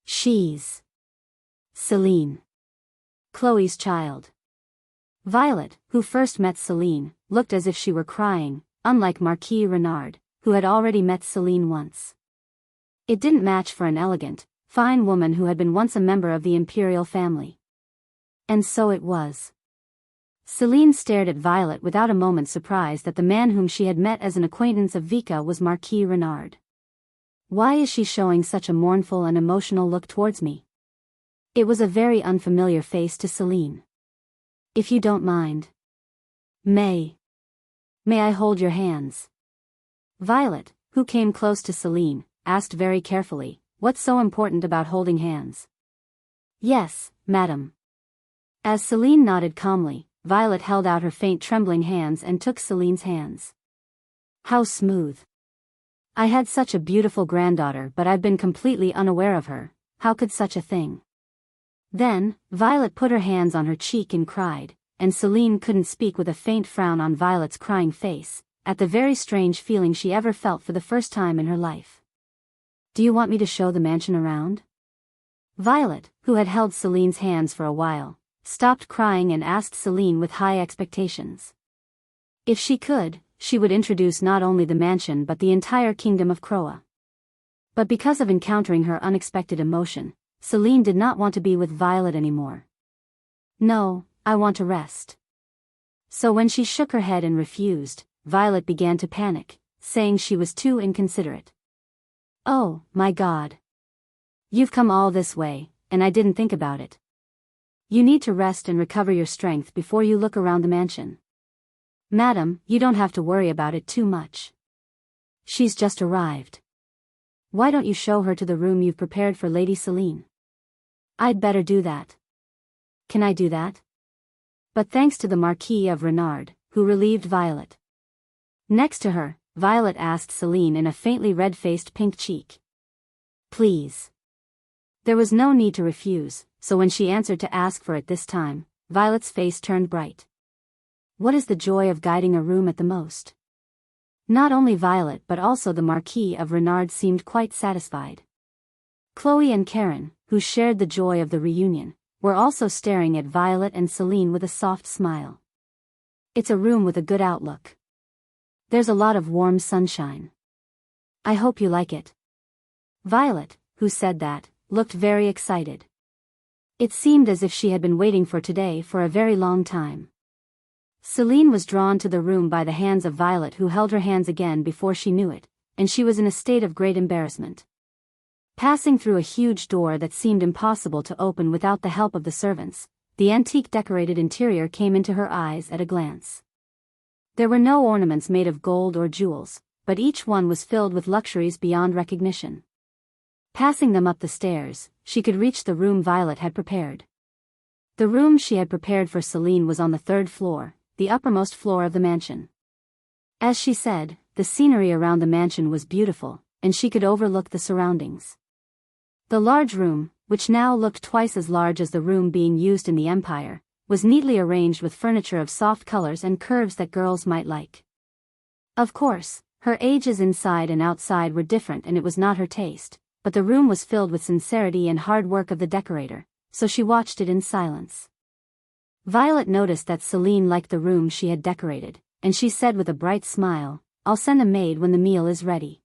She's Celine, Chloe's child. Violet, who first met Celine, looked as if she were crying, unlike Marquis Renard, who had already met Celine once. It didn't match for an elegant, fine woman who had been once a member of the imperial family. And so it was. Celine stared at Violet without a moment's surprise that the man whom she had met as an acquaintance of Vika was Marquis Renard. Why is she showing such a mournful and emotional look towards me? It was a very unfamiliar face to Celine. If you don't mind. May I hold your hands? Violet, who came close to Celine, asked very carefully, what's so important about holding hands? Yes, madam. As Celine nodded calmly, Violet held out her faint trembling hands and took Celine's hands. How smooth. I had such a beautiful granddaughter, but I've been completely unaware of her. How could such a thing? Then, Violet put her hands on her cheek and cried, and Celine couldn't speak with a faint frown on Violet's crying face, at the very strange feeling she ever felt for the first time in her life. Do you want me to show the mansion around? Violet, who had held Celine's hands for a while, stopped crying and asked Celine with high expectations. If she could, she would introduce not only the mansion but the entire kingdom of Croa. But because of encountering her unexpected emotion, Celine did not want to be with Violet anymore. No, I want to rest. So when she shook her head and refused, Violet began to panic, saying she was too inconsiderate. Oh, my God. You've come all this way, and I didn't think about it. You need to rest and recover your strength before you look around the mansion. Madam, you don't have to worry about it too much. She's just arrived. Why don't you show her to the room you've prepared for Lady Celine? I'd better do that. Can I do that? But thanks to the Marquis of Renard, who relieved Violet. Next to her, Violet asked Celine in a faintly red-faced pink cheek. Please. There was no need to refuse, so when she answered to ask for it this time, Violet's face turned bright. What is the joy of guiding a room at the most? Not only Violet but also the Marquis of Renard seemed quite satisfied. Chloe and Karen, who shared the joy of the reunion, were also staring at Violet and Celine with a soft smile. It's a room with a good outlook. There's a lot of warm sunshine. I hope you like it. Violet, who said that, looked very excited. It seemed as if she had been waiting for today for a very long time. Celine was drawn to the room by the hands of Violet, who held her hands again before she knew it, and she was in a state of great embarrassment. Passing through a huge door that seemed impossible to open without the help of the servants, the antique decorated interior came into her eyes at a glance. There were no ornaments made of gold or jewels, but each one was filled with luxuries beyond recognition. Passing them up the stairs, she could reach the room Violet had prepared. The room she had prepared for Celine was on the third floor, the uppermost floor of the mansion. As she said, the scenery around the mansion was beautiful, and she could overlook the surroundings. The large room, which now looked twice as large as the room being used in the Empire, was neatly arranged with furniture of soft colors and curves that girls might like. Of course, her ages inside and outside were different and it was not her taste, but the room was filled with sincerity and hard work of the decorator, so she watched it in silence. Violet noticed that Celine liked the room she had decorated, and she said with a bright smile, I'll send a maid when the meal is ready.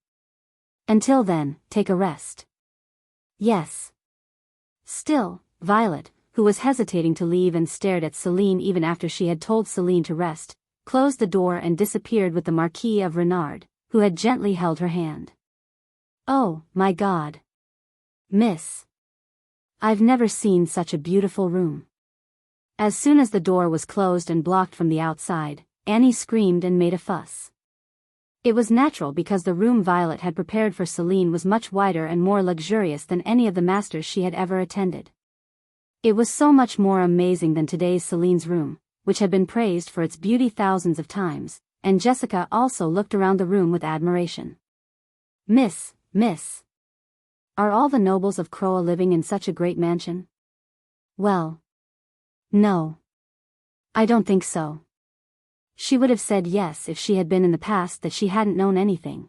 Until then, take a rest. Yes. Still, Violet, who was hesitating to leave and stared at Celine even after she had told Celine to rest, closed the door and disappeared with the Marquis of Renard, who had gently held her hand. Oh, my God. Miss. I've never seen such a beautiful room. As soon as the door was closed and blocked from the outside, Annie screamed and made a fuss. It was natural because the room Violet had prepared for Celine was much wider and more luxurious than any of the masters she had ever attended. It was so much more amazing than today's Celine's room, which had been praised for its beauty thousands of times, and Jessica also looked around the room with admiration. Miss, are all the nobles of Croa living in such a great mansion? Well, no. I don't think so. She would have said yes if she had been in the past that she hadn't known anything.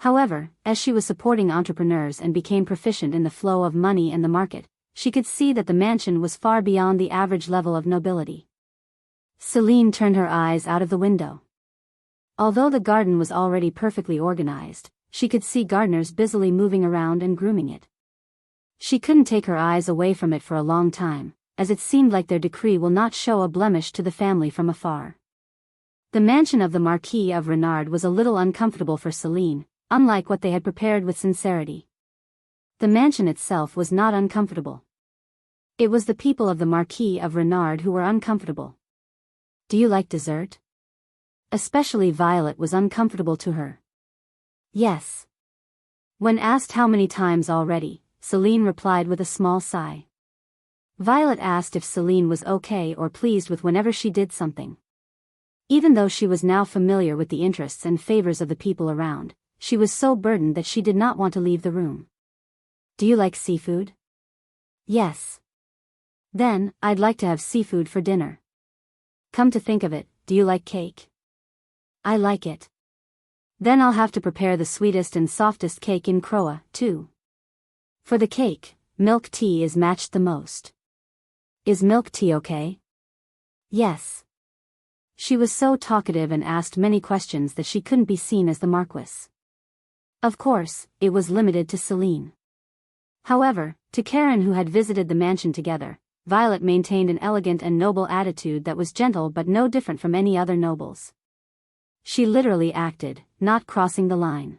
However, as she was supporting entrepreneurs and became proficient in the flow of money and the market, she could see that the mansion was far beyond the average level of nobility. Celine turned her eyes out of the window. Although the garden was already perfectly organized, she could see gardeners busily moving around and grooming it. She couldn't take her eyes away from it for a long time, as it seemed like their decree will not show a blemish to the family from afar. The mansion of the Marquis of Renard was a little uncomfortable for Celine, unlike what they had prepared with sincerity. The mansion itself was not uncomfortable. It was the people of the Marquis of Renard who were uncomfortable. Do you like dessert? Especially Violet was uncomfortable to her. Yes. When asked how many times already, Celine replied with a small sigh. Violet asked if Celine was okay or pleased with whenever she did something. Even though she was now familiar with the interests and favors of the people around, she was so burdened that she did not want to leave the room. Do you like seafood? Yes. Then, I'd like to have seafood for dinner. Come to think of it, do you like cake? I like it. Then I'll have to prepare the sweetest and softest cake in Croa, too. For the cake, milk tea is matched the most. Is milk tea okay? Yes. She was so talkative and asked many questions that she couldn't be seen as the Marquis. Of course, it was limited to Celine. However, to Karen, who had visited the mansion together, Violet maintained an elegant and noble attitude that was gentle but no different from any other nobles. She literally acted, not crossing the line.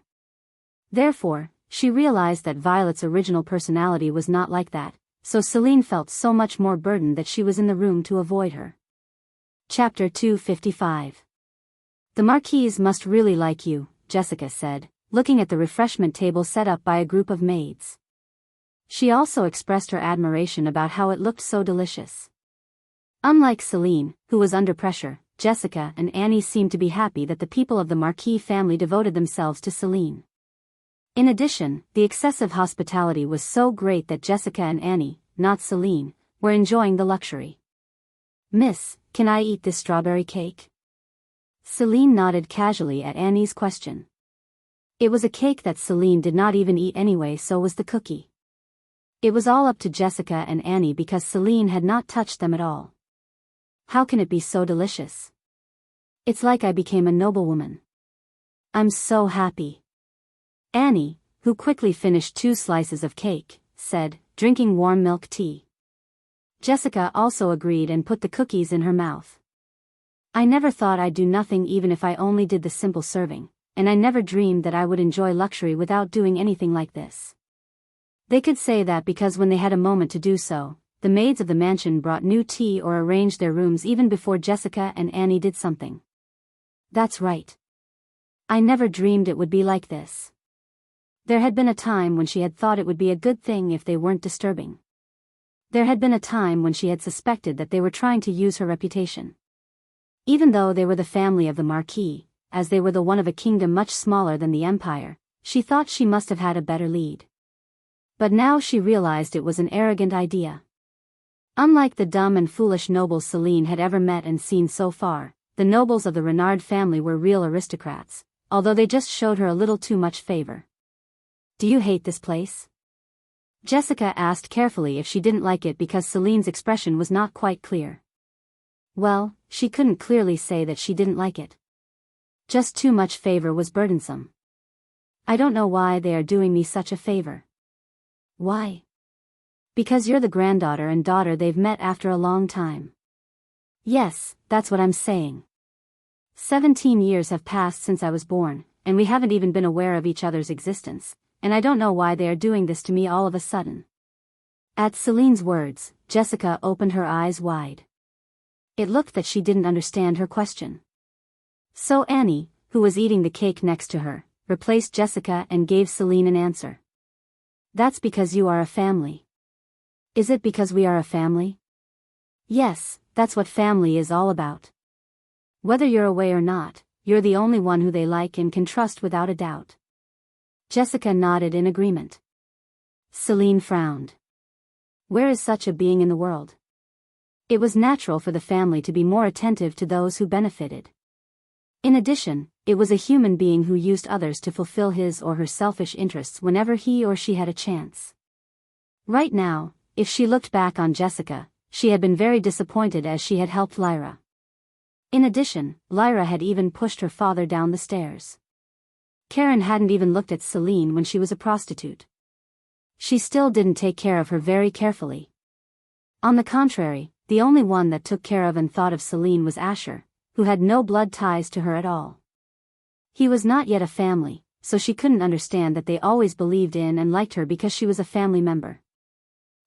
Therefore, she realized that Violet's original personality was not like that, so Celine felt so much more burdened that she was in the room to avoid her. Chapter 255. The Marquise must really like you, Jessica said, looking at the refreshment table set up by a group of maids. She also expressed her admiration about how it looked so delicious. Unlike Celine, who was under pressure, Jessica and Annie seemed to be happy that the people of the Marquis family devoted themselves to Celine. In addition, the excessive hospitality was so great that Jessica and Annie, not Celine, were enjoying the luxury. Miss, can I eat this strawberry cake? Celine nodded casually at Annie's question. It was a cake that Celine did not even eat anyway, so was the cookie. It was all up to Jessica and Annie because Celine had not touched them at all. How can it be so delicious? It's like I became a noblewoman. I'm so happy. Annie, who quickly finished 2 slices of cake, said, drinking warm milk tea. Jessica also agreed and put the cookies in her mouth. I never thought I'd do nothing even if I only did the simple serving, and I never dreamed that I would enjoy luxury without doing anything like this. They could say that because when they had a moment to do so, the maids of the mansion brought new tea or arranged their rooms even before Jessica and Annie did something. That's right. I never dreamed it would be like this. There had been a time when she had thought it would be a good thing if they weren't disturbing. There had been a time when she had suspected that they were trying to use her reputation. Even though they were the family of the Marquis, as they were the one of a kingdom much smaller than the Empire, she thought she must have had a better lead. But now she realized it was an arrogant idea. Unlike the dumb and foolish nobles Celine had ever met and seen so far, the nobles of the Renard family were real aristocrats, although they just showed her a little too much favor. Do you hate this place? Jessica asked carefully if she didn't like it because Celine's expression was not quite clear. Well, she couldn't clearly say that she didn't like it. Just too much favor was burdensome. I don't know why they are doing me such a favor. Why? Because you're the granddaughter and daughter they've met after a long time. Yes, that's what I'm saying. 17 years have passed since I was born, and we haven't even been aware of each other's existence, and I don't know why they are doing this to me all of a sudden." At Celine's words, Jessica opened her eyes wide. It looked that she didn't understand her question. So Annie, who was eating the cake next to her, replaced Jessica and gave Celine an answer. "That's because you are a family." "Is it because we are a family?" "Yes, that's what family is all about. Whether you're away or not, you're the only one who they like and can trust without a doubt." Jessica nodded in agreement. Celine frowned. Where is such a being in the world? It was natural for the family to be more attentive to those who benefited. In addition, it was a human being who used others to fulfill his or her selfish interests whenever he or she had a chance. Right now, if she looked back on Jessica, she had been very disappointed as she had helped Lyra. In addition, Lyra had even pushed her father down the stairs. Karen hadn't even looked at Celine when she was a prostitute. She still didn't take care of her very carefully. On the contrary, the only one that took care of and thought of Celine was Asher, who had no blood ties to her at all. He was not yet a family, so she couldn't understand that they always believed in and liked her because she was a family member.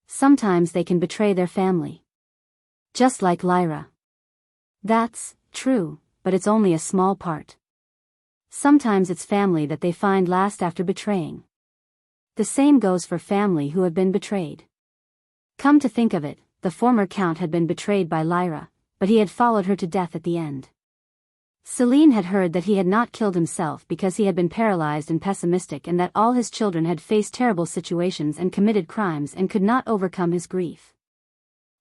Sometimes they can betray their family. Just like Lyra. That's true, but it's only a small part. Sometimes it's family that they find last after betraying. The same goes for family who have been betrayed. Come to think of it, the former count had been betrayed by Lyra, but he had followed her to death at the end. Celine had heard that he had not killed himself because he had been paralyzed and pessimistic and that all his children had faced terrible situations and committed crimes and could not overcome his grief.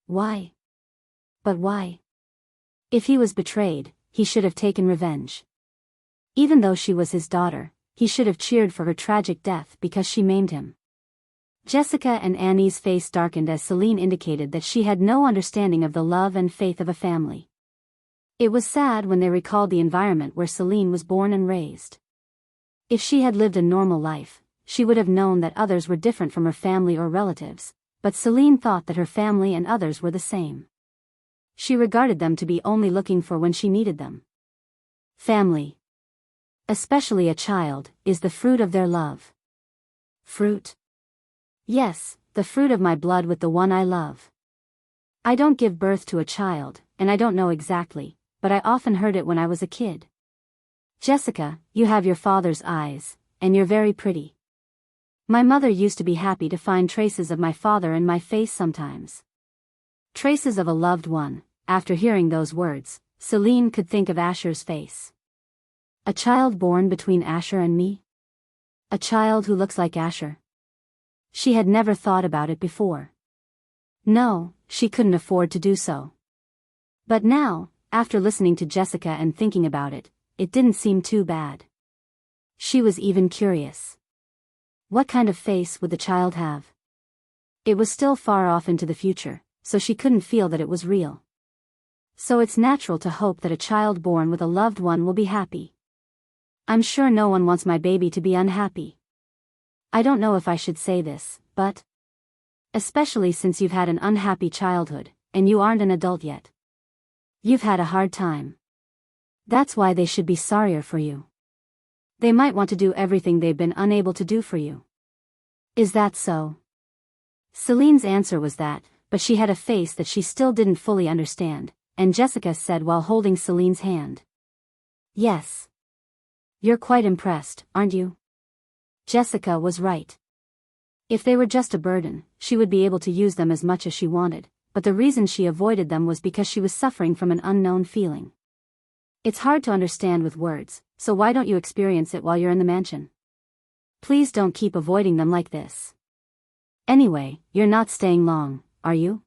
Why? But why? If he was betrayed, he should have taken revenge. Even though she was his daughter, he should have cheered for her tragic death because she maimed him. Jessica and Annie's face darkened as Celine indicated that she had no understanding of the love and faith of a family. It was sad when they recalled the environment where Celine was born and raised. If she had lived a normal life, she would have known that others were different from her family or relatives, but Celine thought that her family and others were the same. She regarded them to be only looking for when she needed them. Family, especially a child, is the fruit of their love. Fruit? Yes, the fruit of my blood with the one I love. I don't give birth to a child, and I don't know exactly, but I often heard it when I was a kid. Jessica, you have your father's eyes, and you're very pretty. My mother used to be happy to find traces of my father in my face sometimes. Traces of a loved one. After hearing those words, Celine could think of Asher's face. A child born between Asher and me? A child who looks like Asher? She had never thought about it before. No, she couldn't afford to do so. But now, after listening to Jessica and thinking about it, it didn't seem too bad. She was even curious. What kind of face would the child have? It was still far off into the future, so she couldn't feel that it was real. So it's natural to hope that a child born with a loved one will be happy. I'm sure no one wants my baby to be unhappy. I don't know if I should say this, but especially since you've had an unhappy childhood, and you aren't an adult yet. You've had a hard time. That's why they should be sorrier for you. They might want to do everything they've been unable to do for you. Is that so? Celine's answer was that, but she had a face that she still didn't fully understand, and Jessica said while holding Celine's hand. Yes. You're quite impressed, aren't you? Jessica was right. If they were just a burden, she would be able to use them as much as she wanted, but the reason she avoided them was because she was suffering from an unknown feeling. It's hard to understand with words, so why don't you experience it while you're in the mansion? Please don't keep avoiding them like this. Anyway, you're not staying long, are you?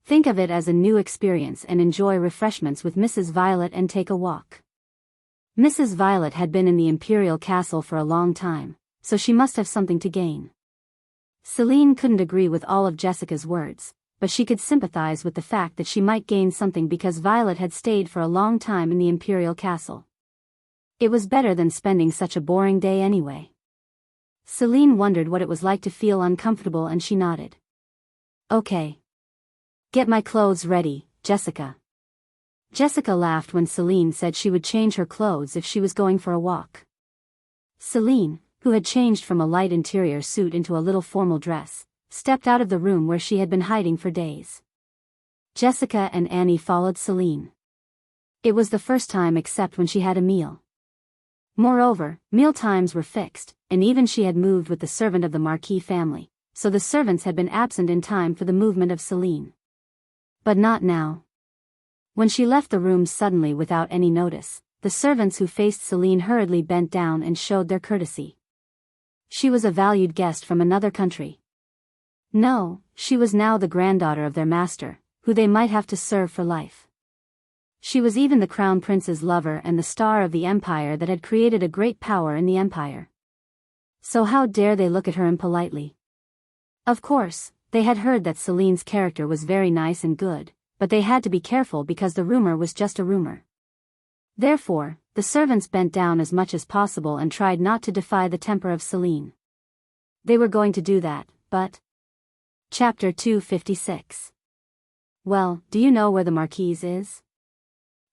Think of it as a new experience and enjoy refreshments with Mrs. Violet and take a walk. Mrs. Violet had been in the Imperial Castle for a long time, so she must have something to gain. Celine couldn't agree with all of Jessica's words, but she could sympathize with the fact that she might gain something because Violet had stayed for a long time in the Imperial Castle. It was better than spending such a boring day anyway. Celine wondered what it was like to feel uncomfortable and she nodded. Okay. Get my clothes ready, Jessica. Jessica laughed when Celine said she would change her clothes if she was going for a walk. Celine, who had changed from a light interior suit into a little formal dress, stepped out of the room where she had been hiding for days. Jessica and Annie followed Celine. It was the first time except when she had a meal. Moreover, meal times were fixed, and even she had moved with the servant of the Marquis family, so the servants had been absent in time for the movement of Celine. But not now. When she left the room suddenly without any notice, the servants who faced Celine hurriedly bent down and showed their courtesy. She was a valued guest from another country. No, she was now the granddaughter of their master, who they might have to serve for life. She was even the crown prince's lover and the star of the empire that had created a great power in the empire. So how dare they look at her impolitely? Of course, they had heard that Celine's character was very nice and good, but they had to be careful because the rumor was just a rumor. Therefore, the servants bent down as much as possible and tried not to defy the temper of Celine. They were going to do that, but... Chapter 256. Well, do you know where the Marquise is?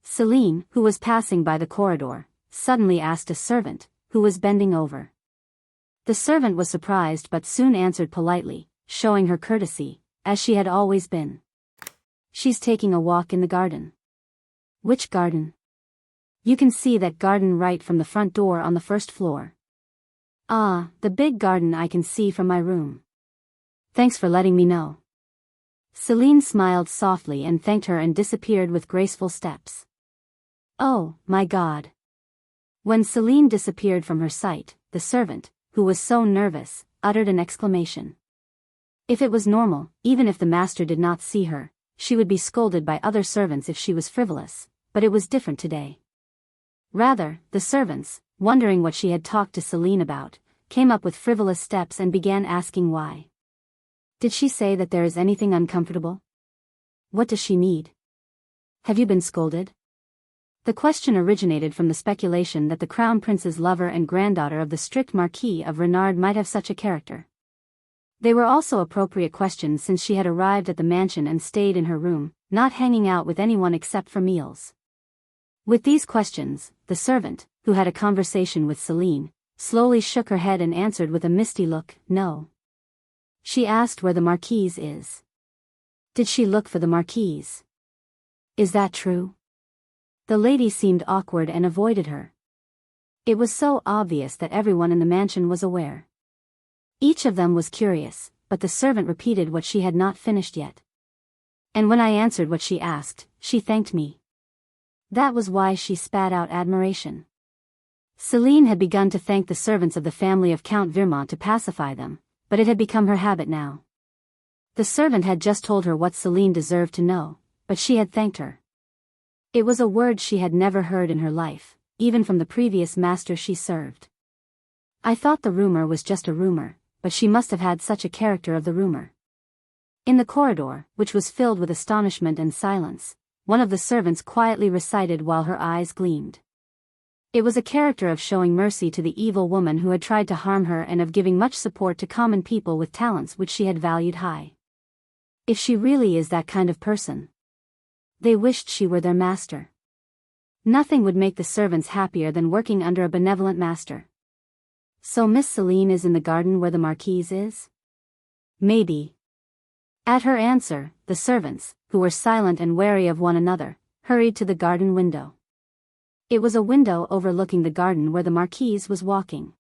Celine, who was passing by the corridor, suddenly asked a servant, who was bending over. The servant was surprised but soon answered politely, showing her courtesy, as she had always been. She's taking a walk in the garden. Which garden? You can see that garden right from the front door on the first floor. Ah, the big garden I can see from my room. Thanks for letting me know. Celine smiled softly and thanked her and disappeared with graceful steps. Oh, my God. When Celine disappeared from her sight, the servant, who was so nervous, uttered an exclamation. If it was normal, even if the master did not see her, she would be scolded by other servants if she was frivolous, but it was different today. Rather, the servants, wondering what she had talked to Celine about, came up with frivolous steps and began asking why. Did she say that there is anything uncomfortable? What does she need? Have you been scolded? The question originated from the speculation that the crown prince's lover and granddaughter of the strict Marquis of Renard might have such a character. They were also appropriate questions since she had arrived at the mansion and stayed in her room, not hanging out with anyone except for meals. With these questions, the servant, who had a conversation with Celine, slowly shook her head and answered with a misty look, no. She asked where the Marquise is. Did she look for the Marquise? Is that true? The lady seemed awkward and avoided her. It was so obvious that everyone in the mansion was aware. Each of them was curious, but the servant repeated what she had not finished yet. And when I answered what she asked, she thanked me. That was why she spat out admiration. Celine had begun to thank the servants of the family of Count Virmont to pacify them, but it had become her habit now. The servant had just told her what Celine deserved to know, but she had thanked her. It was a word she had never heard in her life, even from the previous master she served. I thought the rumor was just a rumor, but she must have had such a character of the rumor. In the corridor, which was filled with astonishment and silence, one of the servants quietly recited while her eyes gleamed. It was a character of showing mercy to the evil woman who had tried to harm her and of giving much support to common people with talents which she had valued high. If she really is that kind of person. They wished she were their master. Nothing would make the servants happier than working under a benevolent master. So Miss Celine is in the garden where the Marquise is? Maybe. At her answer, the servants, who were silent and wary of one another, hurried to the garden window. It was a window overlooking the garden where the Marquise was walking.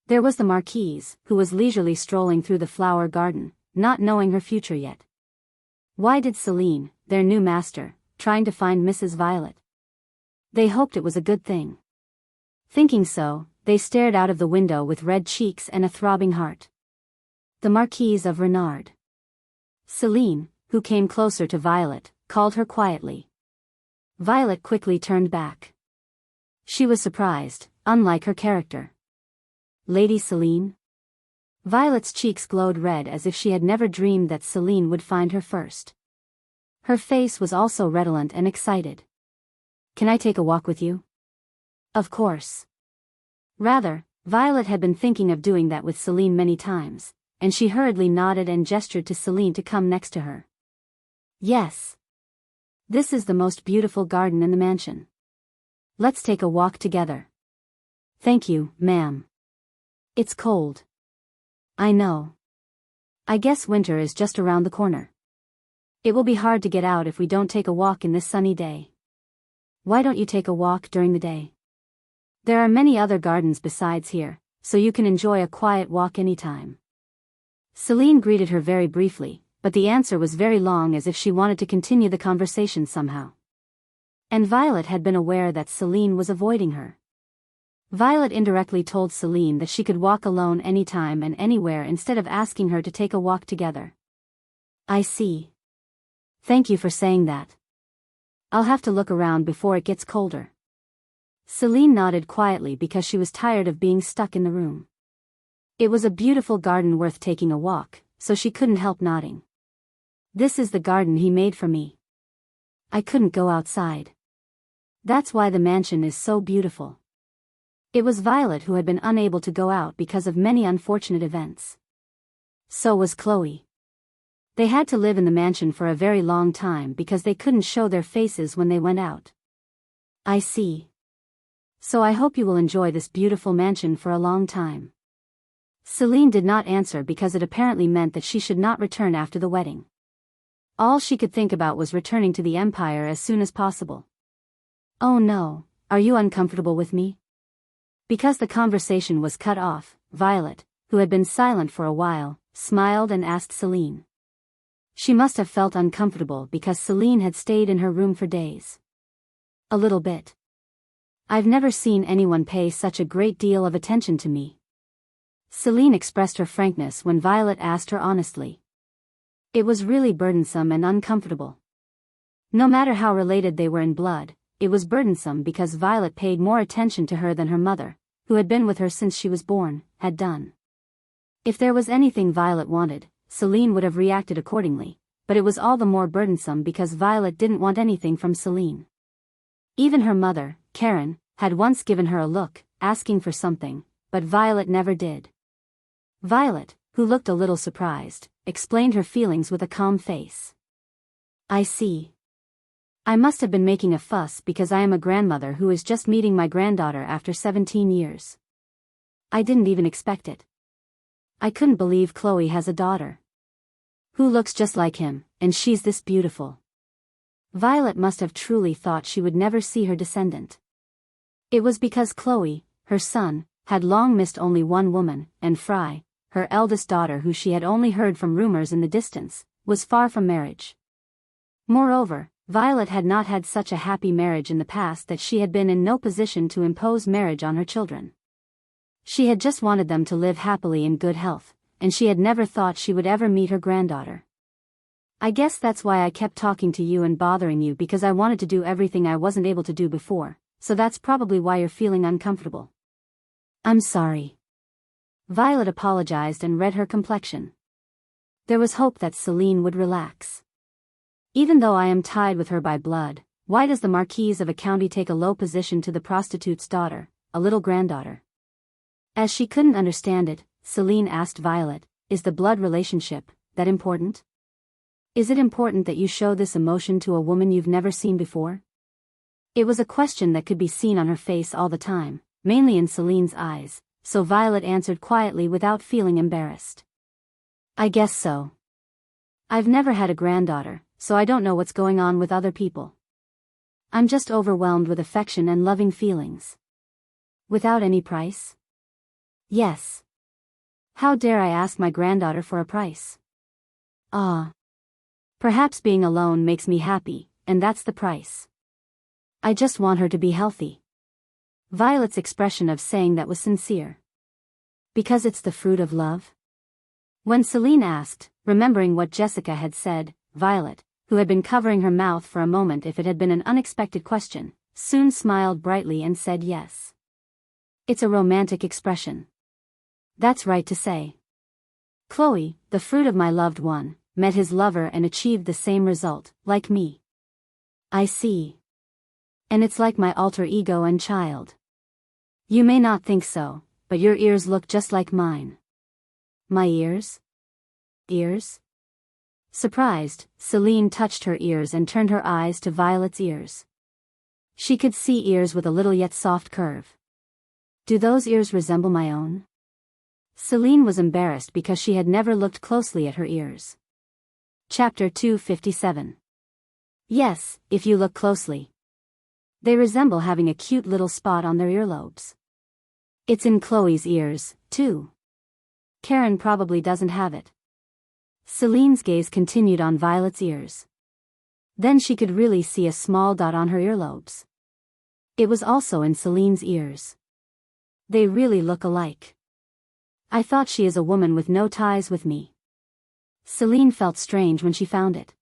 There was the Marquise, who was leisurely strolling through the flower garden, not knowing her future yet. Why did Celine, their new master, trying to find Mrs. Violet? They hoped it was a good thing. Thinking so, they stared out of the window with red cheeks and a throbbing heart. The Marquise of Renard. Celine, who came closer to Violet, called her quietly. Violet quickly turned back. She was surprised, unlike her character. Lady Celine? Violet's cheeks glowed red as if she had never dreamed that Celine would find her first. Her face was also redolent and excited. Can I take a walk with you? Of course. Rather, Violet had been thinking of doing that with Celine many times, and she hurriedly nodded and gestured to Celine to come next to her. Yes. This is the most beautiful garden in the mansion. Let's take a walk together. Thank you, ma'am. It's cold. I know. I guess winter is just around the corner. It will be hard to get out if we don't take a walk in this sunny day. Why don't you take a walk during the day? There are many other gardens besides here, so you can enjoy a quiet walk anytime. Celine greeted her very briefly, but the answer was very long, as if she wanted to continue the conversation somehow. And Violet had been aware that Celine was avoiding her. Violet indirectly told Celine that she could walk alone anytime and anywhere instead of asking her to take a walk together. I see. Thank you for saying that. I'll have to look around before it gets colder. Celine nodded quietly because she was tired of being stuck in the room. It was a beautiful garden worth taking a walk, so she couldn't help nodding. This is the garden he made for me. I couldn't go outside. That's why the mansion is so beautiful. It was Violet who had been unable to go out because of many unfortunate events. So was Chloe. They had to live in the mansion for a very long time because they couldn't show their faces when they went out. I see. So I hope you will enjoy this beautiful mansion for a long time. Celine did not answer because it apparently meant that she should not return after the wedding. All she could think about was returning to the Empire as soon as possible. Oh no, are you uncomfortable with me? Because the conversation was cut off, Violet, who had been silent for a while, smiled and asked Celine. She must have felt uncomfortable because Celine had stayed in her room for days. A little bit. I've never seen anyone pay such a great deal of attention to me. Celine expressed her frankness when Violet asked her honestly. It was really burdensome and uncomfortable. No matter how related they were in blood, it was burdensome because Violet paid more attention to her than her mother, who had been with her since she was born, had done. If there was anything Violet wanted, Celine would have reacted accordingly, but it was all the more burdensome because Violet didn't want anything from Celine. Even her mother, Karen, had once given her a look, asking for something, but Violet never did. Violet, who looked a little surprised, explained her feelings with a calm face. I see. I must have been making a fuss because I am a grandmother who is just meeting my granddaughter after 17 years. I didn't even expect it. I couldn't believe Chloe has a daughter who looks just like him, and she's this beautiful. Violet must have truly thought she would never see her descendant. It was because Chloe, her son, had long missed only one woman, and Fry, her eldest daughter who she had only heard from rumors in the distance, was far from marriage. Moreover, Violet had not had such a happy marriage in the past that she had been in no position to impose marriage on her children. She had just wanted them to live happily in good health, and she had never thought she would ever meet her granddaughter. I guess that's why I kept talking to you and bothering you, because I wanted to do everything I wasn't able to do before, so that's probably why you're feeling uncomfortable. I'm sorry. Violet apologized and read her complexion. There was hope that Celine would relax. Even though I am tied with her by blood, why does the Marquise of a county take a low position to the prostitute's daughter, a little granddaughter? As she couldn't understand it, Celine asked Violet, is the blood relationship that important? Is it important that you show this emotion to a woman you've never seen before? It was a question that could be seen on her face all the time, mainly in Celine's eyes, so Violet answered quietly without feeling embarrassed. I guess so. I've never had a granddaughter, so I don't know what's going on with other people. I'm just overwhelmed with affection and loving feelings. Without any price? Yes. How dare I ask my granddaughter for a price? Ah. Perhaps being alone makes me happy, and that's the price. I just want her to be healthy. Violet's expression of saying that was sincere. Because it's the fruit of love? When Celine asked, remembering what Jessica had said, Violet, who had been covering her mouth for a moment if it had been an unexpected question, soon smiled brightly and said yes. It's a romantic expression. That's right to say. Chloe, the fruit of my loved one, met his lover and achieved the same result, like me. I see. And it's like my alter ego and child. You may not think so, but your ears look just like mine. My ears? Ears? Surprised, Celine touched her ears and turned her eyes to Violet's ears. She could see ears with a little yet soft curve. Do those ears resemble my own? Celine was embarrassed because she had never looked closely at her ears. Chapter 257. Yes, if you look closely. They resemble having a cute little spot on their earlobes. It's in Chloe's ears, too. Karen probably doesn't have it. Celine's gaze continued on Violet's ears. Then she could really see a small dot on her earlobes. It was also in Celine's ears. They really look alike. I thought she is a woman with no ties with me. Celine felt strange when she found it.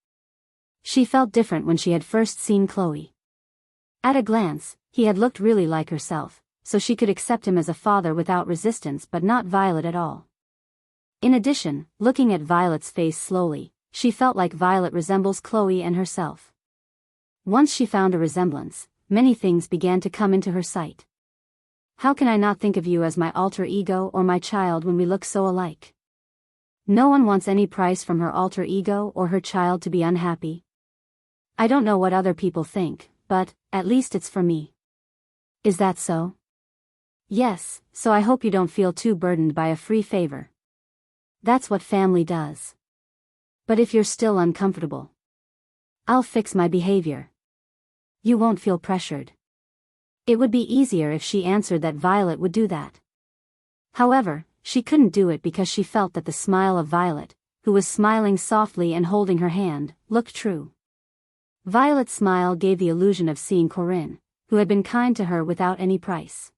She felt different when she had first seen Chloe. At a glance, he had looked really like herself, so she could accept him as a father without resistance, but not Violet at all. In addition, looking at Violet's face slowly, she felt like Violet resembles Chloe and herself. Once she found a resemblance, many things began to come into her sight. How can I not think of you as my alter ego or my child when we look so alike? No one wants any price from her alter ego or her child to be unhappy. I don't know what other people think, but, at least it's for me. Is that so? Yes, so I hope you don't feel too burdened by a free favor. That's what family does. But if you're still uncomfortable, I'll fix my behavior. You won't feel pressured. It would be easier if she answered that Violet would do that. However, she couldn't do it because she felt that the smile of Violet, who was smiling softly and holding her hand, looked true. Violet's smile gave the illusion of seeing Corinne, who had been kind to her without any price.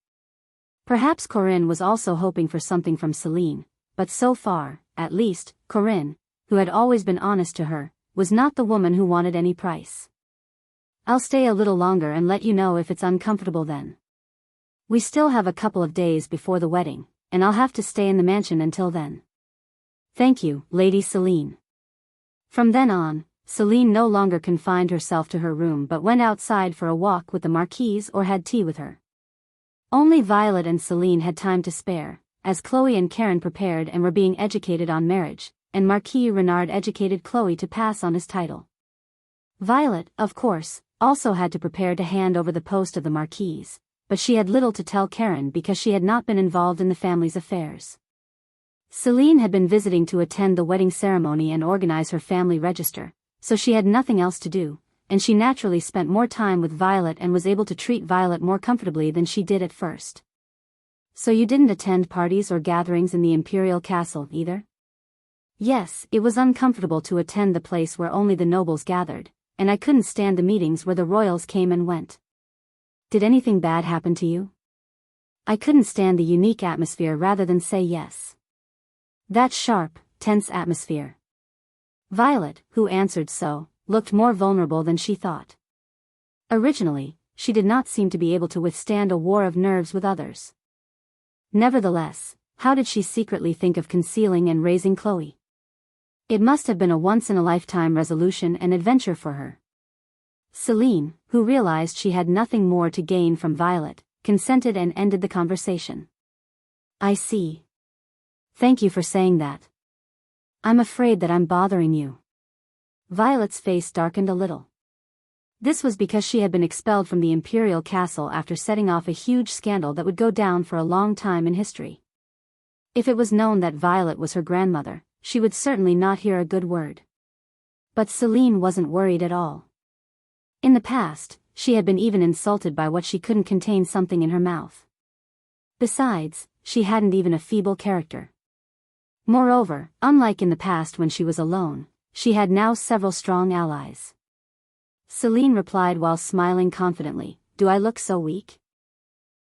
Perhaps Corinne was also hoping for something from Celine, but so far, at least, Corinne, who had always been honest to her, was not the woman who wanted any price. I'll stay a little longer and let you know if it's uncomfortable then. We still have a couple of days before the wedding, and I'll have to stay in the mansion until then. Thank you, Lady Celine. From then on, Celine no longer confined herself to her room but went outside for a walk with the Marquise or had tea with her. Only Violet and Celine had time to spare, as Chloe and Karen prepared and were being educated on marriage, and Marquis Renard educated Chloe to pass on his title. Violet, of course, also had to prepare to hand over the post of the Marquise, but she had little to tell Karen because she had not been involved in the family's affairs. Celine had been visiting to attend the wedding ceremony and organize her family register, so she had nothing else to do, and she naturally spent more time with Violet and was able to treat Violet more comfortably than she did at first. So you didn't attend parties or gatherings in the Imperial Castle either? Yes, it was uncomfortable to attend the place where only the nobles gathered, and I couldn't stand the meetings where the royals came and went. Did anything bad happen to you? I couldn't stand the unique atmosphere rather than say yes. That sharp, tense atmosphere. Violet, who answered so, looked more vulnerable than she thought. Originally, she did not seem to be able to withstand a war of nerves with others. Nevertheless, how did she secretly think of concealing and raising Chloe? It must have been a once-in-a-lifetime resolution and adventure for her. Celine, who realized she had nothing more to gain from Violet, consented and ended the conversation. I see. Thank you for saying that. I'm afraid that I'm bothering you. Violet's face darkened a little. This was because she had been expelled from the Imperial Castle after setting off a huge scandal that would go down for a long time in history. If it was known that Violet was her grandmother, she would certainly not hear a good word. But Celine wasn't worried at all. In the past, she had been even insulted by what she couldn't contain something in her mouth. Besides, she hadn't even a feeble character. Moreover, unlike in the past when she was alone, she had now several strong allies. Celine replied while smiling confidently, "Do I look so weak?"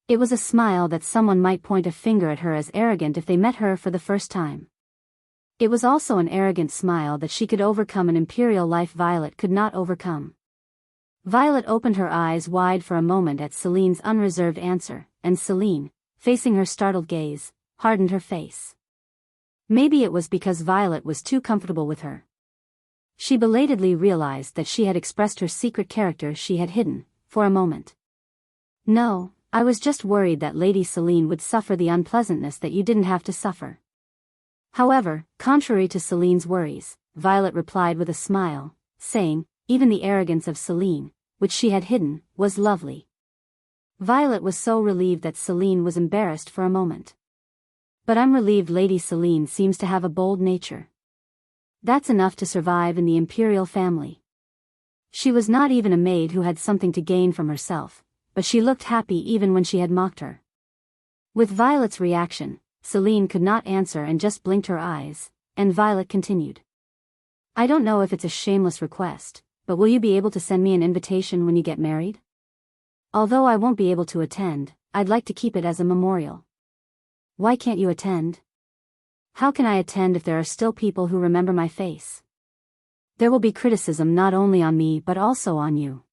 It was a smile that someone might point a finger at her as arrogant if they met her for the first time. It was also an arrogant smile that she could overcome an imperial life Violet could not overcome. Violet opened her eyes wide for a moment at Celine's unreserved answer, and Celine, facing her startled gaze, hardened her face. Maybe it was because Violet was too comfortable with her. She belatedly realized that she had expressed her secret character she had hidden, for a moment. "No, I was just worried that Lady Celine would suffer the unpleasantness that you didn't have to suffer." However, contrary to Celine's worries, Violet replied with a smile, saying, even the arrogance of Celine, which she had hidden, was lovely. Violet was so relieved that Celine was embarrassed for a moment. But I'm relieved Lady Selene seems to have a bold nature. That's enough to survive in the imperial family. She was not even a maid who had something to gain from herself, but she looked happy even when she had mocked her. With Violet's reaction, Selene could not answer and just blinked her eyes, and Violet continued. I don't know if it's a shameless request, but will you be able to send me an invitation when you get married? Although I won't be able to attend, I'd like to keep it as a memorial. Why can't you attend? How can I attend if there are still people who remember my face? There will be criticism not only on me but also on you.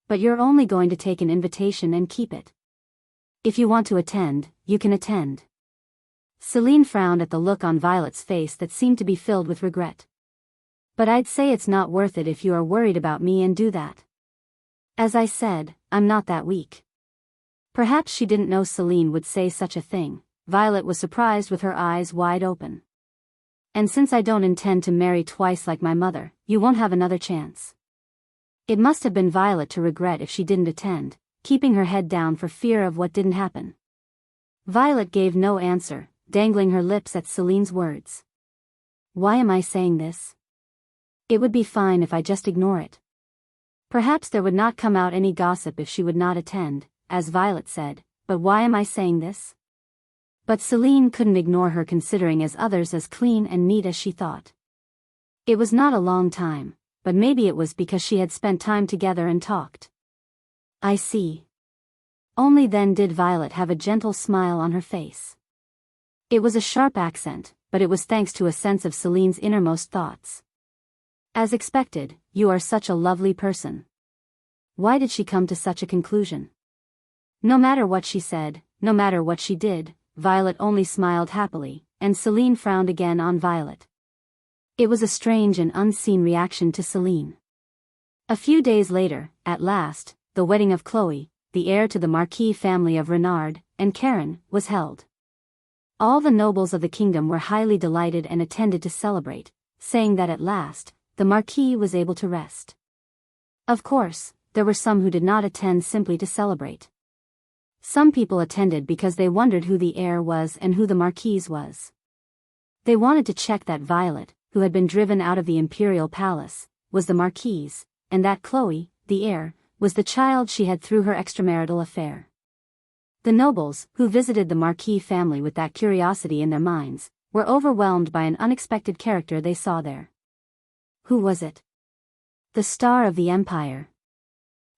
But you're only going to take an invitation and keep it. If you want to attend, you can attend. Selene frowned at the look on Violet's face that seemed to be filled with regret. But I'd say it's not worth it if you are worried about me and do that. As I said, I'm not that weak. Perhaps she didn't know Selene would say such a thing. Violet was surprised with her eyes wide open. And since I don't intend to marry twice like my mother, you won't have another chance. It must have been Violet to regret if she didn't attend, keeping her head down for fear of what didn't happen. Violet gave no answer, dangling her lips at Selene's words. Why am I saying this? It would be fine if I just ignore it. Perhaps there would not come out any gossip if she would not attend, as Violet said, but why am I saying this? But Selene couldn't ignore her considering as others as clean and neat as she thought. It was not a long time, but maybe it was because she had spent time together and talked. I see. Only then did Violet have a gentle smile on her face. It was a sharp accent, but it was thanks to a sense of Selene's innermost thoughts. As expected, you are such a lovely person. Why did she come to such a conclusion? No matter what she said, no matter what she did, Violet only smiled happily, and Selene frowned again on Violet. It was a strange and unseen reaction to Selene. A few days later, at last, the wedding of Chloe, the heir to the Marquis family of Renard, and Karen, was held. All the nobles of the kingdom were highly delighted and attended to celebrate, saying that at last, the Marquis was able to rest. Of course, there were some who did not attend simply to celebrate. Some people attended because they wondered who the heir was and who the Marquise was. They wanted to check that Violet, who had been driven out of the imperial palace, was the Marquise, and that Chloe, the heir, was the child she had through her extramarital affair. The nobles, who visited the Marquis family with that curiosity in their minds, were overwhelmed by an unexpected character they saw there. Who was it? The star of the empire.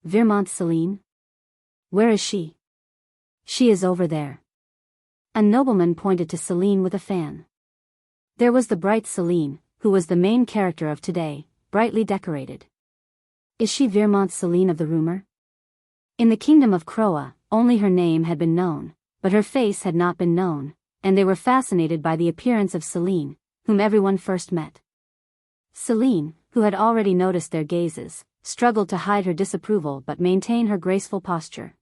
Vermont Selene? Where is she? She is over there. A nobleman pointed to Selene with a fan. There was the bright Selene, who was the main character of today, brightly decorated. Is she Vermont Selene of the rumor? In the kingdom of Croa, only her name had been known, but her face had not been known, and they were fascinated by the appearance of Selene, whom everyone first met. Selene, who had already noticed their gazes, struggled to hide her disapproval but maintain her graceful posture.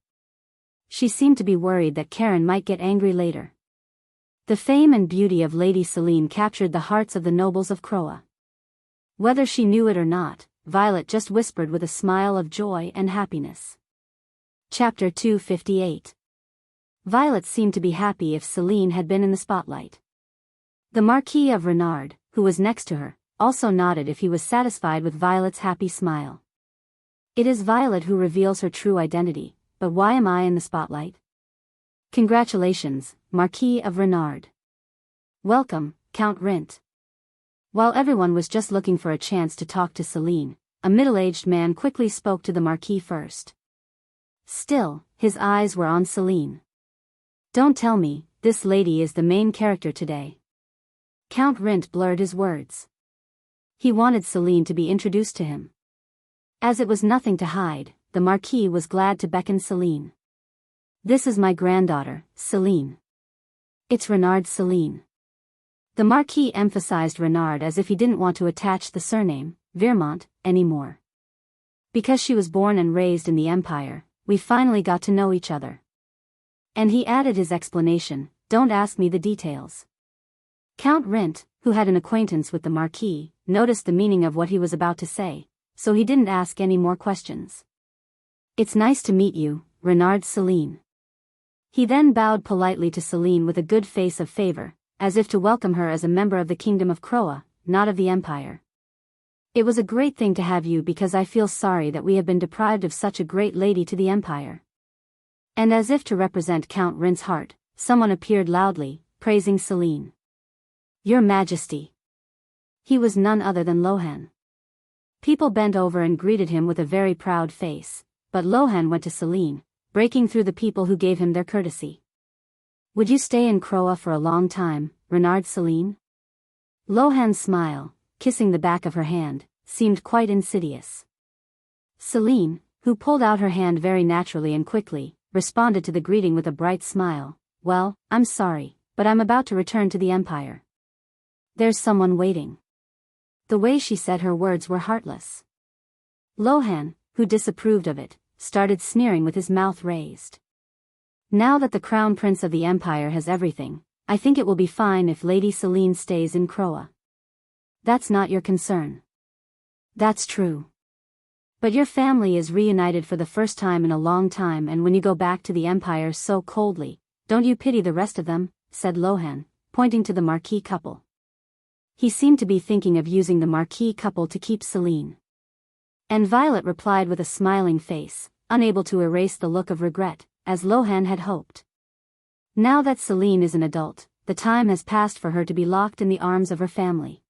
She seemed to be worried that Karen might get angry later. The fame and beauty of Lady Selene captured the hearts of the nobles of Croa. Whether she knew it or not, Violet just whispered with a smile of joy and happiness. Chapter 258. Violet seemed to be happy if Selene had been in the spotlight. The Marquis of Renard, who was next to her, also nodded if he was satisfied with Violet's happy smile. It is Violet who reveals her true identity, but why am I in the spotlight? Congratulations, Marquis of Renard. Welcome, Count Rint. While everyone was just looking for a chance to talk to Selene, a middle-aged man quickly spoke to the Marquis first. Still, his eyes were on Selene. Don't tell me, this lady is the main character today. Count Rint blurred his words. He wanted Selene to be introduced to him. As it was nothing to hide, the Marquis was glad to beckon Selene. This is my granddaughter, Selene. It's Renard Selene. The Marquis emphasized Renard as if he didn't want to attach the surname, Vermont, anymore. Because she was born and raised in the Empire, we finally got to know each other. And he added his explanation, don't ask me the details. Count Rint, who had an acquaintance with the Marquis, noticed the meaning of what he was about to say, so he didn't ask any more questions. It's nice to meet you, Renard Selene. He then bowed politely to Celine with a good face of favor, as if to welcome her as a member of the kingdom of Croa, not of the empire. It was a great thing to have you because I feel sorry that we have been deprived of such a great lady to the empire. And as if to represent Count Rin's heart, someone appeared loudly, praising Celine. Your Majesty. He was none other than Lohan. People bent over and greeted him with a very proud face, but Lohan went to Celine, breaking through the people who gave him their courtesy. Would you stay in Croa for a long time, Renard Celine? Lohan's smile, kissing the back of her hand, seemed quite insidious. Celine, who pulled out her hand very naturally and quickly, responded to the greeting with a bright smile. Well, I'm sorry, but I'm about to return to the empire. There's someone waiting. The way she said her words were heartless. Lohan, who disapproved of it, started sneering with his mouth raised. Now that the crown prince of the empire has everything, I think it will be fine if Lady Celine stays in Croa. That's not your concern. That's true. But your family is reunited for the first time in a long time, and when you go back to the empire so coldly, don't you pity the rest of them, said Lohan, pointing to the Marquis couple. He seemed to be thinking of using the Marquis couple to keep Celine. And Violet replied with a smiling face, unable to erase the look of regret, as Lohan had hoped. Now that Celine is an adult, the time has passed for her to be locked in the arms of her family.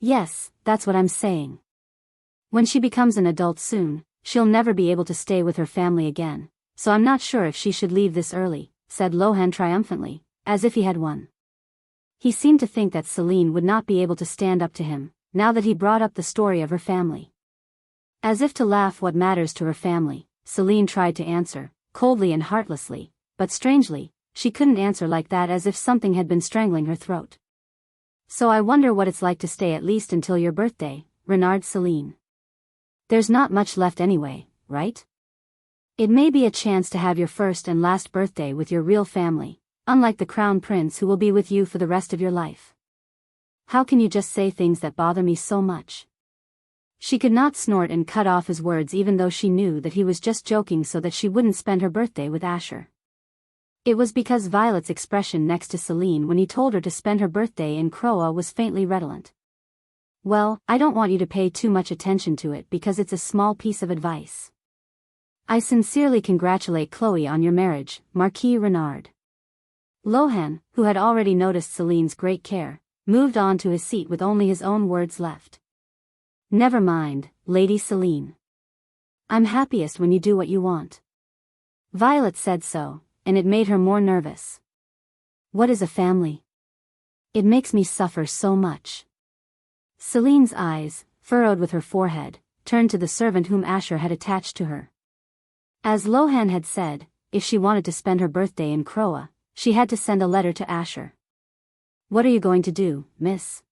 Yes, that's what I'm saying. When she becomes an adult soon, she'll never be able to stay with her family again, so I'm not sure if she should leave this early, said Lohan triumphantly, as if he had won. He seemed to think that Celine would not be able to stand up to him, now that he brought up the story of her family. As if to laugh what matters to her family, Celine tried to answer, coldly and heartlessly, but strangely, she couldn't answer like that, as if something had been strangling her throat. So I wonder what it's like to stay at least until your birthday, Renard Celine. There's not much left anyway, right? It may be a chance to have your first and last birthday with your real family, unlike the crown prince who will be with you for the rest of your life. How can you just say things that bother me so much? She could not snort and cut off his words, even though she knew that he was just joking so that she wouldn't spend her birthday with Asher. It was because Violet's expression next to Celine when he told her to spend her birthday in Croa was faintly redolent. Well, I don't want you to pay too much attention to it because it's a small piece of advice. I sincerely congratulate Chloe on your marriage, Marquis Renard. Lohan, who had already noticed Celine's great care, moved on to his seat with only his own words left. Never mind, Lady Celine. I'm happiest when you do what you want. Violet said so, and it made her more nervous. What is a family? It makes me suffer so much. Celine's eyes, furrowed with her forehead, turned to the servant whom Asher had attached to her. As Lohan had said, if she wanted to spend her birthday in Croa, she had to send a letter to Asher. What are you going to do, miss?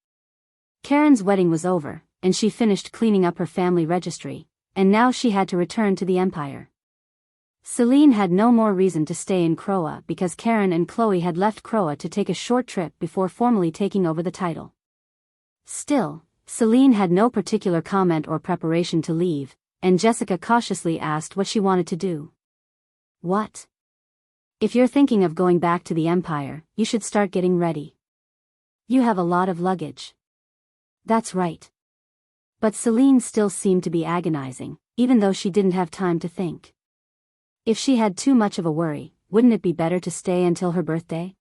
Karen's wedding was over, and she finished cleaning up her family registry, and now she had to return to the empire. Celine had no more reason to stay in Croa because Karen and Chloe had left Croa to take a short trip before formally taking over the title. Still, Celine had no particular comment or preparation to leave, and Jessica cautiously asked what she wanted to do. What? If you're thinking of going back to the empire, you should start getting ready. You have a lot of luggage. That's right. But Celine still seemed to be agonizing, even though she didn't have time to think. If she had too much of a worry, wouldn't it be better to stay until her birthday?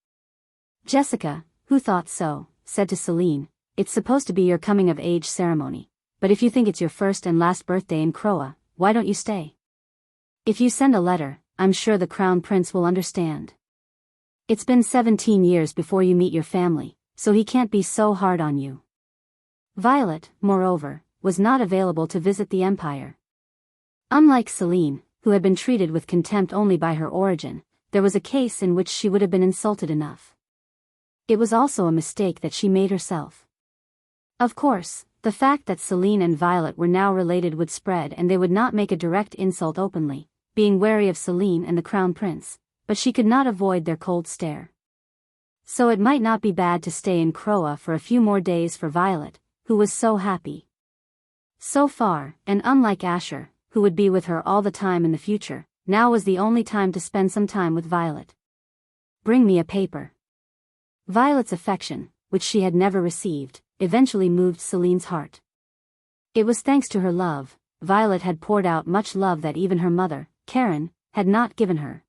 Jessica, who thought so, said to Celine, it's supposed to be your coming-of-age ceremony, but if you think it's your first and last birthday in Croa, why don't you stay? If you send a letter, I'm sure the crown prince will understand. It's been 17 years before you meet your family, so he can't be so hard on you. Violet, moreover, was not available to visit the empire. Unlike Celine, who had been treated with contempt only by her origin, there was a case in which she would have been insulted enough. It was also a mistake that she made herself. Of course, the fact that Celine and Violet were now related would spread, and they would not make a direct insult openly, being wary of Celine and the crown prince, but she could not avoid their cold stare. So it might not be bad to stay in Croa for a few more days for Violet, who was so happy. So far, and unlike Asher, who would be with her all the time in the future, now was the only time to spend some time with Violet. Bring me a paper. Violet's affection, which she had never received, eventually moved Celine's heart. It was thanks to her love. Violet had poured out much love that even her mother, Karen, had not given her.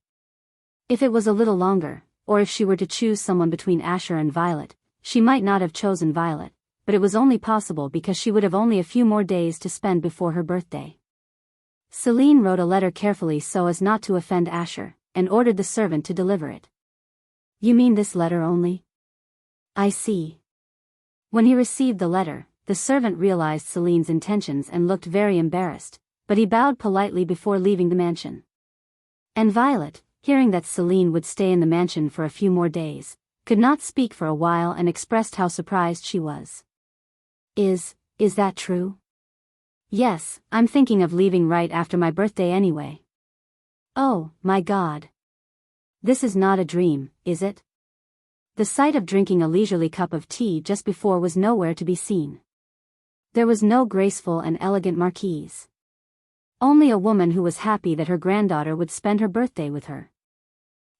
If it was a little longer, or if she were to choose someone between Asher and Violet, she might not have chosen Violet, but it was only possible because she would have only a few more days to spend before her birthday. Celine wrote a letter carefully so as not to offend Asher, and ordered the servant to deliver it. You mean this letter only? I see. When he received the letter, the servant realized Celine's intentions and looked very embarrassed, but he bowed politely before leaving the mansion. And Violet, hearing that Celine would stay in the mansion for a few more days, could not speak for a while and expressed how surprised she was. Is that true? Yes, I'm thinking of leaving right after my birthday anyway. Oh, my God. This is not a dream, is it? The sight of drinking a leisurely cup of tea just before was nowhere to be seen. There was no graceful and elegant marquise. Only a woman who was happy that her granddaughter would spend her birthday with her.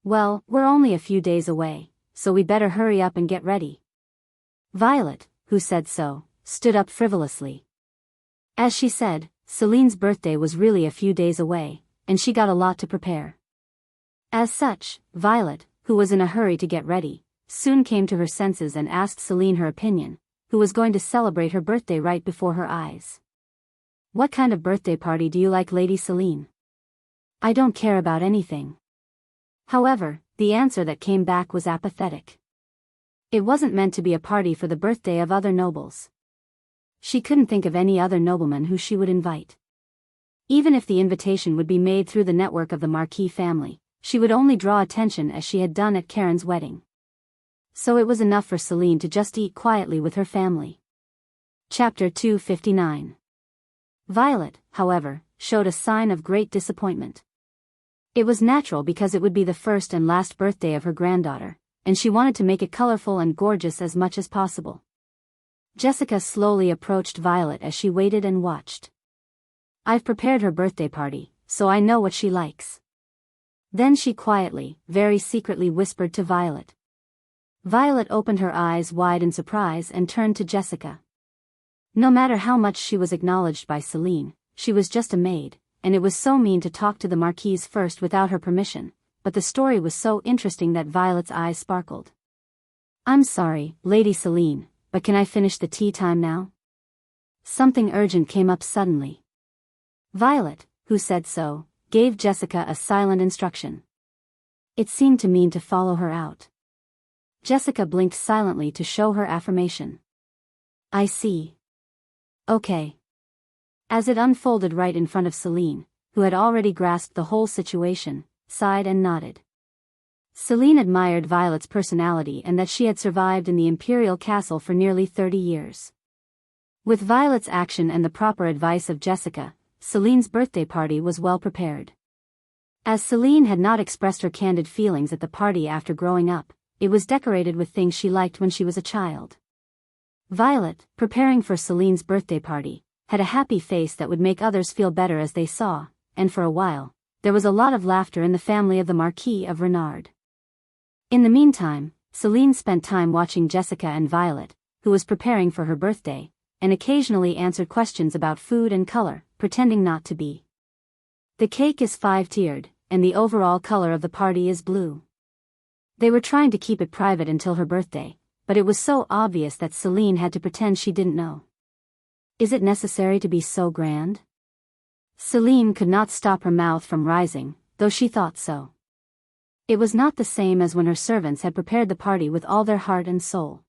Well, we're only a few days away, so we better hurry up and get ready. Violet, who said so, stood up frivolously. As she said, Celine's birthday was really a few days away, and she got a lot to prepare. As such, Violet, who was in a hurry to get ready, soon came to her senses and asked Celine her opinion, who was going to celebrate her birthday right before her eyes. What kind of birthday party do you like, Lady Celine? I don't care about anything. However, the answer that came back was apathetic. It wasn't meant to be a party for the birthday of other nobles. She couldn't think of any other nobleman who she would invite. Even if the invitation would be made through the network of the Marquis family, she would only draw attention as she had done at Karen's wedding. So it was enough for Celine to just eat quietly with her family. Chapter 259. Violet, however, showed a sign of great disappointment. It was natural because it would be the first and last birthday of her granddaughter, and she wanted to make it colorful and gorgeous as much as possible. Jessica slowly approached Violet as she waited and watched. I've prepared her birthday party, so I know what she likes. Then she quietly, very secretly whispered to Violet. Violet opened her eyes wide in surprise and turned to Jessica. No matter how much she was acknowledged by Celine, she was just a maid, and it was so mean to talk to the Marquise first without her permission, but the story was so interesting that Violet's eyes sparkled. I'm sorry, Lady Celine, but can I finish the tea time now? Something urgent came up suddenly. Violet, who said so, gave Jessica a silent instruction. It seemed to mean to follow her out. Jessica blinked silently to show her affirmation. I see. Okay. As it unfolded right in front of Celine, who had already grasped the whole situation, sighed and nodded. Celine admired Violet's personality and that she had survived in the imperial castle for nearly 30 years. With Violet's action and the proper advice of Jessica, Celine's birthday party was well prepared. As Celine had not expressed her candid feelings at the party after growing up, it was decorated with things she liked when she was a child. Violet, preparing for Celine's birthday party, had a happy face that would make others feel better as they saw, and for a while, there was a lot of laughter in the family of the Marquis of Renard. In the meantime, Celine spent time watching Jessica and Violet, who was preparing for her birthday, and occasionally answered questions about food and color, pretending not to be. The cake is 5-tiered, and the overall color of the party is blue. They were trying to keep it private until her birthday, but it was so obvious that Celine had to pretend she didn't know. Is it necessary to be so grand? Celine could not stop her mouth from rising, though she thought so. It was not the same as when her servants had prepared the party with all their heart and soul.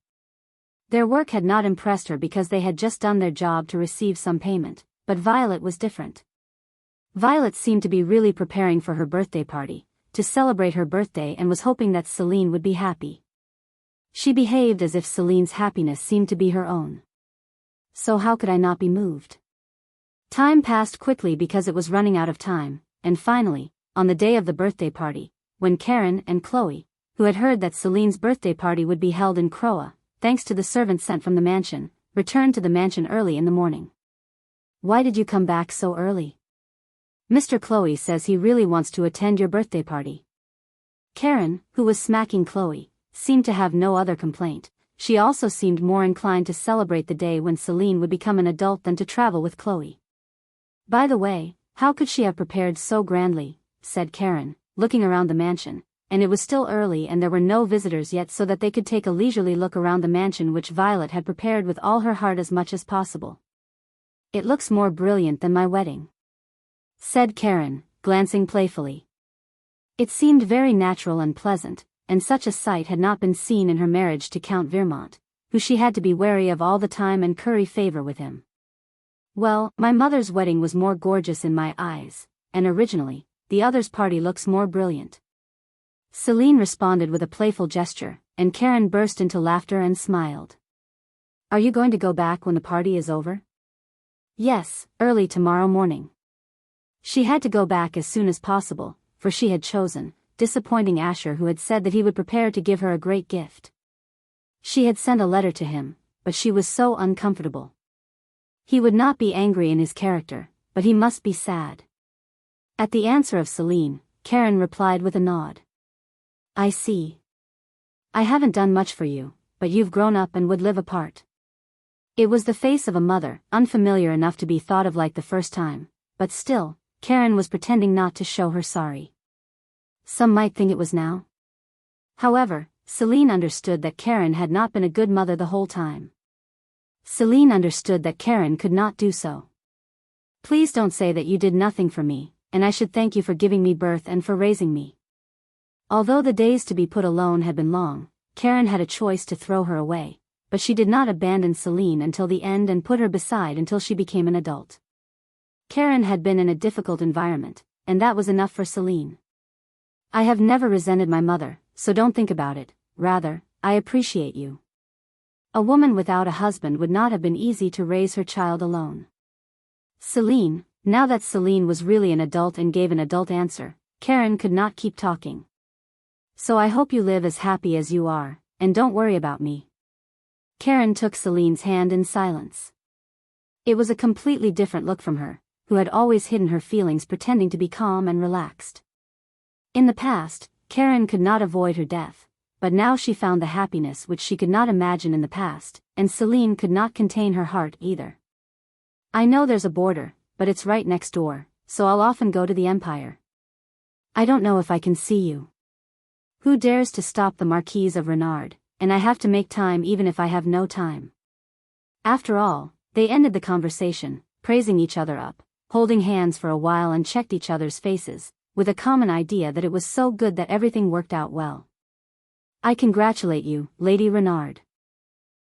Their work had not impressed her because they had just done their job to receive some payment, but Violet was different. Violet seemed to be really preparing for her birthday party, to celebrate her birthday, and was hoping that Celine would be happy. She behaved as if Celine's happiness seemed to be her own. So how could I not be moved? Time passed quickly because it was running out of time, and finally, on the day of the birthday party, when Karen and Chloe, who had heard that Celine's birthday party would be held in Croa, thanks to the servants sent from the mansion, returned to the mansion early in the morning. Why did you come back so early? Mr. Chloe says he really wants to attend your birthday party. Karen, who was smacking Chloe, seemed to have no other complaint. She also seemed more inclined to celebrate the day when Celine would become an adult than to travel with Chloe. By the way, how could she have prepared so grandly, said Karen, looking around the mansion, and it was still early and there were no visitors yet, so that they could take a leisurely look around the mansion which Violet had prepared with all her heart as much as possible. It looks more brilliant than my wedding, said Karen, glancing playfully. It seemed very natural and pleasant, and such a sight had not been seen in her marriage to Count Vermont, who she had to be wary of all the time and curry favor with him. Well, my mother's wedding was more gorgeous in my eyes, and originally, the other's party looks more brilliant. Celine responded with a playful gesture, and Karen burst into laughter and smiled. Are you going to go back when the party is over? Yes, early tomorrow morning. She had to go back as soon as possible, for she had chosen, disappointing Asher, who had said that he would prepare to give her a great gift. She had sent a letter to him, but she was so uncomfortable. He would not be angry in his character, but he must be sad. At the answer of Celine, Karen replied with a nod. I see. I haven't done much for you, but you've grown up and would live apart. It was the face of a mother, unfamiliar enough to be thought of like the first time, but still, Karen was pretending not to show her sorry. Some might think it was now. However, Celine understood that Karen had not been a good mother the whole time. Celine understood that Karen could not do so. Please don't say that you did nothing for me, and I should thank you for giving me birth and for raising me. Although the days to be put alone had been long, Karen had a choice to throw her away, but she did not abandon Celine until the end and put her beside until she became an adult. Karen had been in a difficult environment, and that was enough for Celine. I have never resented my mother, so don't think about it, rather, I appreciate you. A woman without a husband would not have been easy to raise her child alone. Celine, now that Celine was really an adult and gave an adult answer, Karen could not keep talking. So I hope you live as happy as you are, and don't worry about me. Karen took Celine's hand in silence. It was a completely different look from her, who had always hidden her feelings pretending to be calm and relaxed. In the past, Karen could not avoid her death, but now she found the happiness which she could not imagine in the past, and Celine could not contain her heart either. I know there's a border, but it's right next door, so I'll often go to the Empire. I don't know if I can see you. Who dares to stop the Marquise of Renard, and I have to make time even if I have no time. After all, they ended the conversation, praising each other up, holding hands for a while and checked each other's faces, with a common idea that it was so good that everything worked out well. I congratulate you, Lady Renard.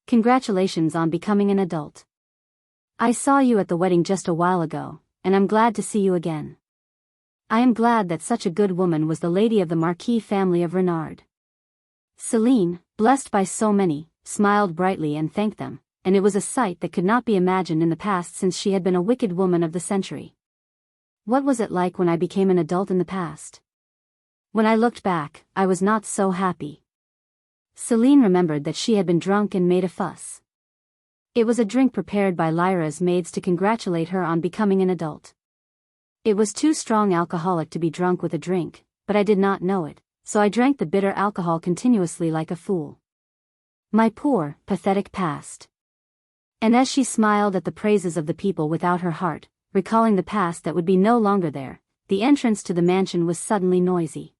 Congratulations on becoming an adult. I saw you at the wedding just a while ago, and I'm glad to see you again. I am glad that such a good woman was the lady of the Marquis family of Renard. Celine, blessed by so many, smiled brightly and thanked them, and it was a sight that could not be imagined in the past since she had been a wicked woman of the century. What was it like when I became an adult in the past? When I looked back, I was not so happy. Celine remembered that she had been drunk and made a fuss. It was a drink prepared by Lyra's maids to congratulate her on becoming an adult. It was too strong alcoholic to be drunk with a drink, but I did not know it, so I drank the bitter alcohol continuously like a fool. My poor, pathetic past. And as she smiled at the praises of the people without her heart, recalling the past that would be no longer there, the entrance to the mansion was suddenly noisy.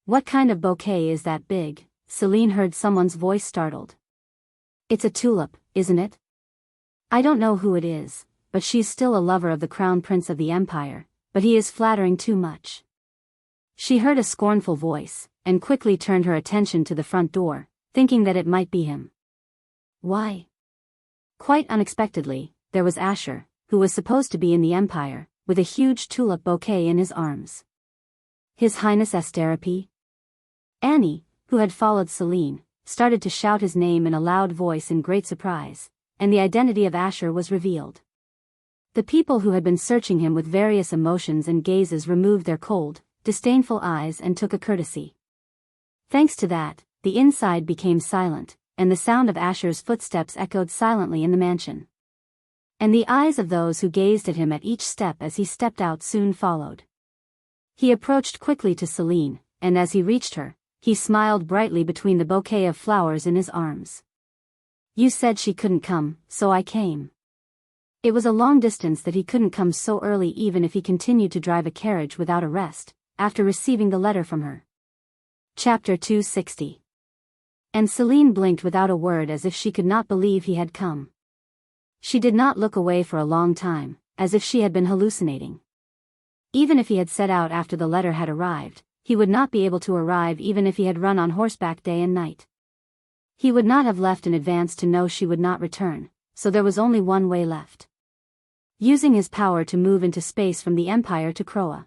What kind of bouquet is that big? Celine heard someone's voice startled. It's a tulip, isn't it? I don't know who it is, but she's still a lover of the crown prince of the empire, but he is flattering too much. She heard a scornful voice, and quickly turned her attention to the front door, thinking that it might be him. Why? Quite unexpectedly, there was Asher, who was supposed to be in the empire, with a huge tulip bouquet in his arms. His Highness Asterope? Annie, who had followed Celine, started to shout his name in a loud voice in great surprise, and the identity of Asher was revealed. The people who had been searching him with various emotions and gazes removed their cold, disdainful eyes and took a courtesy. Thanks to that, the inside became silent, and the sound of Asher's footsteps echoed silently in the mansion. And the eyes of those who gazed at him at each step as he stepped out soon followed. He approached quickly to Celine, and as he reached her, he smiled brightly between the bouquet of flowers in his arms. You said she couldn't come, so I came. It was a long distance that he couldn't come so early even if he continued to drive a carriage without a rest, after receiving the letter from her. Chapter 260. And Celine blinked without a word as if she could not believe he had come. She did not look away for a long time, as if she had been hallucinating. Even if he had set out after the letter had arrived, he would not be able to arrive even if he had run on horseback day and night. He would not have left in advance to know she would not return, so there was only one way left. Using his power to move into space from the Empire to Croa.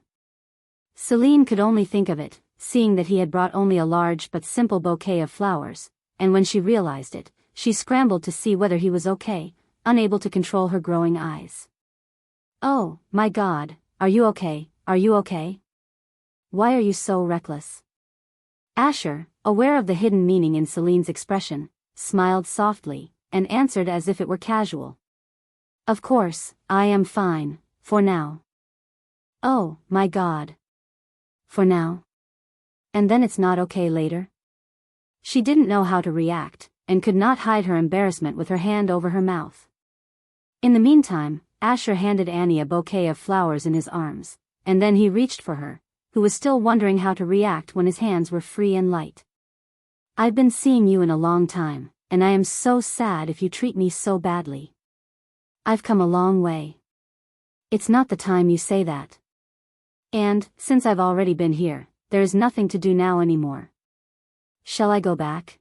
Celine could only think of it, seeing that he had brought only a large but simple bouquet of flowers, and when she realized it, she scrambled to see whether he was okay, unable to control her growing eyes. Oh, my God, are you okay, are you okay? Why are you so reckless? Asher, aware of the hidden meaning in Celine's expression, smiled softly, and answered as if it were casual. Of course, I am fine, for now. Oh, my God. For now? And then it's not okay later? She didn't know how to react, and could not hide her embarrassment with her hand over her mouth. In the meantime, Asher handed Annie a bouquet of flowers in his arms, and then he reached for her, who was still wondering how to react when his hands were free and light. I've been seeing you in a long time, and I am so sad if you treat me so badly. I've come a long way. It's not the time you say that. And, since I've already been here, there is nothing to do now anymore. Shall I go back?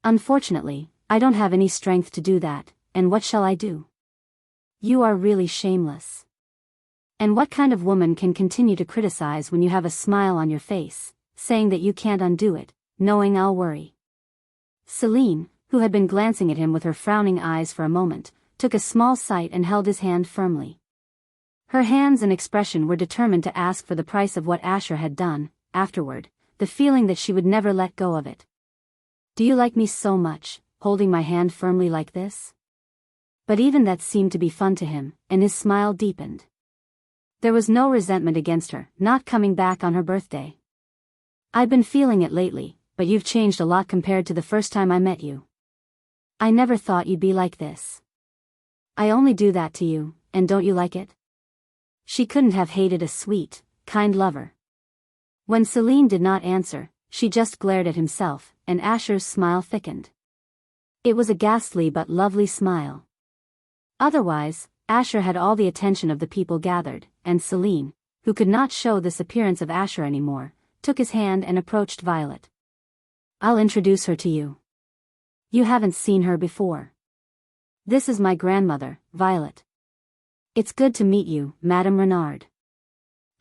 Unfortunately, I don't have any strength to do that, and what shall I do? You are really shameless. And what kind of woman can continue to criticize when you have a smile on your face, saying that you can't undo it, knowing I'll worry? Celine, who had been glancing at him with her frowning eyes for a moment, took a small sight and held his hand firmly. Her hands and expression were determined to ask for the price of what Asher had done. Afterward, the feeling that she would never let go of it. Do you like me so much, holding my hand firmly like this? But even that seemed to be fun to him, and his smile deepened. There was no resentment against her, not coming back on her birthday. I've been feeling it lately, but you've changed a lot compared to the first time I met you. I never thought you'd be like this. I only do that to you, and don't you like it? She couldn't have hated a sweet, kind lover. When Celine did not answer, she just glared at himself, and Asher's smile thickened. It was a ghastly but lovely smile. Otherwise, Asher had all the attention of the people gathered, and Celine, who could not show this appearance of Asher anymore, took his hand and approached Violet. I'll introduce her to you. You haven't seen her before. This is my grandmother, Violet. It's good to meet you, Madame Renard.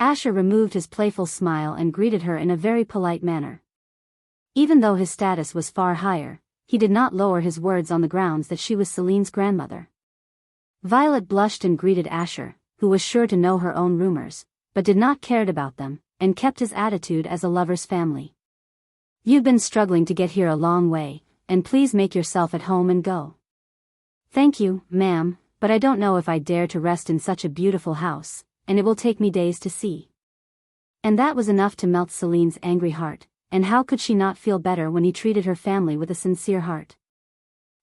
Asher removed his playful smile and greeted her in a very polite manner. Even though his status was far higher, he did not lower his words on the grounds that she was Celine's grandmother. Violet blushed and greeted Asher, who was sure to know her own rumors, but did not care about them, and kept his attitude as a lover's family. You've been struggling to get here a long way, and please make yourself at home and go. Thank you, ma'am, but I don't know if I dare to rest in such a beautiful house, and it will take me days to see. And that was enough to melt Celine's angry heart, and how could she not feel better when he treated her family with a sincere heart?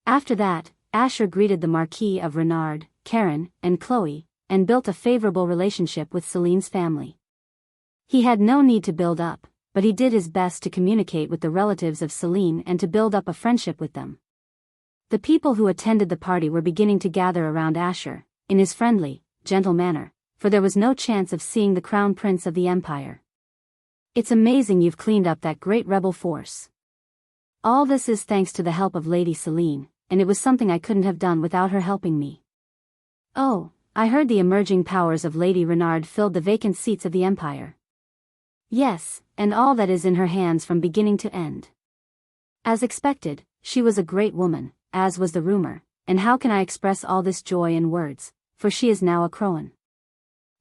After that, Asher greeted the Marquis of Renard, Karen, and Chloe, and built a favorable relationship with Celine's family. He had no need to build up, but he did his best to communicate with the relatives of Celine and to build up a friendship with them. The people who attended the party were beginning to gather around Asher, in his friendly, gentle manner, for there was no chance of seeing the crown prince of the empire. It's amazing you've cleaned up that great rebel force. All this is thanks to the help of Lady Celine, and it was something I couldn't have done without her helping me. Oh, I heard the emerging powers of Lady Renard filled the vacant seats of the empire. Yes, and all that is in her hands from beginning to end. As expected, she was a great woman, as was the rumor, and how can I express all this joy in words, for she is now a Crowan.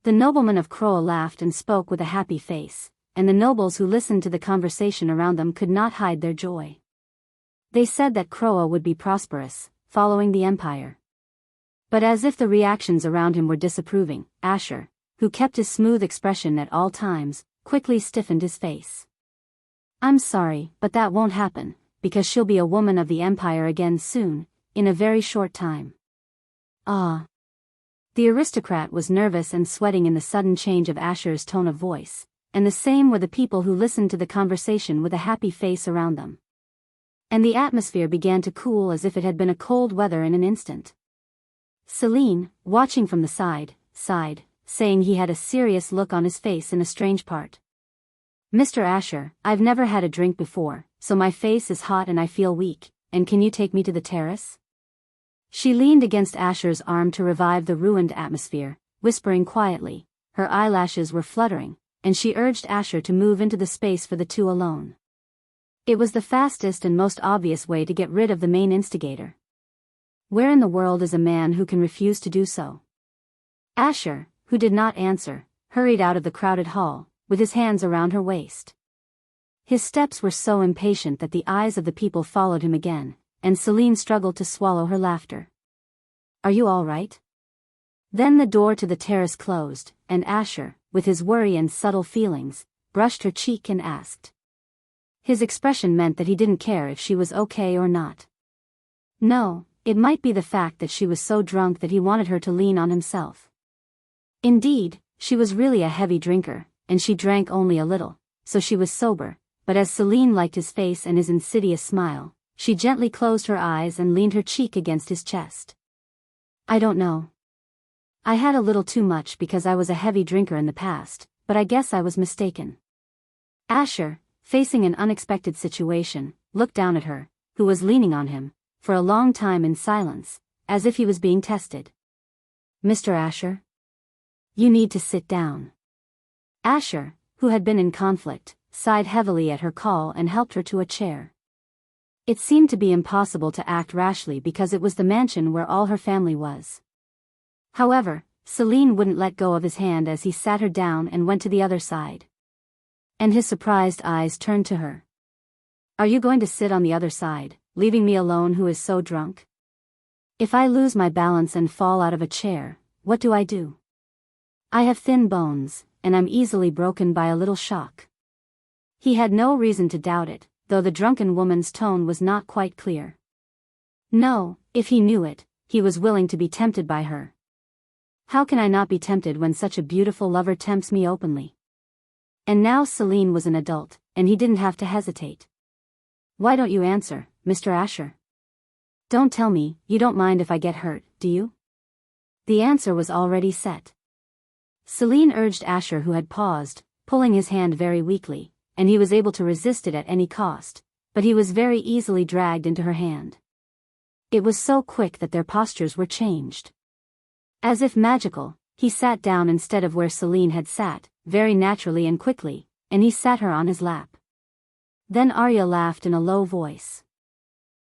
The nobleman of Croa laughed and spoke with a happy face, and the nobles who listened to the conversation around them could not hide their joy. They said that Croa would be prosperous, following the empire. But as if the reactions around him were disapproving, Asher, who kept his smooth expression at all times, quickly stiffened his face. I'm sorry, but that won't happen, because she'll be a woman of the Empire again soon, in a very short time. Ah. The aristocrat was nervous and sweating in the sudden change of Asher's tone of voice, and the same were the people who listened to the conversation with a happy face around them. And the atmosphere began to cool as if it had been a cold weather in an instant. Celine, watching from the side, sighed, saying he had a serious look on his face in a strange part. Mr. Asher, I've never had a drink before, so my face is hot and I feel weak, and can you take me to the terrace? She leaned against Asher's arm to revive the ruined atmosphere, whispering quietly. Her eyelashes were fluttering, and she urged Asher to move into the space for the two alone. It was the fastest and most obvious way to get rid of the main instigator. Where in the world is a man who can refuse to do so? Asher, who did not answer, hurried out of the crowded hall, with his hands around her waist. His steps were so impatient that the eyes of the people followed him again, and Celine struggled to swallow her laughter. Are you all right? Then the door to the terrace closed, and Asher, with his worry and subtle feelings, brushed her cheek and asked. His expression meant that he didn't care if she was okay or not. No, it might be the fact that she was so drunk that he wanted her to lean on himself. Indeed, she was really a heavy drinker, and she drank only a little, so she was sober, but as Celine liked his face and his insidious smile, she gently closed her eyes and leaned her cheek against his chest. I don't know. I had a little too much because I was a heavy drinker in the past, but I guess I was mistaken. Asher, facing an unexpected situation, looked down at her, who was leaning on him, for a long time in silence, as if he was being tested. Mr. Asher? You need to sit down. Asher, who had been in conflict, sighed heavily at her call and helped her to a chair. It seemed to be impossible to act rashly because it was the mansion where all her family was. However, Celine wouldn't let go of his hand as he sat her down and went to the other side. And his surprised eyes turned to her. Are you going to sit on the other side, leaving me alone who is so drunk? If I lose my balance and fall out of a chair, what do I do? I have thin bones, and I'm easily broken by a little shock. He had no reason to doubt it, though the drunken woman's tone was not quite clear. No, if he knew it, he was willing to be tempted by her. How can I not be tempted when such a beautiful lover tempts me openly? And now Celine was an adult, and he didn't have to hesitate. Why don't you answer, Mr. Asher? Don't tell me, you don't mind if I get hurt, do you? The answer was already set. Celine urged Asher, who had paused, pulling his hand very weakly, and he was able to resist it at any cost, but he was very easily dragged into her hand. It was so quick that their postures were changed. As if magical, he sat down instead of where Celine had sat, very naturally and quickly, and he sat her on his lap. Then Arya laughed in a low voice.